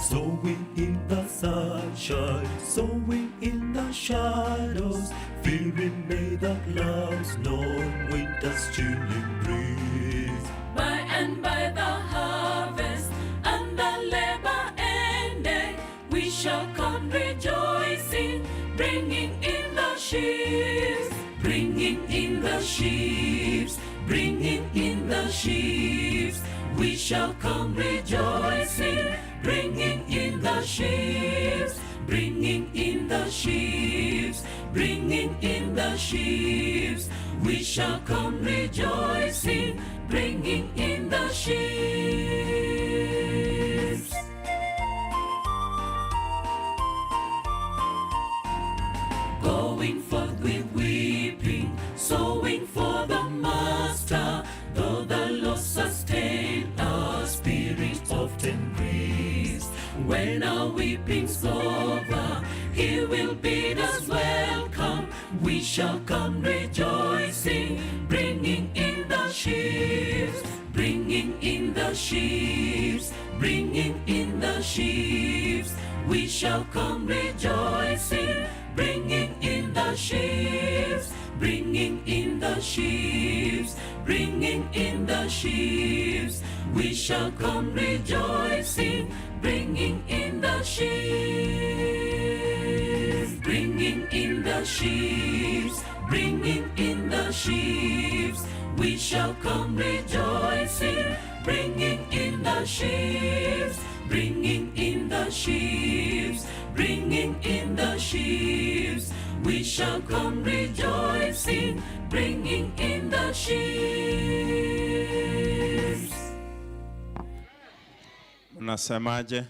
Sowing in the sunshine, sowing in the shadows, fearing may the clouds nor winter's chilling breeze.
By and by the harvest and the labor ending, we shall come rejoicing, bringing in the sheaves, bringing in the sheaves, bringing in the sheaves. We shall come rejoicing, bringing in the sheaves, bringing in the sheaves, bringing in the sheaves. We shall come rejoicing, bringing in the sheaves. Going forth with weeping, sowing for the Master, though the loss sustain our spirit often grieves. When our weeping's over, He will bid us welcome. We shall come rejoicing, bringing in the sheaves, bringing in the sheaves, bringing in the sheaves. We shall come rejoicing, bringing in the sheaves, bringing in the sheaves, bringing in the sheaves. We shall come rejoicing, bringing in the sheaves, bringing in the sheaves, bringing in the sheaves. We shall come rejoicing, bringing in the sheaves, bringing in the sheaves, bringing in the sheaves. We shall come rejoicing, bringing in the sheaves.
Unasemaje?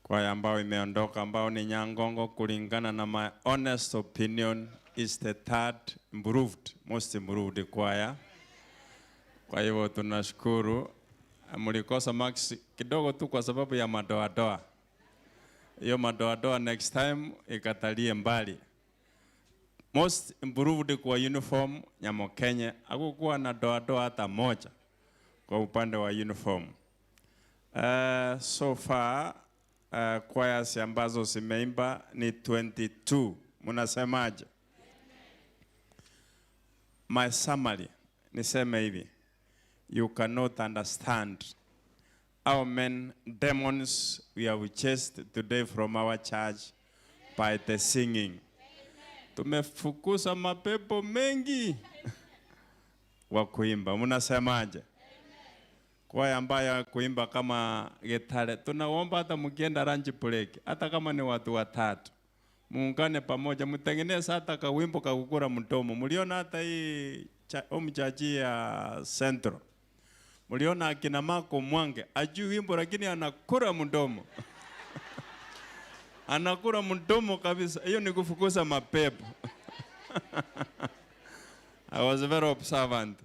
Kwaya ambao imeondoka ambao ni Nyangongo, kulingana na my honest opinion, is the third improved, most improved kwaya. Kwa hivyo tunashukuru. Mlikosa max kidogo tu kwa sababu ya madoadoa. Hiyo madoadoa next time ikatalie mbali. Most improved kwa uniform Nyamokenye, hakukuwa na doadoa hata moja kwa upande wa uniform. So far choirs ambazo zimeimba ni 22. Mnasemaje? My summary niseme hivi. You cannot understand how many demons we have chased today from our church by the singing. Tumefukuza mapepo mengi wa kuimba. Mnasemaje? Kwaya ambayo kuimba kama Gitare, tunaomba hata mkienda lunch break, hata kama ni watu watatu, muungane pamoja, mtengeneze hata kawimbo kakukura mdomo. Mliona hata hii mchaji ya Central. Mliona akina Mako Mwange, ajui wimbo lakini anakura mdomo. Anakura mdomo kabisa. Hiyo ni kufukuza mapepo. I was very observant.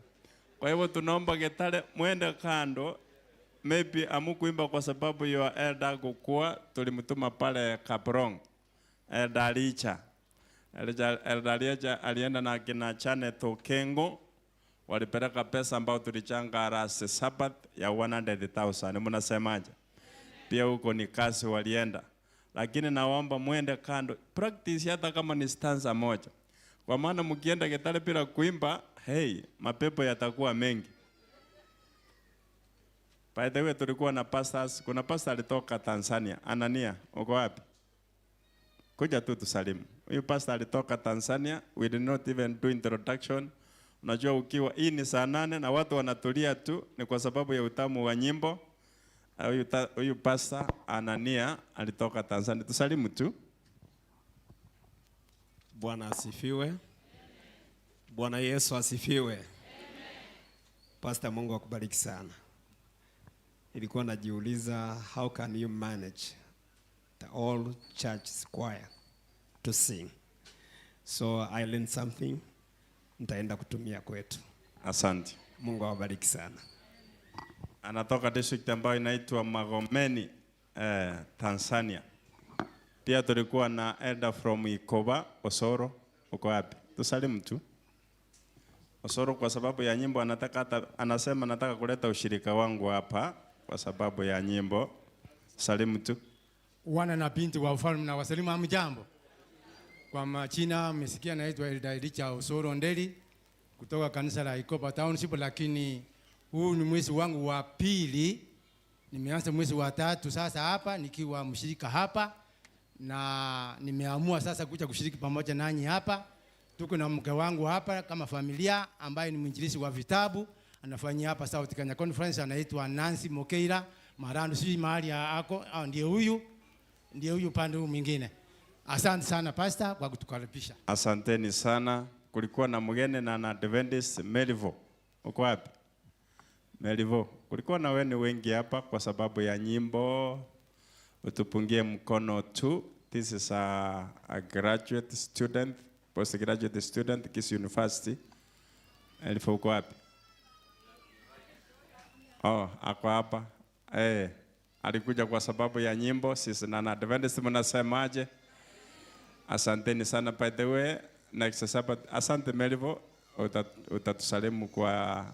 Kwa hivyo tunaomba Gitare mwende kando. Maybe amukuimba kwa sababu your elder kukua, tulimtuma pale Kabrong. Elder Licha. Elder Licha alienda na kina Chane Tokengo. Walipeleka pesa ambao tulichanga rasi Sabbath ya 100,000. Mnasemaje? Pia huko ni kasi walienda. Lakini naomba mwende kando. Practice hata kama ni stanza moja. Kwa maana mkienda Gitare bila kuimba, hey, mapepo yatakuwa mengi. By the way, tulikuwa na pastors, kuna pastor alitoka Tanzania, Anania, uko wapi? Kuja tu tusalimu. Huyu pastor alitoka Tanzania, we did not even do introduction. Unajua ukiwa hii ni saa 8 na watu wanatulia tu, ni kwa sababu ya utamu wa nyimbo. Huyu pastor Anania alitoka Tanzania. Tusalimu tu.
Bwana asifiwe. Bwana Yesu asifiwe. Pastor, Mungu akubariki sana. Nilikuwa najiuliza, how can you manage the all church choir to sing? So I learned something. Nitaenda kutumia kwetu.
Asante.
Mungu awabariki sana.
Anatoka district ambayo inaitwa Magomeni, Tanzania. Pia tulikuwa na elder from Ikoba, Osoro. Uko wapi? Tusalimu tu. Osoro kwa sababu ya nyimbo anasema nataka kuleta ushirika wangu hapa kwa sababu ya nyimbo. Salimu tu.
Wana na binti wa ufalme na wasalimu hamjambo. Kwa majina mmesikia naitwa Elder Richa Osoro Ndeli kutoka kanisa la Ikoba Township, lakini huu ni mwezi wangu wa pili. Nimeanza mwezi wa 3 sasa hapa nikiwa mshirika hapa, na nimeamua sasa kuja kushiriki pamoja nanyi hapa. Tuko na mke wangu hapa kama familia ambaye ni mwinjilisti wa vitabu, anafanyia hapa South Kenya Conference, anaitwa Nancy Mokeira Marando, si mahali yako au ndiye huyu pande huu mwingine. Asante sana pastor kwa kutukaribisha.
Asanteni sana. Kulikuwa na mgeni na Adventist Melivo. Uko wapi? Melivo. Kulikuwa na wengi hapa kwa sababu ya nyimbo. Utupungie mkono tu. This is a graduate student, postgraduate student, Kiss University. Melivo uko wapi? Oh, ako hapa. Alikuja kwa sababu ya nyimbo. Sisi na Adventist mnasemaje? Asanteni sana. By the way, next Sabbath, asante Melivo, utatusalimu kwa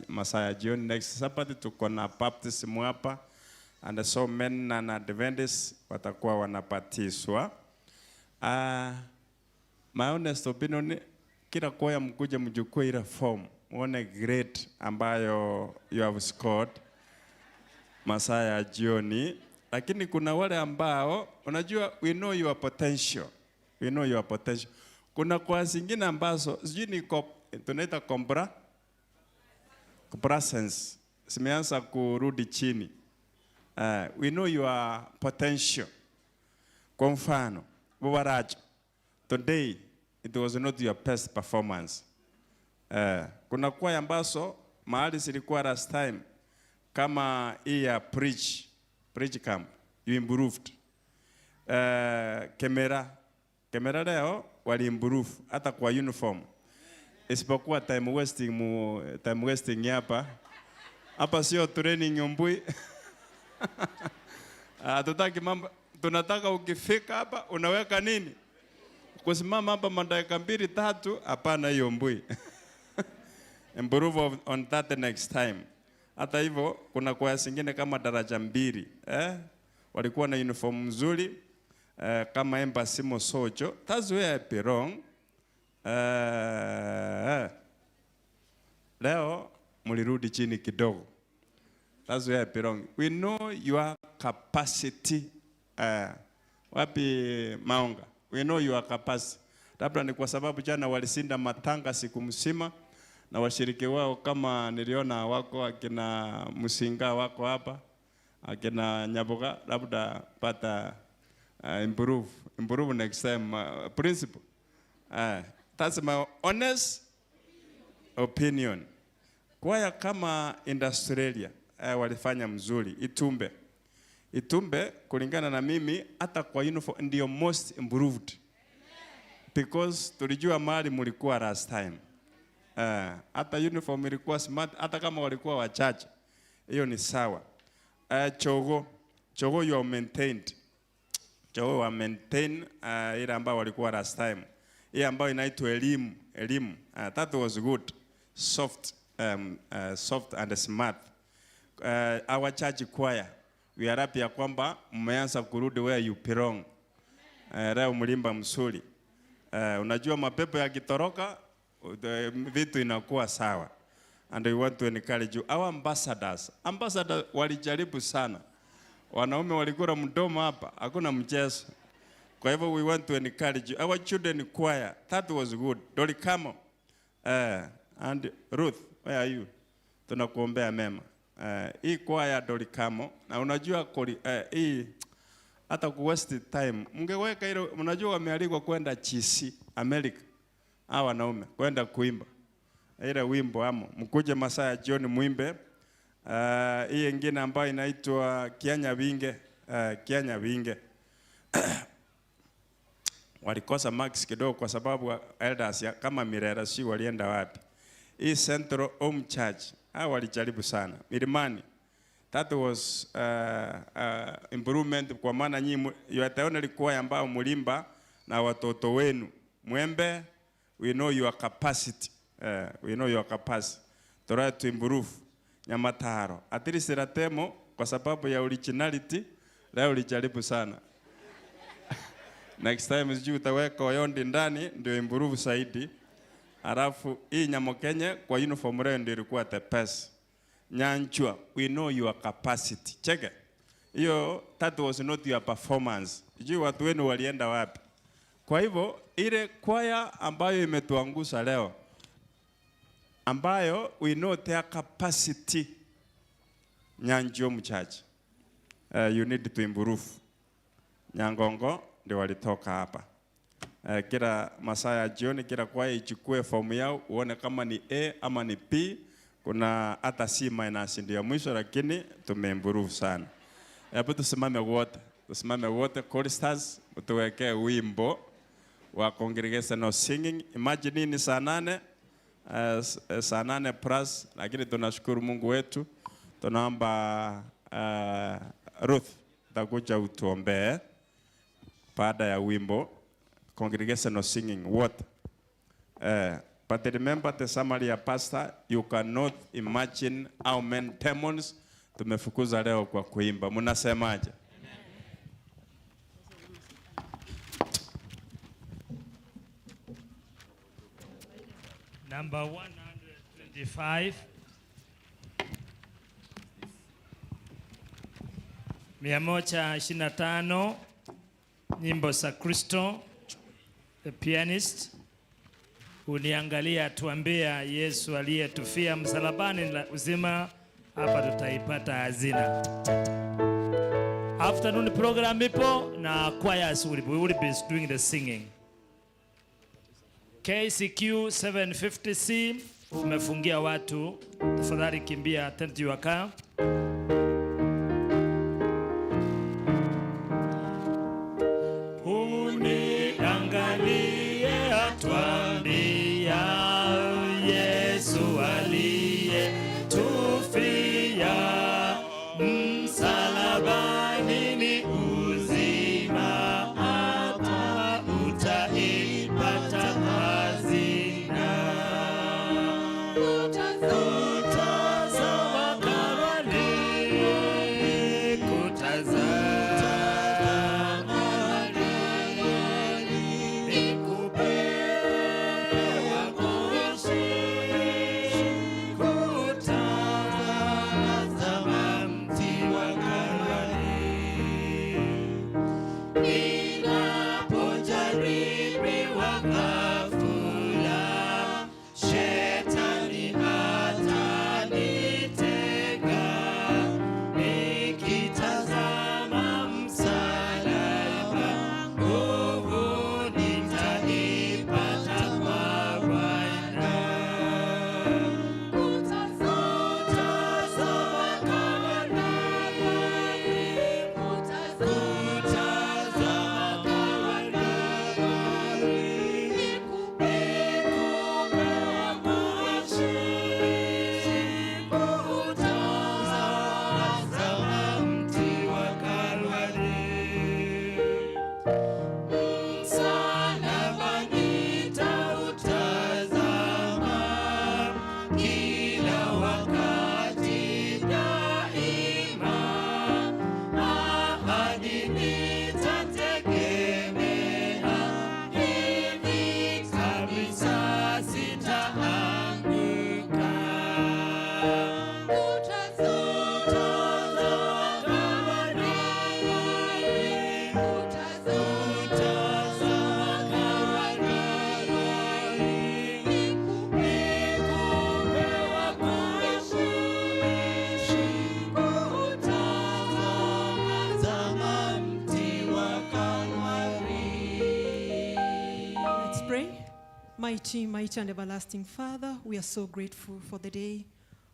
masaa ya jioni. Next Sabbath tuko na baptism hapa, and so men and Adventists watakuwa wanabatizwa. My honest opinion, kila kwaya mkuje mjukue ile form, muone grade ambayo you have scored masaa ya jioni. Lakini kuna wale ambao unajua, we know your potential. We know your potential. Kuna kwa zingine ambazo sijui ni tunaita compressions zimeanza kurudi chini. We know your potential. Kwa mfano, Bwaraja, today it was not your best performance. Kuna kwa ambazo mahali zilikuwa last time kama hii ya preach camp, you improved. Kamera leo wali improve hata kwa uniform. Isipokuwa time wasting hapa. Hapa sio training Mbui. Tutaki mambo, tunataka ukifika hapa unaweka nini? Kusimama hapa madakika 2-3, hapana hiyo Mbui. Improve on that next time. Hata hivyo kuna kwaya zingine kama daraja 2, walikuwa na uniform nzuri. Kama Embassy Mosocho, that's where I belong. Leo mulirudi chini kidogo. That's where I belong. We know your capacity. Wapi Maonga? We know your capacity. Labda ni kwa sababu jana walisinda matanga siku mzima, na washiriki wao kama niliona wako akina Musinga wako hapa, akina Nyaboga, labda pata improve next time. Principle. That's my honest opinion. Kwaya kama Industrialia walifanya mzuri. Itumbe kulingana na mimi hata kwa uniform ndio most improved. Because tulijua mahali mulikuwa last time. Hata uniform ilikuwa smart, hata kama walikuwa wachache. Hiyo ni sawa. Chogo you are maintained. Chogo wa maintain ile ambayo walikuwa last time. Ile ambayo inaitwa elimu. That was good. Soft and smart. Our church choir, we are happy ya kwamba mmeanza kurudi where you belong. Leo mlimba msuri. Unajua mapepo yakitoroka vitu inakuwa sawa. and we want to encourage you. Our ambassadors walijaribu sana. Wanaume walikula mdomo hapa, hakuna mchezo. Kwa hivyo we want to encourage you. Our children choir, that was good. Dolikamo, and Ruth, where are you? Tunakuombea mema. Hii choir Dolikamo, na unajua hii hata ku waste time. Mngeweka ile, mnajua wamealikwa kwenda Chisi, America. Hawa wanaume kwenda kuimba ile wimbo amo. Mkuje masaa ya jioni muimbe. Hii nyingine ambayo inaitwa Kianya Winge, Kianya Winge. Walikosa marks kidogo kwa sababu elders kama Mirera si walienda wapi. Hii Central Home Church walijaribu sana. Milimani, that was improvement kwa maana nyinyi yataona likuwa ambao mulimba na watoto wenu. Mwembe, we know your capacity. We know your capacity. Try to improve. Nyamataro. At least Ratemo kwa sababu ya originality leo ulijaribu sana. Next time sijui utaweka Oyondi ndani ndio improve zaidi. Alafu hii Nyamokenye kwa uniform leo ndio ilikuwa the best. Nyanchua, we know your capacity. Check it. Hiyo that was not your performance. Sijui watu wenu walienda wapi. Kwa hivyo ile choir ambayo imetuangusha leo, ambayo we know their capacity. Nyanjo mchurch. You need to improve. Nyangongo ndio walitoka hapa. Kila masaa ya jioni kila kwaya ichukue fomu yao uone kama ni A ama ni P. Kuna hata C minus ndio mwisho, lakini tumeimprove sana. Hebu tusimame wote. Tusimame wote, choristers, tuweke wimbo wa congregational singing. Imagine ni saa 8 saa 8 plus, lakini tunashukuru Mungu wetu. Tunaomba Ruth takuja utuombee baada ya wimbo congregational singing. What? But remember the summary ya pastor, you cannot imagine how many demons tumefukuza leo kwa kuimba. Mnasemaje?
Number 125. 125 nyimbo za Kristo. The pianist uniangalia tuambia Yesu aliyetufia msalabani la uzima, hapa tutaipata hazina. Afternoon program ipo na choirs will be doing the singing. KCQ 750C umefungia watu, tafadhali kimbia attend to your car. Uniangalie atuambia Yesu aliyetufia msalabani ni uzima, hapa utaipata hazina. Utazama Kalvari, kutazama Kalvari, kupewa kuishi, kutazama mti wa Kalvari. Ninapojaribiwa ghafula, shetani atanitega, nikitazama msalaba, nguvu nitaipata kwa Bwana. Kutazama Kalvari, kutazama Kalvari, nikupewa kuishi, kutazama mti wa Kalvari. Msalaba nitautazama kila wakati daima, ahadi nitategemea, hivi kabisa sitaanguka.
Mighty, mighty and everlasting Father, we are so grateful for the day.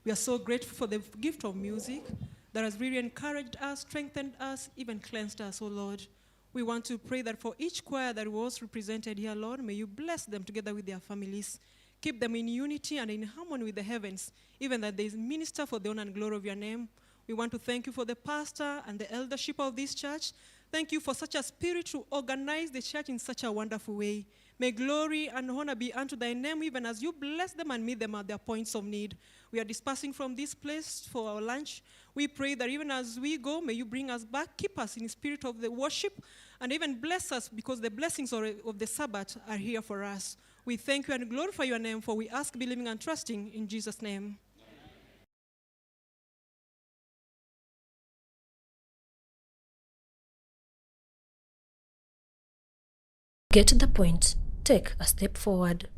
We are so grateful for the gift of music that has really encouraged us, strengthened us, even cleansed us, oh Lord. We want to pray that for each choir that was represented here, Lord, may you bless them together with their families. Keep them in unity and in harmony with the heavens, even that they minister for the honor and glory of your name. We want to thank you for the pastor and the eldership of this church. Thank you for such a spirit to organize the church in such a wonderful way. May glory and honor be unto thy name, even as you bless them and meet them at their points of need. We are dispersing from this place for our lunch. We pray that even as we go, may you bring us back, keep us in the spirit of the worship, and even bless us because the blessings of the Sabbath are here for us. We thank you and glorify your name, for we ask, believing and trusting in Jesus' name.
Get to the point. Take a step forward.